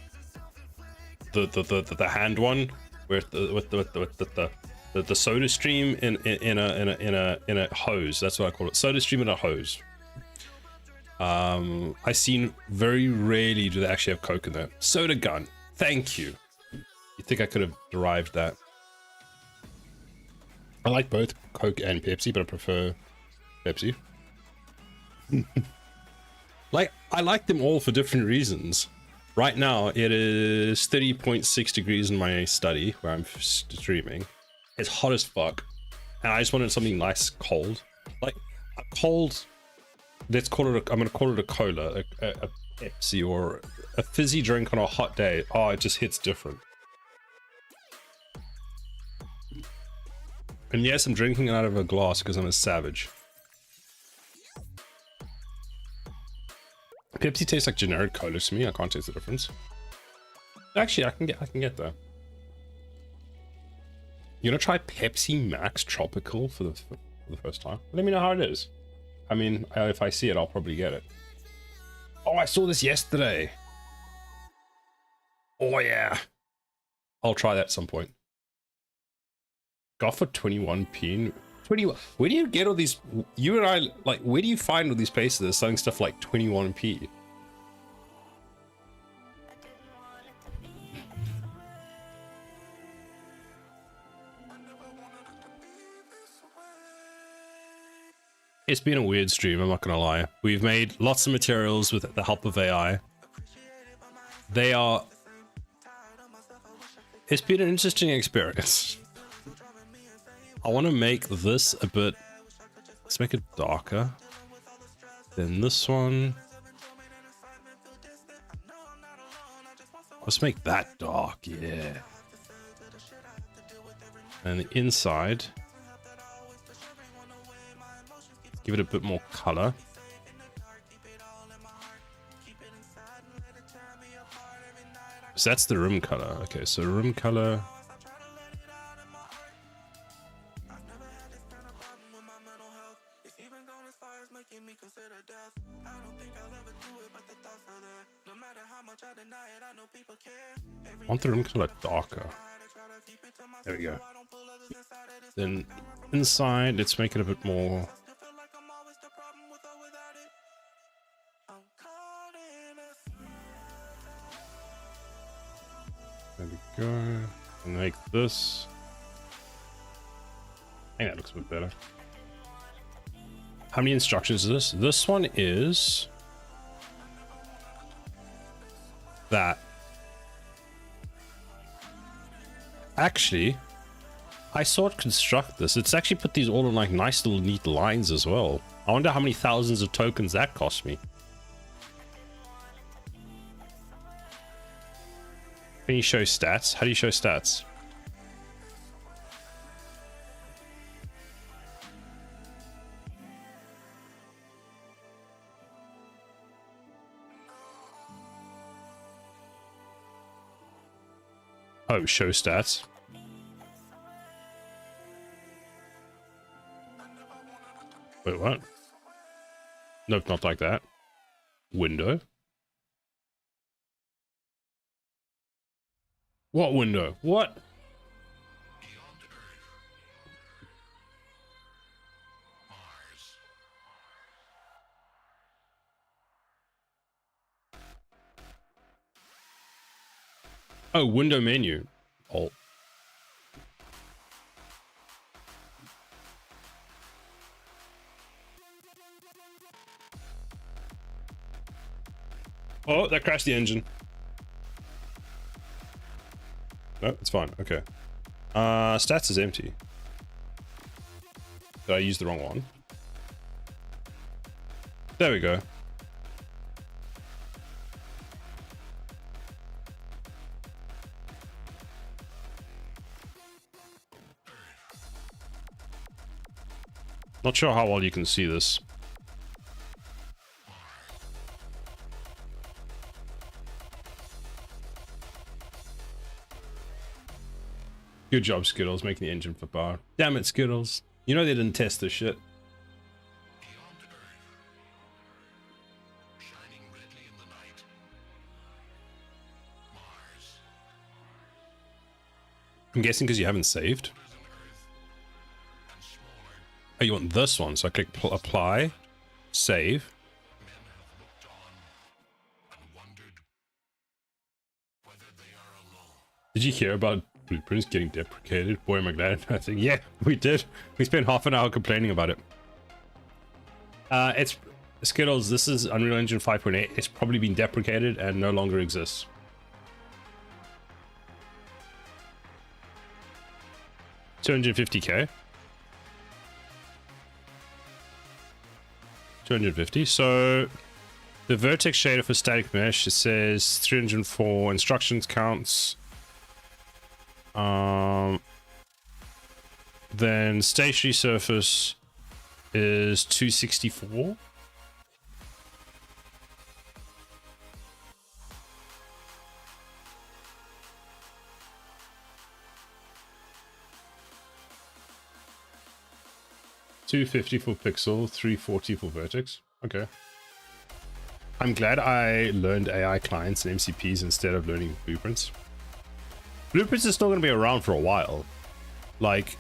hand one with the soda stream in a hose. That's what I call it. Soda stream in a hose. I seen very rarely do they actually have Coke in there. Soda gun. Thank you. You think I could have derived that? I like both Coke and Pepsi, but I prefer Pepsi. Like, I like them all for different reasons. Right now, it is 30.6 degrees in my study where I'm streaming. It's hot as fuck. And I just wanted something nice, cold. Like, a cold, let's call it, I'm going to call it a cola, a Pepsi, or a fizzy drink on a hot day. Oh, it just hits different. And yes, I'm drinking it out of a glass because I'm a savage. Pepsi tastes like generic cola to me. I can't taste the difference. Actually, I can get there. You gonna try Pepsi Max Tropical for the first time? Let me know how it is. I mean, if I see it, I'll probably get it. Oh, I saw this yesterday. Oh yeah. I'll try that at some point. Got for 21p. 21. Where do you get all these? You and I, like, where do you find all these places that are selling stuff like 21p? It's been a weird stream, I'm not gonna lie. We've made lots of materials with the help of AI. It's been an interesting experience. I want to make this a bit... Let's make it darker. Then this one. Let's make that dark, yeah. And the inside... Give it a bit more color. So that's the room color. Okay, so room color. I want the room color darker. There we go. Then inside, let's make it a bit more. There we go. And make this. I think that looks a bit better. How many instructions is this? This one is that. Actually, I saw it construct this. It's actually put these all in like nice little neat lines as well. I wonder how many thousands of tokens that cost me. Can you show stats? How do you show stats? Oh, show stats. Wait, what? Nope, not like that. Window. What window? What? Oh, window menu. Alt. Oh, that crashed the engine. No, it's fine. Okay. Stats is empty. Did I use the wrong one? There we go. Not sure how well you can see this. Good job, Skittles, making the engine for power. Damn it, Skittles. You know they didn't test this shit. I'm guessing because you haven't saved. Oh, you want this one, so I click apply, save. Did you hear about blueprints getting deprecated? Boy, am I glad. I think, yeah, we did. We spent half an hour complaining about it. It's Skittles. This is Unreal Engine 5.8. It's probably been deprecated and no longer exists. $250K. 250. So the vertex shader for static mesh, it says 304 instructions counts. Then stationary surface is 264. 250 for pixel, 340 for vertex. Okay. I'm glad I learned AI clients and MCPs instead of learning blueprints. Blueprints is still going to be around for a while. Like,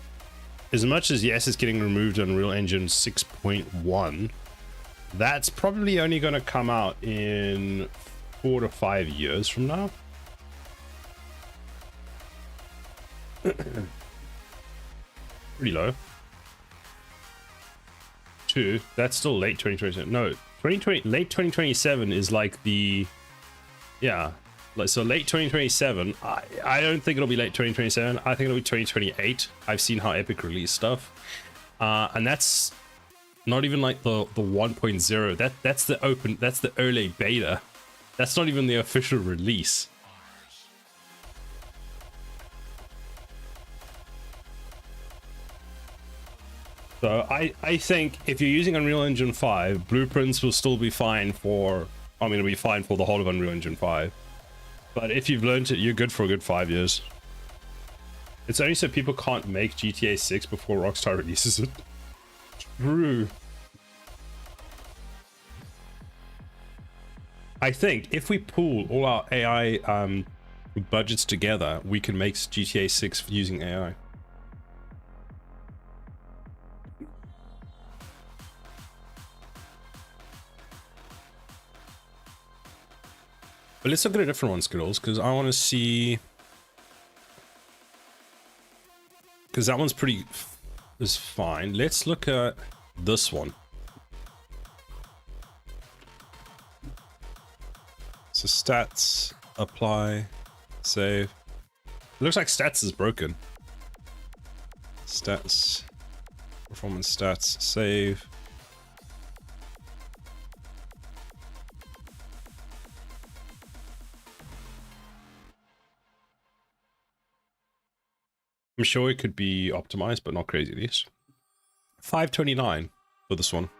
as much as yes, it's getting removed on Unreal Engine 6.1, that's probably only going to come out in 4 to 5 years from now. Pretty low. 2, that's still late 2027. No, 2020, late 2027 is like the, yeah, like, so late 2027. I don't think it'll be late 2027. I think it'll be 2028. I've seen how Epic release stuff, and that's not even like the 1.0. That's the open, that's the early beta. That's not even the official release. So I think if you're using Unreal Engine 5, blueprints will still be fine for, I mean, it'll be fine for the whole of Unreal Engine 5. But if you've learned it, you're good for a good 5 years. It's only so people can't make GTA 6 before Rockstar releases it. True. I think if we pool all our AI budgets together, we can make GTA 6 using AI. But let's look at a different one, Skittles, because I want to see, because that one's pretty is fine. Let's look at this one. So stats, apply, save. It looks like stats is broken. Stats, performance stats, save. I'm sure it could be optimized, but not crazy. These 529 for this one.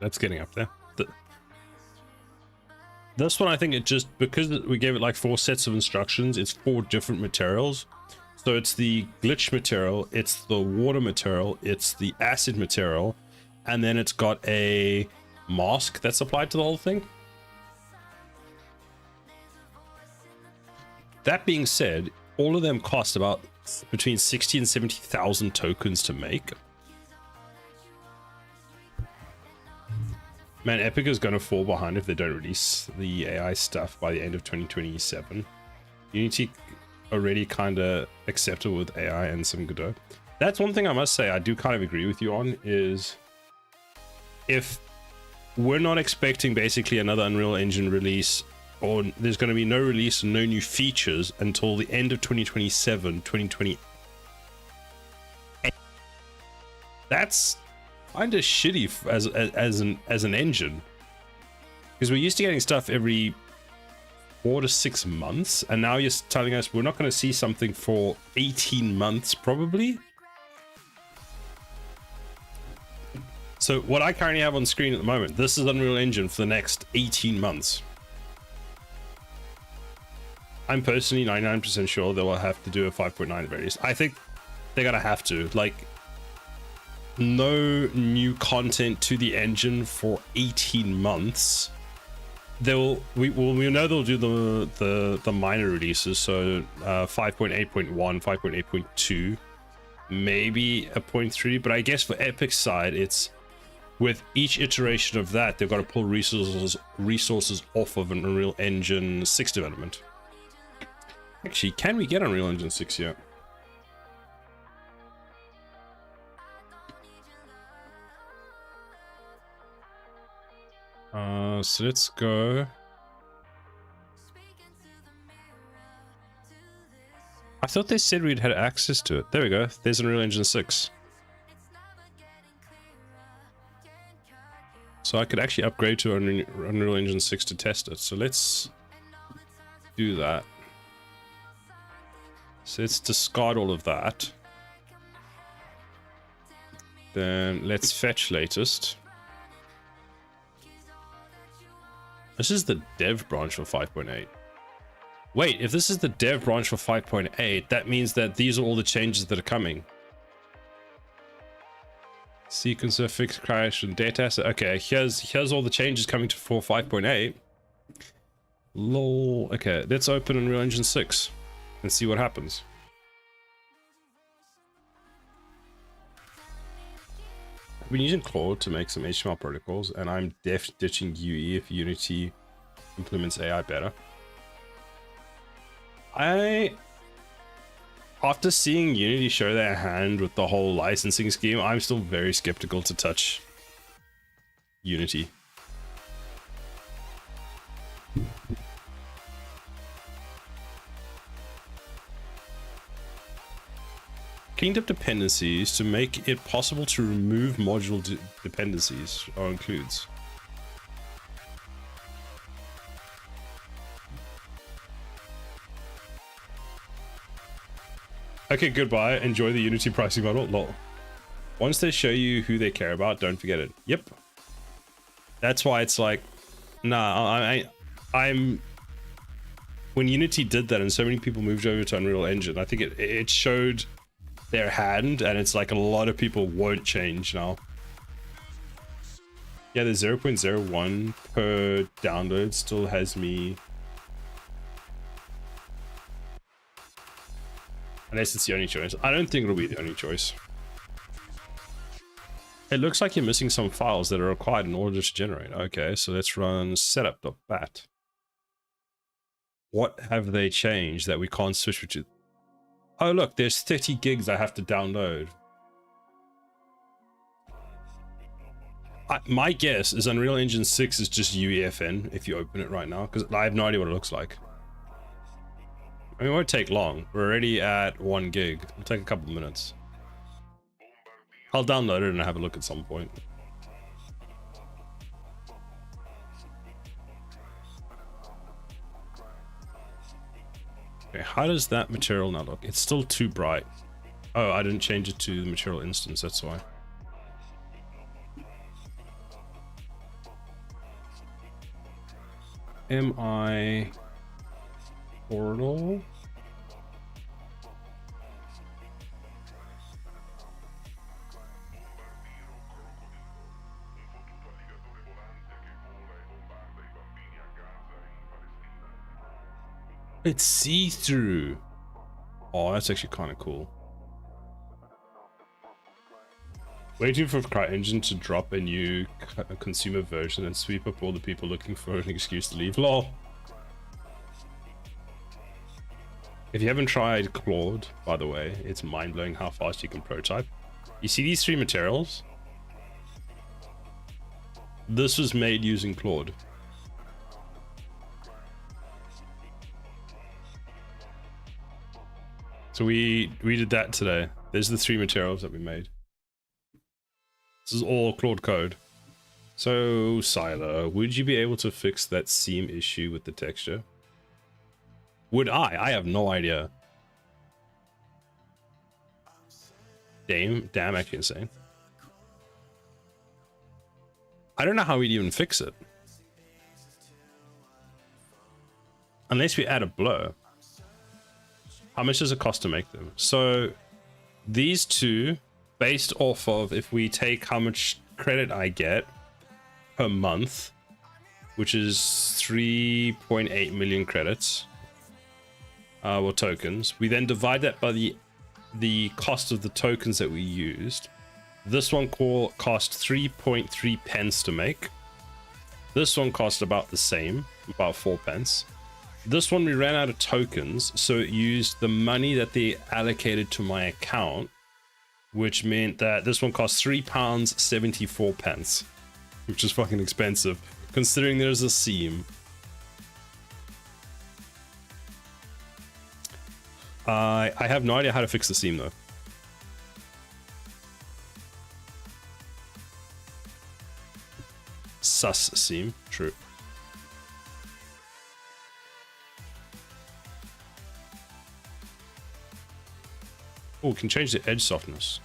That's getting up there. This one, I think it just, because we gave it like 4 sets of instructions, it's 4 different materials. So it's the glitch material, it's the water material, it's the acid material, and then it's got a mask that's applied to the whole thing. That being said, all of them cost about between 60 and 70,000 tokens to make. Man, Epic is going to fall behind if they don't release the AI stuff by the end of 2027. Unity already kind of acceptable with AI and some Godot. That's one thing I must say I do kind of agree with you on, is if we're not expecting basically another Unreal Engine release, or there's going to be no release and no new features until the end of 2027, 2028. That's kind of shitty as an engine, because we're used to getting stuff every 4 to 6 months, and now you're telling us we're not going to see something for 18 months probably. So what I currently have on screen at the moment, this is Unreal Engine for the next 18 months. I'm personally 99% sure they will have to do a 5.9 at very least. I think they're gonna have to, like, no new content to the engine for 18 months. We know they'll do the minor releases, so 5.8.1, 5.8.2, maybe a 0.3, but I guess for Epic's side, it's with each iteration of that, they've got to pull resources off of an Unreal Engine 6 development. Actually, can we get Unreal Engine 6 yet? So let's go. I thought they said we'd had access to it. There we go. There's Unreal Engine 6. So I could actually upgrade to Unreal Engine 6 to test it. So let's do that. So let's discard all of that. Then let's fetch latest. This is the dev branch for 5.8. Wait, if this is the dev branch for 5.8, that means that these are all the changes that are coming. Sequencer, fixed crash, and data asset. Okay, here's all the changes coming to for 5.8. Lol. Okay, let's open Unreal Engine 6 and see what happens. I've been using Claude to make some HTML protocols, and I'm ditching UE if Unity implements AI better. After seeing Unity show their hand with the whole licensing scheme, I'm still very skeptical to touch Unity. Cleaned up dependencies to make it possible to remove module dependencies or includes. Okay, goodbye. Enjoy the Unity pricing model. Lol. Once they show you who they care about, don't forget it. Yep. That's why it's like, nah, I'm when Unity did that and so many people moved over to Unreal Engine, I think it showed their hand, and it's like a lot of people won't change now. Yeah, the 0.01 per download still has me. Unless it's the only choice. I don't think it'll be the only choice. It looks like you're missing some files that are required in order to generate. Okay, so let's run setup.bat. What have they changed that we can't switch between? Oh look, there's 30 gigs I have to download. My guess is Unreal Engine 6 is just UEFN if you open it right now, because I have no idea what it looks like. I mean, it won't take long. We're already at 1 gig. It'll take a couple of minutes. I'll download it and have a look at some point. Okay, how does that material now look? It's still too bright. Oh, I didn't change it to the material instance, that's why. MI portal. It's see-through. Oh, that's actually kind of cool. Waiting for CryEngine to drop a new consumer version and sweep up all the people looking for an excuse to leave. Lol. If you haven't tried Claude, by the way, it's mind-blowing how fast you can prototype. You see these 3 materials? This was made using Claude. So we did that today. There's the 3 materials that we made. This is all Claude code. So, Silo, would you be able to fix that seam issue with the texture? Would I? I have no idea. Damn, actually insane. I don't know how we'd even fix it. Unless we add a blur. How much does it cost to make them? So these 2, based off of if we take how much credit I get per month, which is 3.8 million credits, or tokens, we then divide that by the cost of the tokens that we used. This one cost 3.3 pence to make. This one cost about the same, about 4 pence. This one we ran out of tokens, so it used the money that they allocated to my account, which meant that this one cost £3.74, which is fucking expensive, considering there's a seam. I have no idea how to fix the seam though. Sus seam, true. Oh, we can change the edge softness.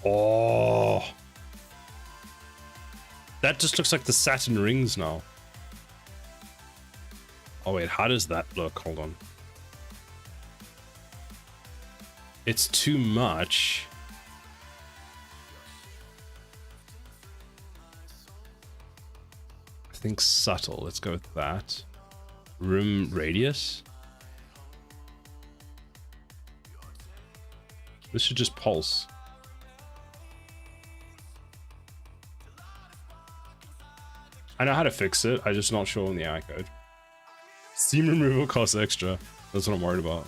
Oh, That just looks like the Saturn rings now. Oh wait, how does that look? Hold on. It's too much. I think subtle. Let's go with that. Rim radius. This should just pulse. I know how to fix it. I'm just not sure on the AI code. Seam removal costs extra. That's what I'm worried about.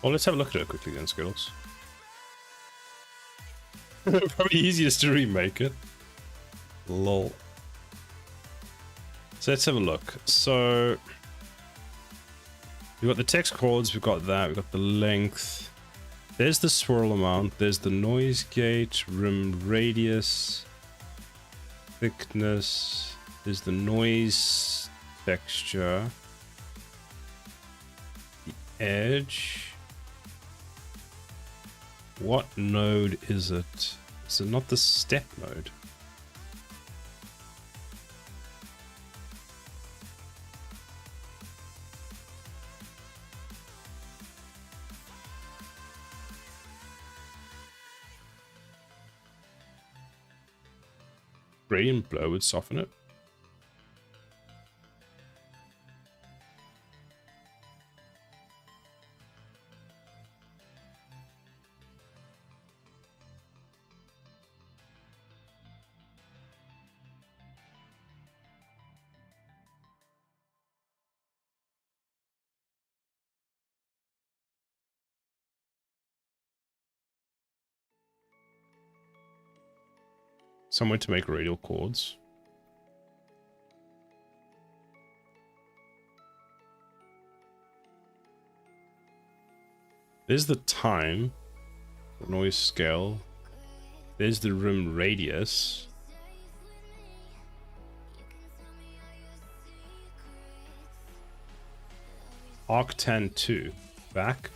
Well, let's have a look at it quickly then, Skittles. Probably easiest to remake it. Lol. So let's have a look. So we've got the text chords, we've got that, we've got the length. There's the swirl amount, there's the noise gate, rim radius, thickness, there's the noise texture, the edge. What node is it? Is it not the step node? Gradient blow would soften it. Somewhere to make radial chords. There's the time, the noise scale. There's the rim radius. Arctan 2. Back.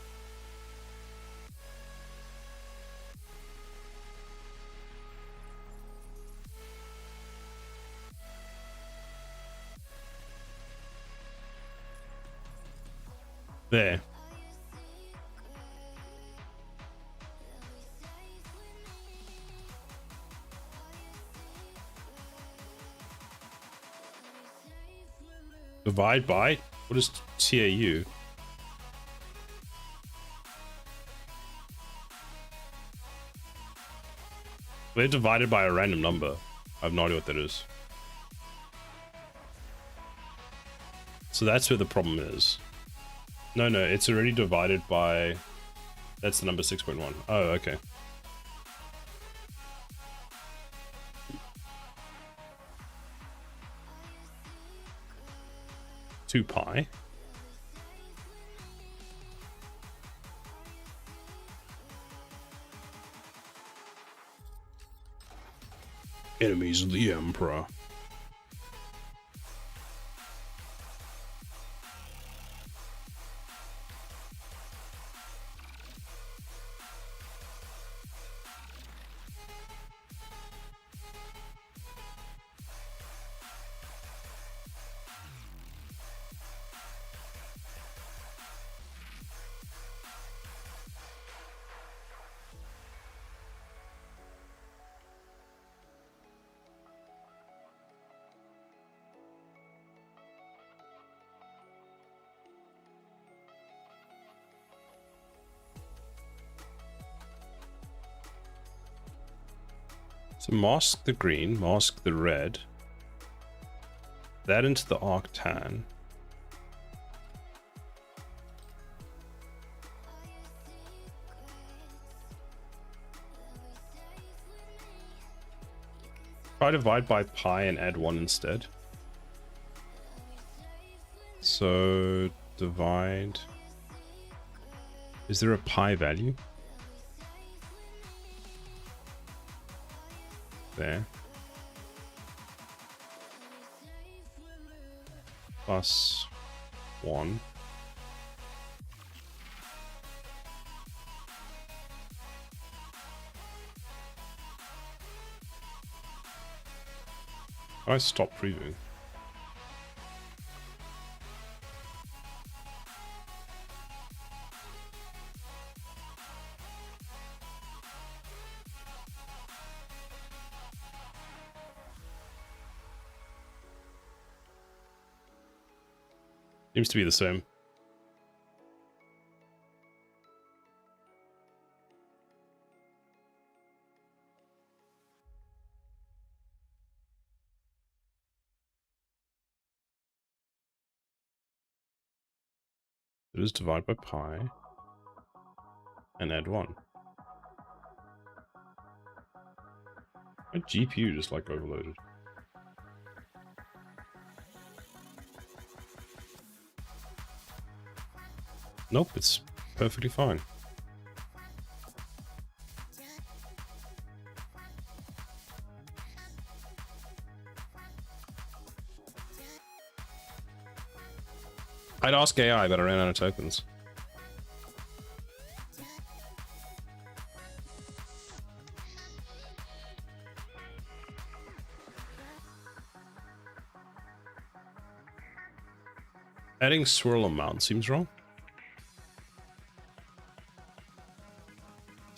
There. Divide by? What is TAU? They're divided by a random number. I have no idea what that is. So that's where the problem is. No, it's already divided by... That's the number 6.1. Oh, okay. Two pi. Enemies of the Emperor. So mask the green, mask the red. That into the arctan. Try divide by pi and add 1 instead. So divide. Is there a pi value? There. plus 1. I stop previewing. Seems to be the same. Just divide by pi and add 1. My GPU just like overloaded. Nope, it's perfectly fine. I'd ask AI, but I ran out of tokens. Adding swirl amount seems wrong.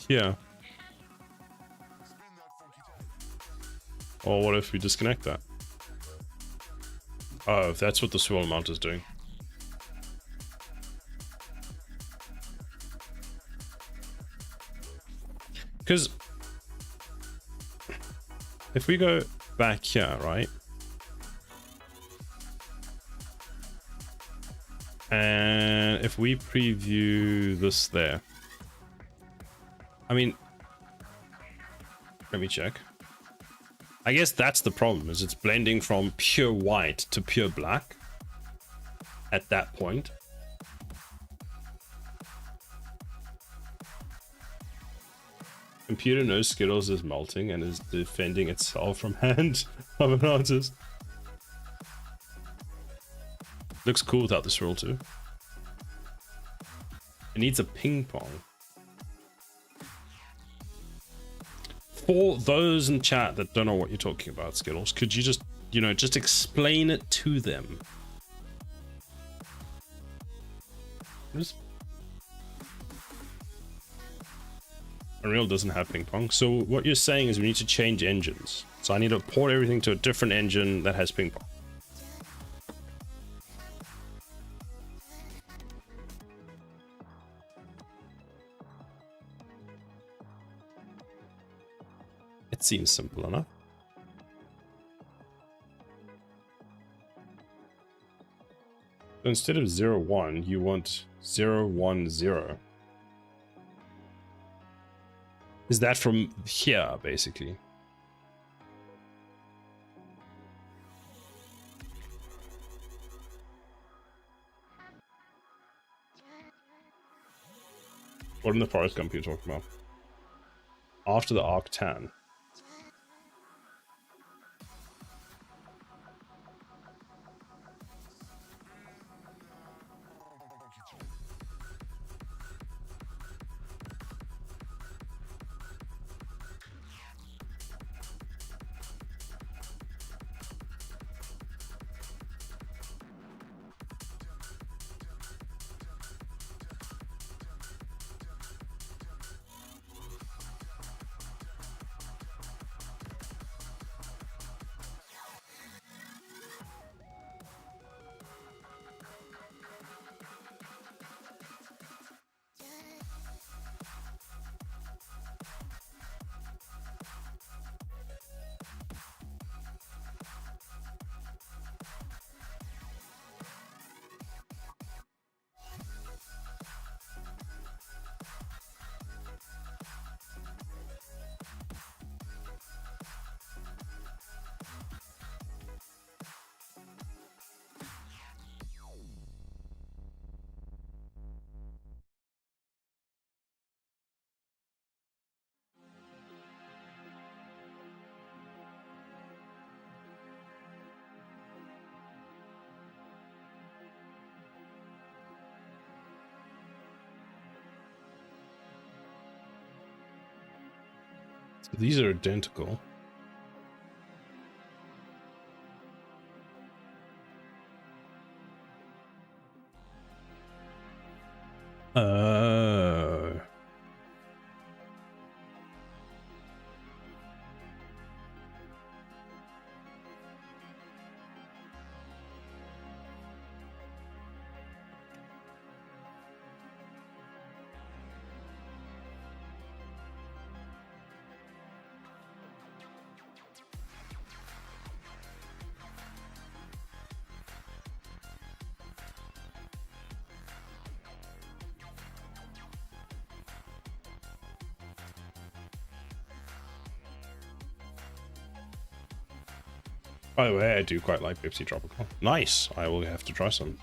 Yeah. Or what if we disconnect that? Oh, if that's what the swirl amount is doing. Because if we go back here, right? And if we preview this there, I mean, let me check. I guess that's the problem, is it's blending from pure white to pure black at that point. Computer knows Skittles is melting and is defending itself from hand of an artist. Looks cool without the swirl too. It needs a ping pong. For those in chat that don't know what you're talking about, Skittles, could you just, you know, just explain it to them? Unreal doesn't have ping pong. So what you're saying is we need to change engines. So I need to port everything to a different engine that has ping pong. It seems simple enough. So instead of 0, 1, you want 0, 1, 0. Is that from here, basically? What in the forest gump you're talking about? After the arctan. So these are identical. By the way, I do quite like Pepsi Tropical. Nice! I will have to try some.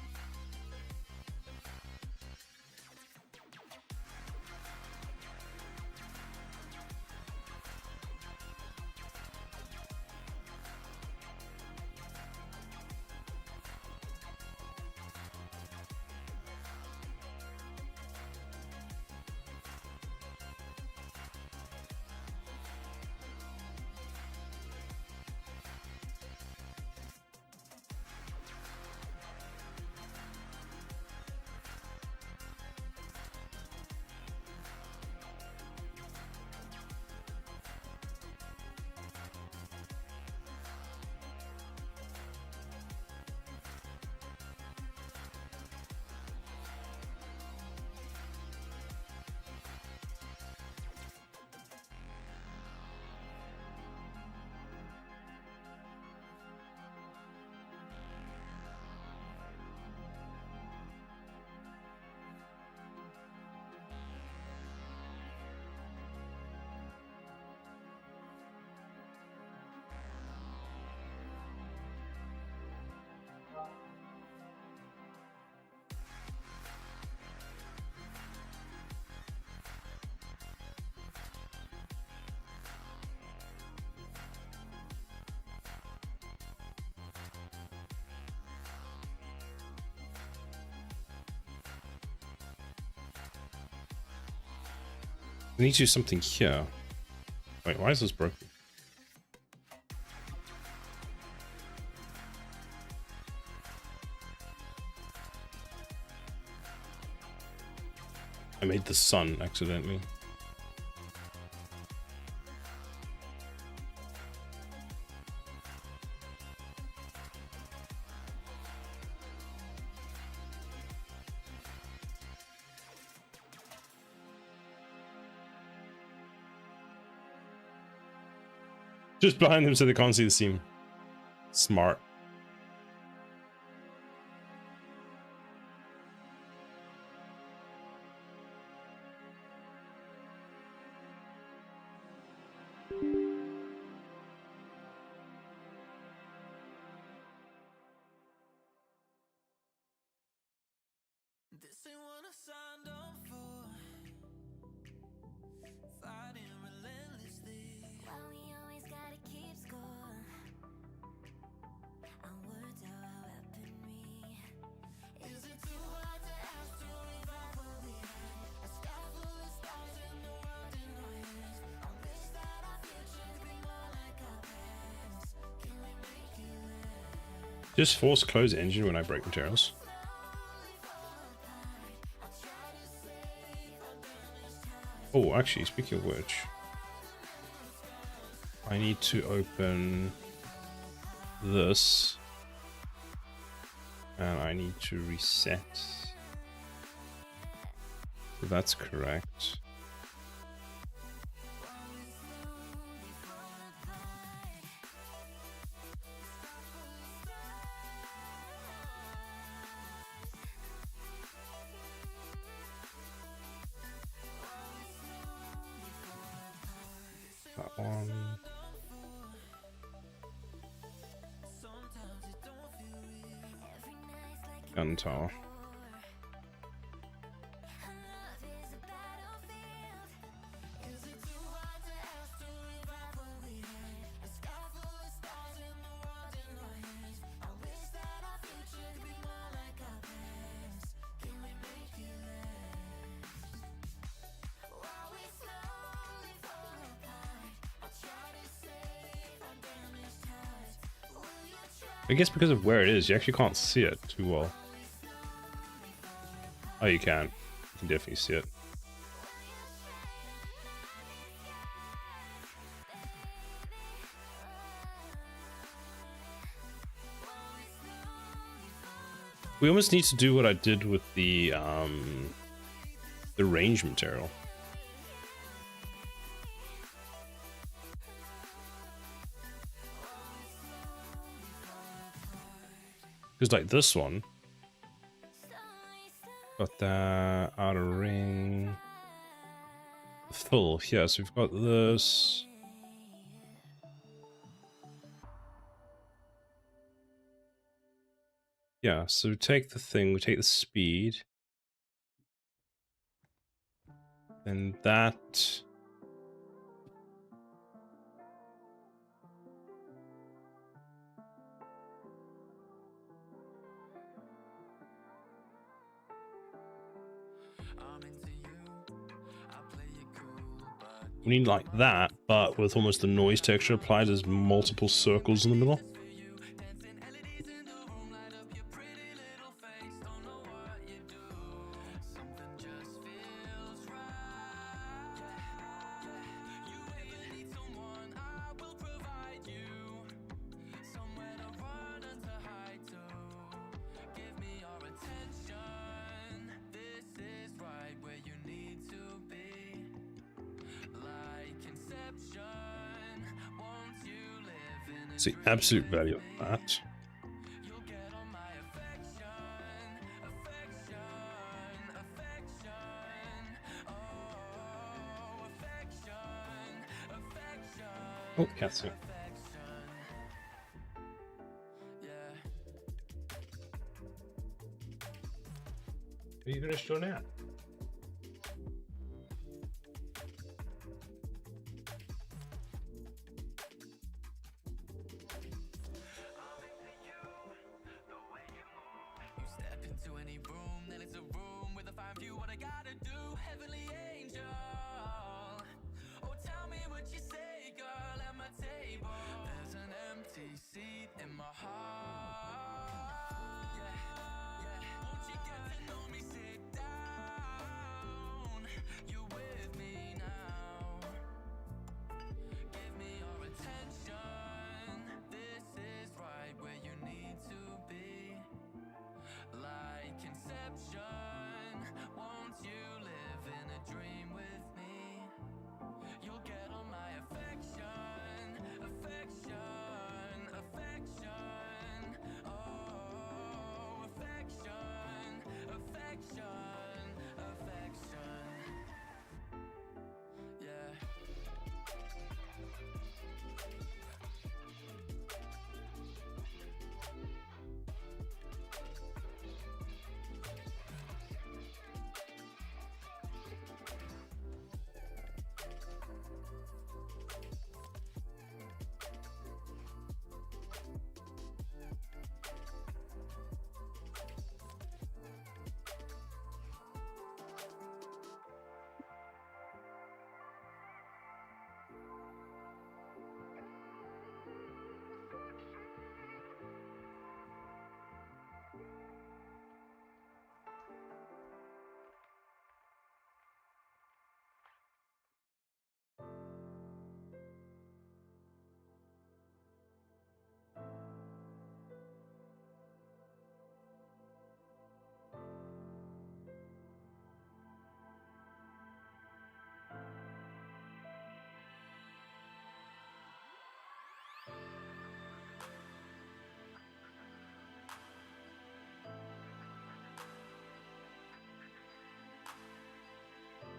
I need to do something here. Wait, why is this broken? I made the sun accidentally. Just behind them so they can't see the seam. Smart. This ain't what I signed up for. Fighting relentlessly. Why we always gotta keep score? Our words are our weaponry. Is it too hard to ask to revive what we had? A sky full of stars and the world in our hands. I wish that our futures be more like our past. Can we make it last? Just force close engine when I break materials. Oh, actually, speaking of which, I need to open this, and I need to reset. So that's correct. That one. Gun tower. I guess because of where it is, you actually can't see it too well. Oh, you can. You can definitely see it. We almost need to do what I did with the range material. Because like this one, got the outer ring, full. Yeah, so we've got this. Yeah, so we take the thing, we take the speed. And that... we need like that, but with almost the noise texture applied as multiple circles in the middle. It's the absolute value of that. Oh, Katsu. Are you finished your nap?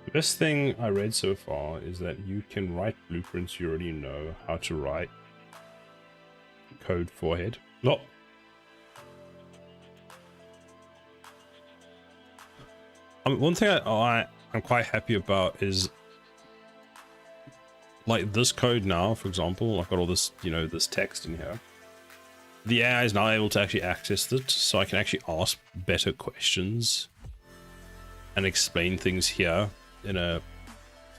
The best thing I read so far is that you can write blueprints you already know how to write code for ahead. No. One thing I'm quite happy about is like this code now, for example, I've got all this, you know, this text in here. The AI is now able to actually access it, so I can actually ask better questions and explain things here in a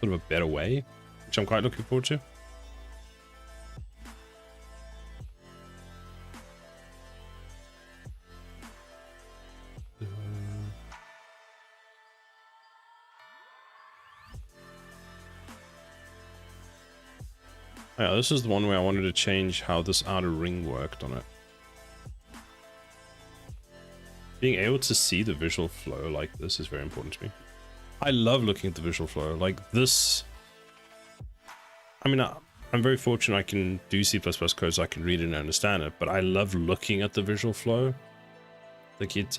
sort of a better way, which I'm quite looking forward to. Yeah, this is the one where I wanted to change how this outer ring worked on it. Being able to see the visual flow like this is very important to me. I love looking at the visual flow like this. I mean, I'm very fortunate I can do C++ code so I can read it and understand it, but I love looking at the visual flow. Like it's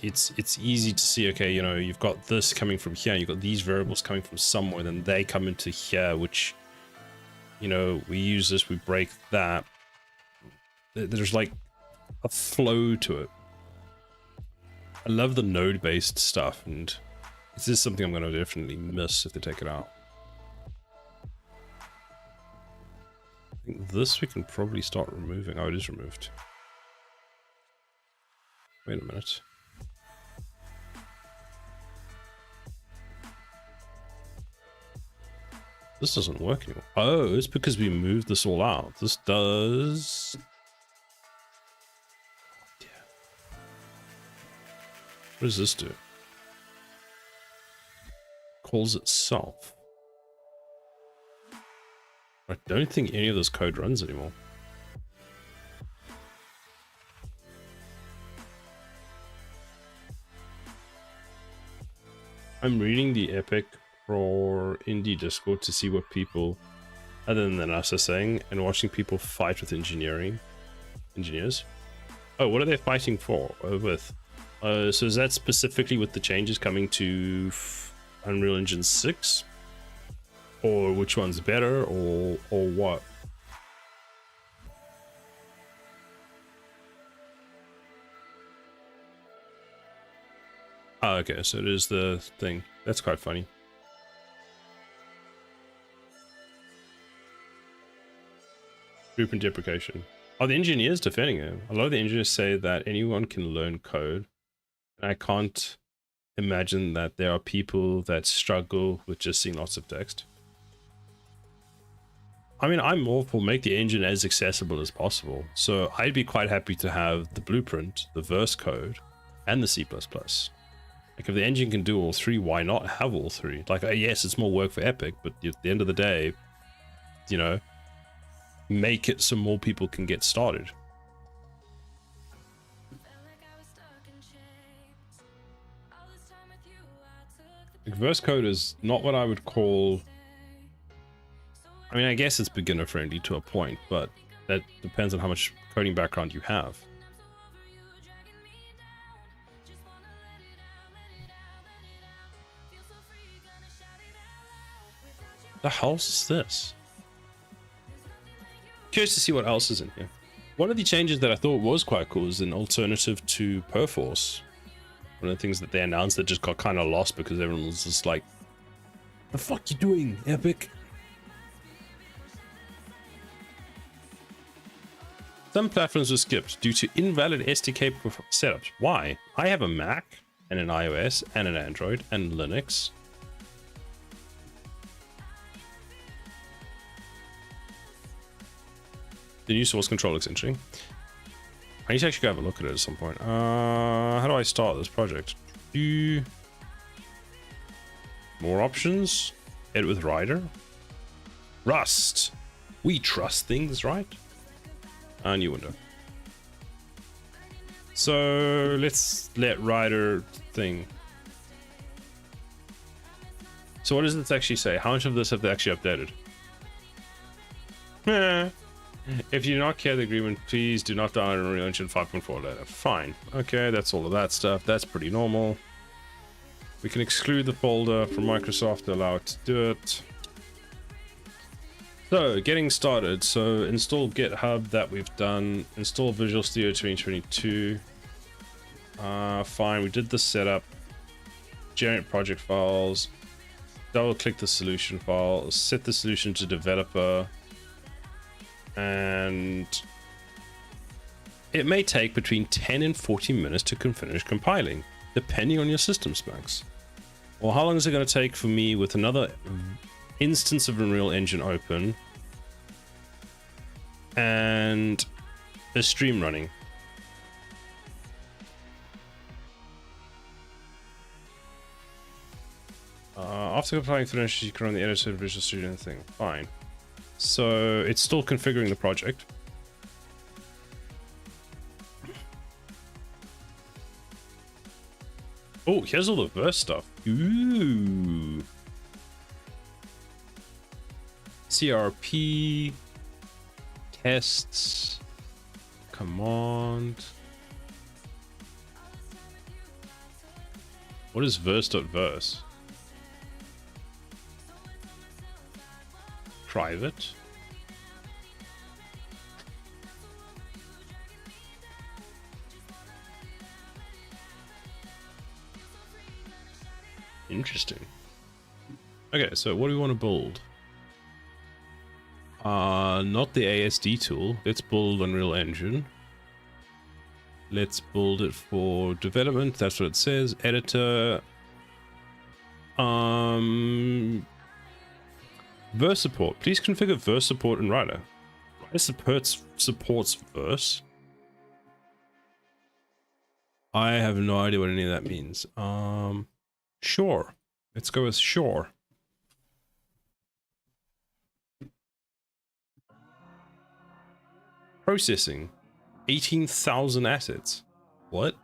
easy to see, okay, you know, you've got this coming from here, you've got these variables coming from somewhere, then they come into here, which, you know, we use this, we break that. There's like a flow to it. I love the node-based stuff, and this is something I'm going to definitely miss if they take it out. I think this we can probably start removing. Oh, it is removed. Wait a minute. This doesn't work anymore. Oh, it's because we moved this all out. This does... What does this do? Calls itself. I don't think any of this code runs anymore. I'm reading the epic for Indie Discord to see what people, other than us, are saying, and watching people fight with engineers. Oh, what are they fighting for? With? So is that specifically with the changes coming to Unreal Engine 6? Or which one's better, or what? Oh, okay, so it is the thing. That's quite funny. Group and deprecation. Are the engineers defending it? A lot of the engineers say that anyone can learn code. I can't imagine that there are people that struggle with just seeing lots of text. I mean, I'm all for make the engine as accessible as possible. So I'd be quite happy to have the blueprint, the verse code, and the C++. Like if the engine can do all three, why not have all three? Like, yes, it's more work for Epic, but at the end of the day, you know, make it so more people can get started. Like, verse code is not what I would call... I mean, I guess it's beginner friendly to a point, but that depends on how much coding background you have. The hell is this? Curious to see what else is in here. One of the changes that I thought was quite cool is an alternative to Perforce. One of the things that they announced that just got kind of lost because everyone was just like, the fuck you doing, Epic? Some platforms were skipped due to invalid SDK setups. Why? I have a Mac and an iOS and an Android and Linux. The new source control looks interesting. I need to actually go have a look at it at some point. How do I start this project? More options. Edit with Rider. Rust. We trust things, right? New window. So let's let Rider thing. So what does this actually say? How much of this have they actually updated? If you do not care the agreement, please do not download Unreal Engine 5.4 later. Fine. Okay, that's all of that stuff. That's pretty normal. We can exclude the folder from Microsoft to allow it to do it. So, getting started. So, install GitHub, that we've done. Install Visual Studio 2022. Fine, we did the setup. Generate project files. Double click the solution file. Set the solution to developer. And it may take between 10 and 40 minutes to finish compiling, depending on your system specs. Well, how long is it going to take for me with another instance of Unreal Engine open and a stream running? After compiling finished, you can run the edited Visual Studio thing. Fine. So it's still configuring the project. Oh, here's all the verse stuff. Ooh. CRP, tests, command. What is verse.verse? Private. Interesting. Okay, so what do we want to build? Not the ASD tool. Let's build Unreal Engine. Let's build it for development. That's what it says. Editor. Verse support. Please configure verse support in Writer. Writer supports verse. I have no idea what any of that means. Sure. Let's go with sure. Processing. 18,000 assets. What?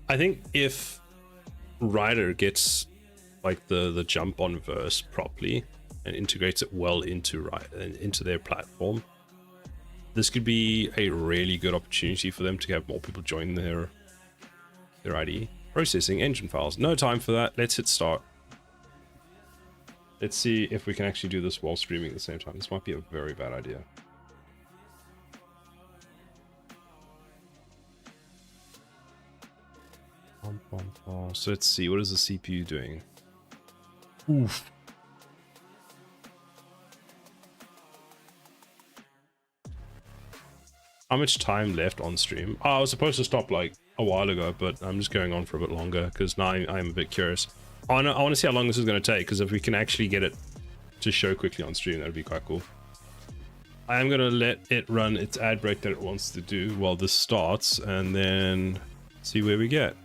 I think if Writer gets like the jump on verse properly and integrates it well into their platform, this could be a really good opportunity for them to have more people join their IDE. Processing engine files. No time for that. Let's hit start. Let's see if we can actually do this while streaming at the same time. This might be a very bad idea. So let's see. What is the CPU doing? Oof. How much time left on stream? Oh, I was supposed to stop like a while ago, but I'm just going on for a bit longer because now I'm a bit curious. I want to see how long this is going to take, because if we can actually get it to show quickly on stream, that would be quite cool. I am going to let it run its ad break that it wants to do while this starts, and then see where we get.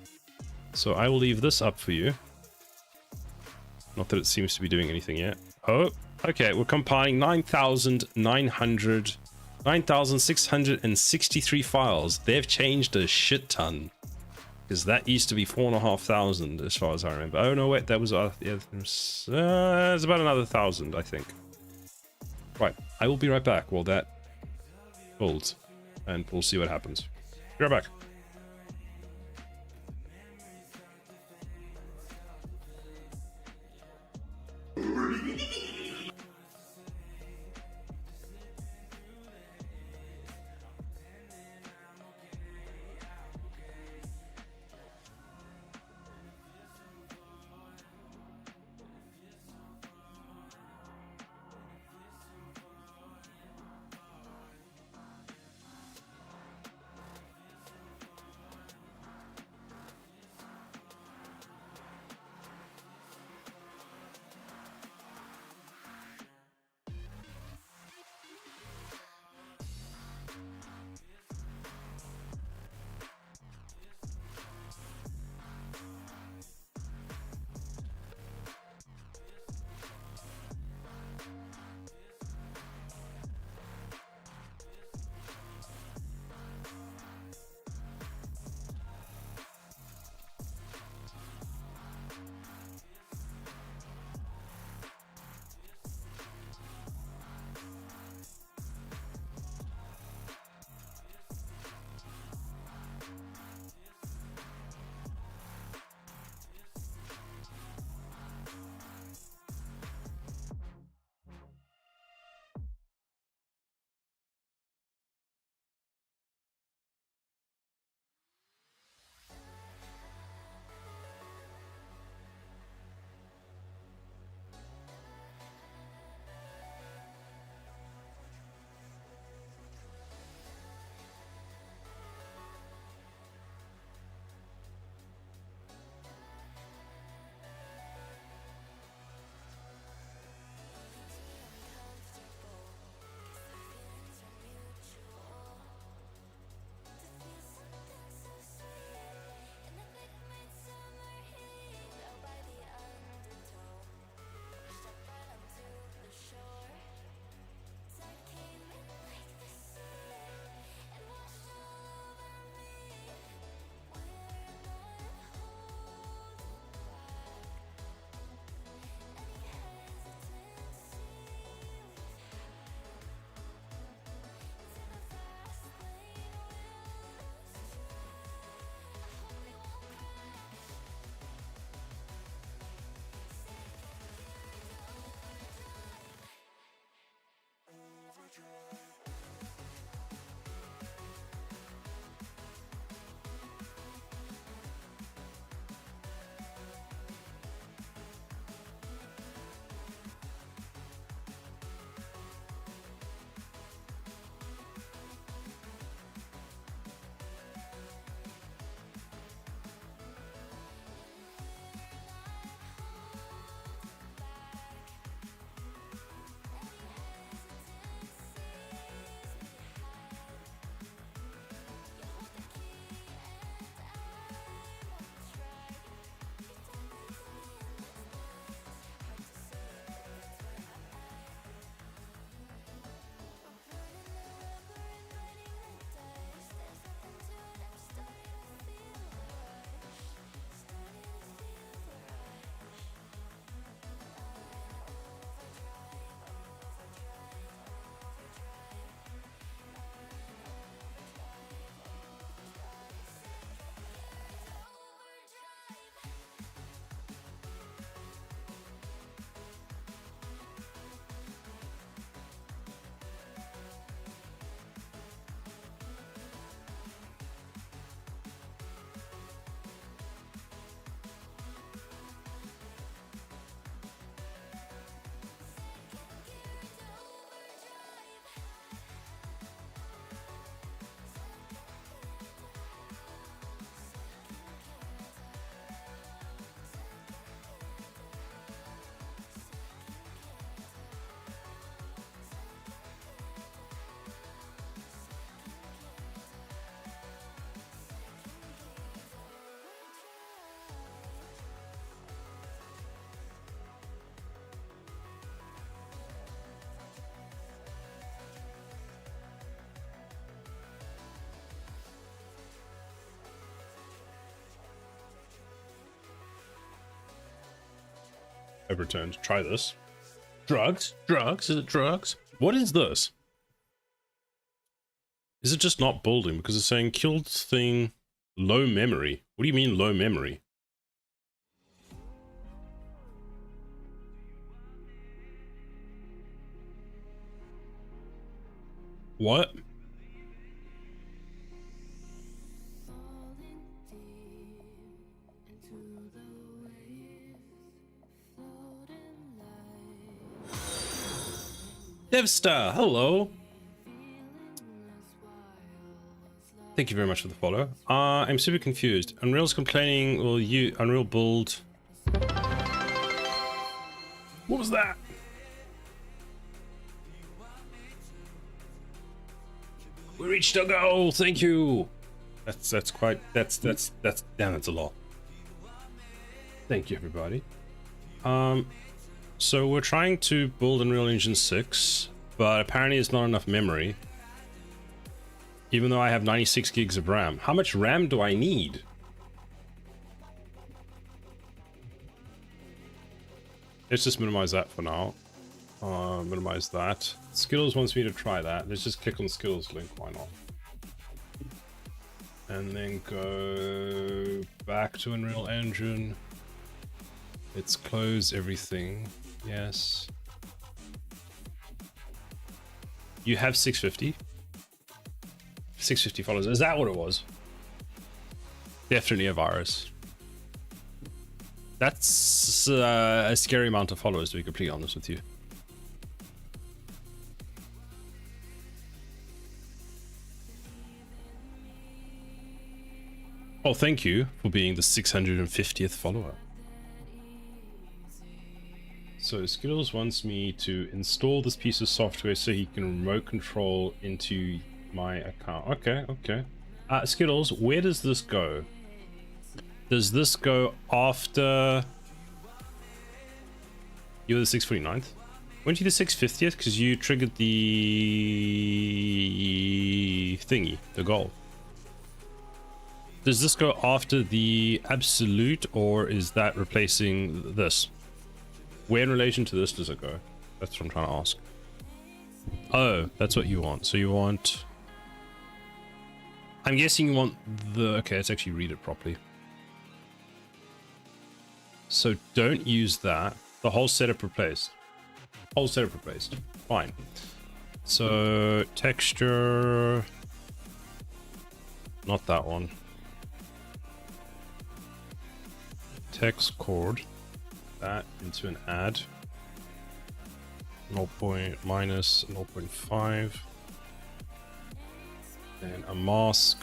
So I will leave this up for you. Not that it seems to be doing anything yet. Oh, okay, we're compiling 9,663 files. They've changed a shit ton. Because that used to be 4,500 as far as I remember. Oh no, wait, that was it's about another 1,000, I think. Right, I will be right back while that builds, and we'll see what happens. Be right back. overturned. Try this. Drugs? Drugs? Is it drugs? What is this? Is it just not building? Because it's saying killed thing, low memory. What do you mean low memory? What? Devstar, hello. Thank you very much for the follow. I'm super confused. Unreal's complaining, will you Unreal build? What was that? We reached our goal, thank you. That's damn, that's a lot. Thank you, everybody. So we're trying to build Unreal Engine 6, but apparently it's not enough memory. Even though I have 96 gigs of RAM. How much RAM do I need? Let's just minimize that for now. Minimize that. Skittles wants me to try that. Let's just click on Skittles link, why not? And then go back to Unreal Engine. Let's close everything. Yes. You have 650. 650 followers. Is that what it was? Definitely a virus. That's a scary amount of followers, to be completely honest with you. Oh, thank you for being the 650th follower. So Skittles wants me to install this piece of software so he can remote control into my account. Okay, okay. Skittles, where does this go? Does this go after... You're the 649th? Weren't you the 650th? Because you triggered the thingy, the goal. Does this go after the absolute, or is that replacing this? Where in relation to this does it go? That's what I'm trying to ask. Oh, that's what you want. So you want... I'm guessing you want the... Okay, let's actually read it properly. So don't use that. The whole setup replaced. Whole setup replaced. Fine. So texture... Not that one. Text chord. That into an add. 0. minus 0.5. Then a mask.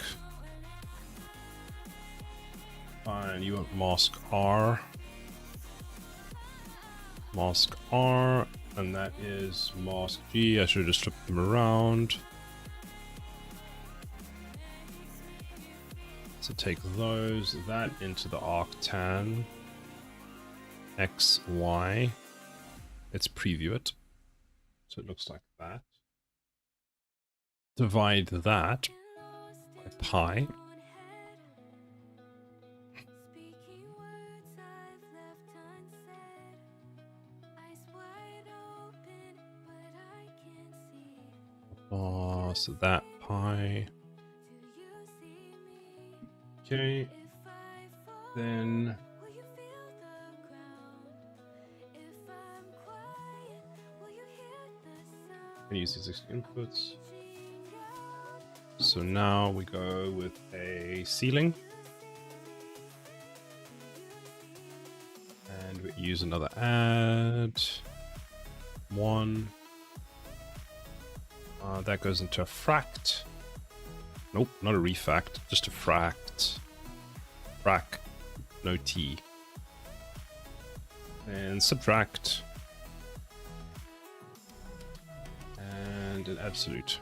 And you want mask R. Mask R. And that is mask G. I should have just flipped them around. So take those, that into the arctan. X, Y. Let's preview it. So it looks like that. Divide that by pi. So that pi. Okay. Then and use these inputs. So now we go with a ceiling. And we use another add. One. That goes into a fract. Nope, not a refact, just a fract. Frac, no T. And subtract. And an absolute.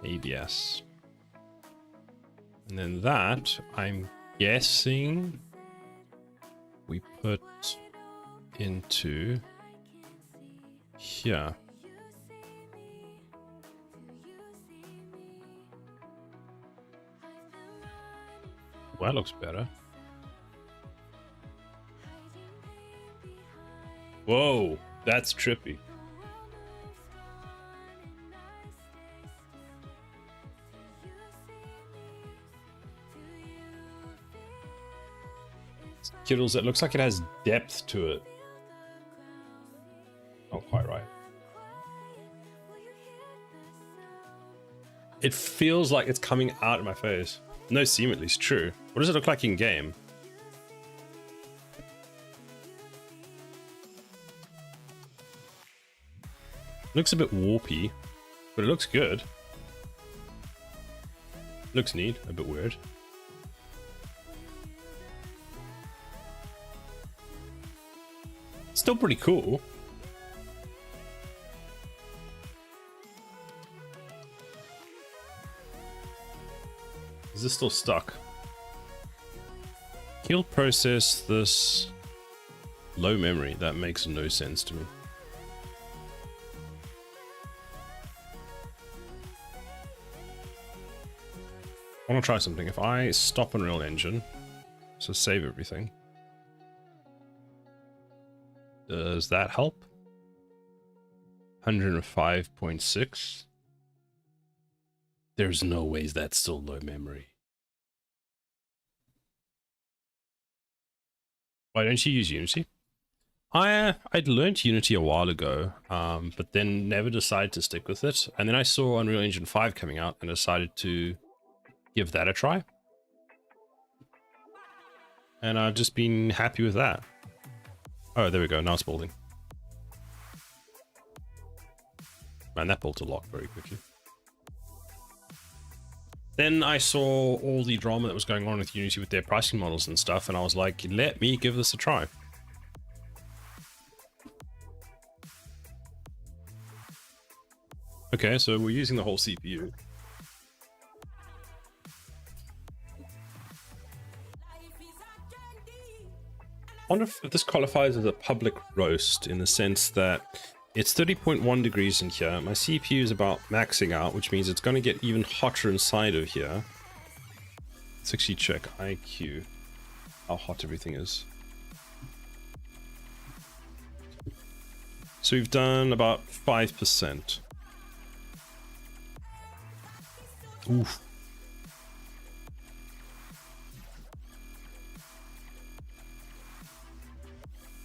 ABS. And then that, I'm guessing, we put into here. Well, that looks better. Whoa, that's trippy. Kittles, it looks like it has depth to it. Not quite right. It feels like it's coming out of my face. No seam at least, true. What does it look like in game? Looks a bit warpy, but it looks good. Looks neat, a bit weird. Still pretty cool. Is this still stuck? He'll process this low memory. That makes no sense to me. I want to try something. If I stop Unreal Engine, so save everything, does that help? 105.6. There's no ways that's still low memory. Why don't you use Unity? I'd learned Unity a while ago, but then never decided to stick with it. And then I saw Unreal Engine 5 coming out and decided to give that a try. And I've just been happy with that. Oh, there we go. Now it's building. Man, that built a lot very quickly. Then I saw all the drama that was going on with Unity with their pricing models and stuff, and I was like, let me give this a try. Okay, so we're using the whole CPU. I wonder if this qualifies as a public roast in the sense that it's 30.1 degrees in here. My CPU is about maxing out, which means it's going to get even hotter inside of here. Let's actually check IQ, how hot everything is. So we've done about 5%. Oof.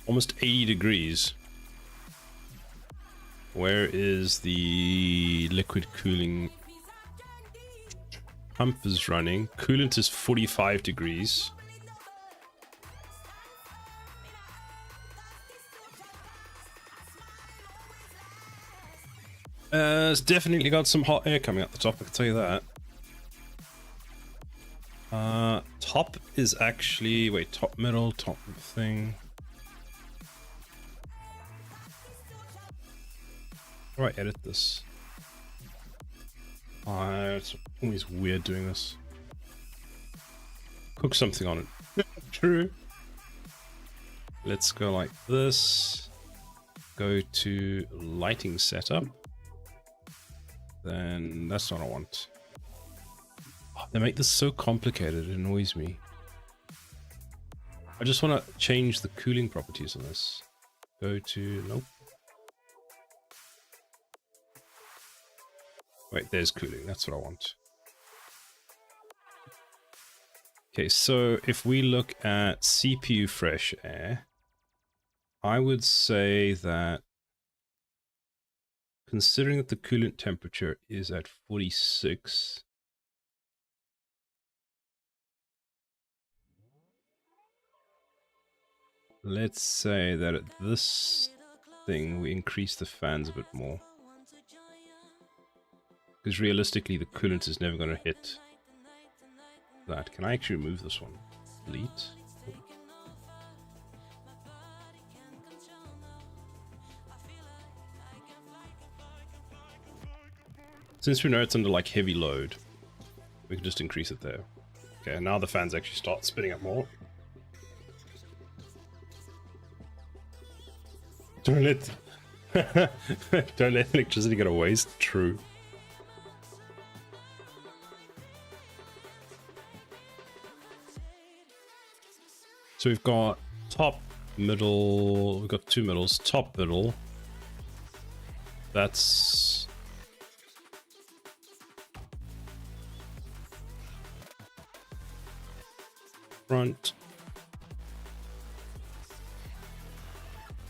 Almost 80 degrees. Where is the liquid cooling? Pump is running. Coolant is 45 degrees. It's definitely got some hot air coming out the top, I can tell you that. Top is actually, wait, top middle, top thing. How do I edit this? It's always weird doing this. Cook something on it. True. Let's go like this. Go to lighting setup. Then that's not what I want. Oh, they make this so complicated, it annoys me. I just want to change the cooling properties on this. Go to, nope. Wait, there's cooling. That's what I want. Okay, so if we look at CPU fresh air, I would say that considering that the coolant temperature is at 46, let's say that at this thing we increase the fans a bit more. Because realistically, the coolant is never going to hit that. Can I actually remove this one? Delete. Since we know it's under like heavy load, we can just increase it there. Okay, now the fans actually start spinning up more. Don't let don't let electricity go to waste. True. So we've got top, Middle, we've got 2 middles. Top middle. That's... front.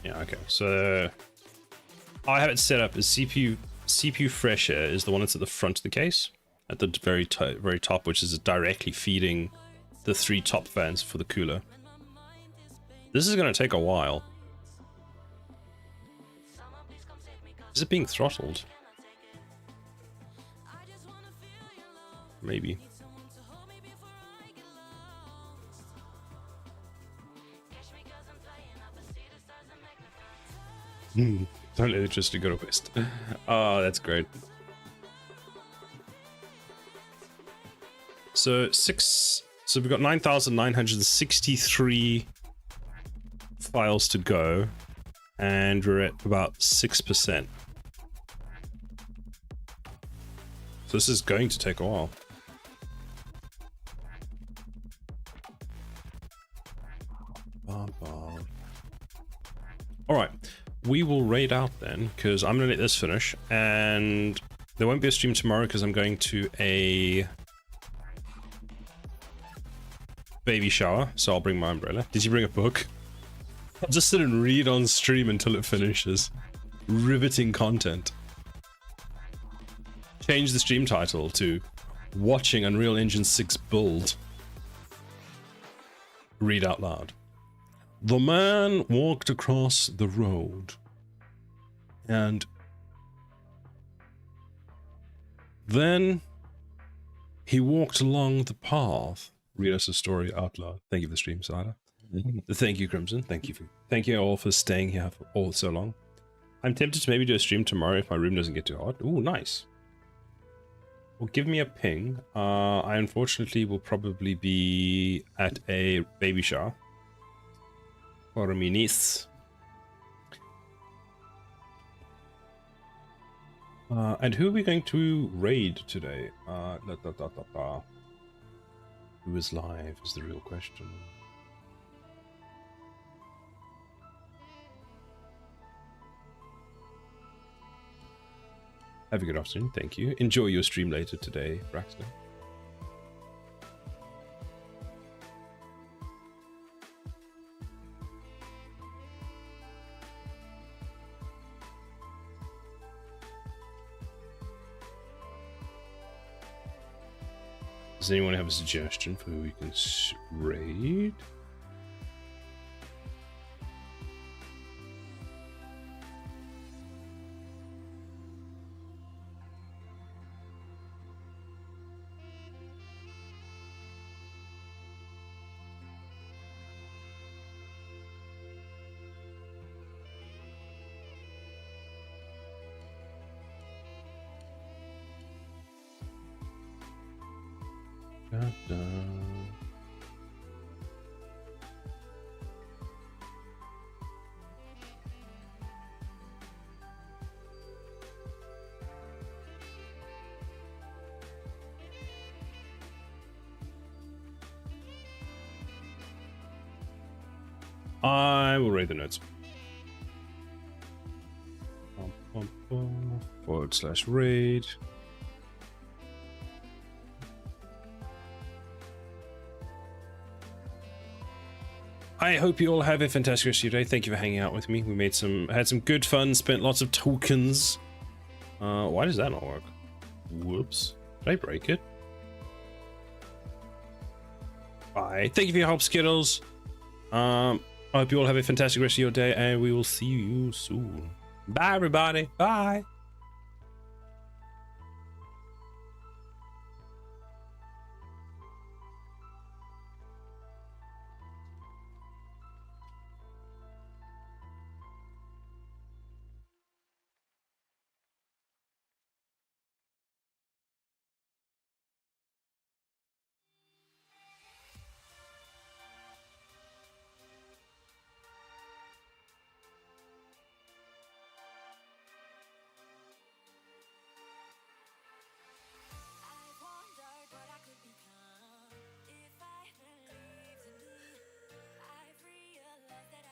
Yeah, okay. So I have it set up as CPU fresh air is the one that's at the front of the case, at the very top, which is directly feeding the 3 top fans for the cooler. This is going to take a while. Is it being throttled? Maybe. Don't let electricity go to waste. Oh, that's great. So we've got 9,963 files to go, and we're at about 6%. So this is going to take a while. All right, we will raid out then, because I'm gonna let this finish, and there won't be a stream tomorrow because I'm going to a baby shower, so I'll bring my umbrella. Did you bring a book? I'll just sit and read on stream until it finishes. Riveting content. Change the stream title to Watching Unreal Engine 6 Build. Read out loud. The man walked across the road, and then he walked along the path. Read us a story out loud. Thank you for the stream, Cider. Thank you, Crimson. Thank you all for staying here for all so long. I'm tempted to maybe do a stream tomorrow if my room doesn't get too hot. Ooh, nice. Well, give me a ping. I unfortunately will probably be at a baby shower for my niece. And who are we going to raid today? Who is live is the real question. Have a good afternoon, thank you. Enjoy your stream later today, Braxton. Does anyone have a suggestion for who we can raid? I will read the notes. /raid. I hope you all have a fantastic rest of your day. Thank you for hanging out with me. We had some good fun, spent lots of tokens. Why does that not work? Whoops. Did I break it? Bye. Thank you for your help, Skittles. I hope you all have a fantastic rest of your day, and we will see you soon. Bye, everybody. Bye.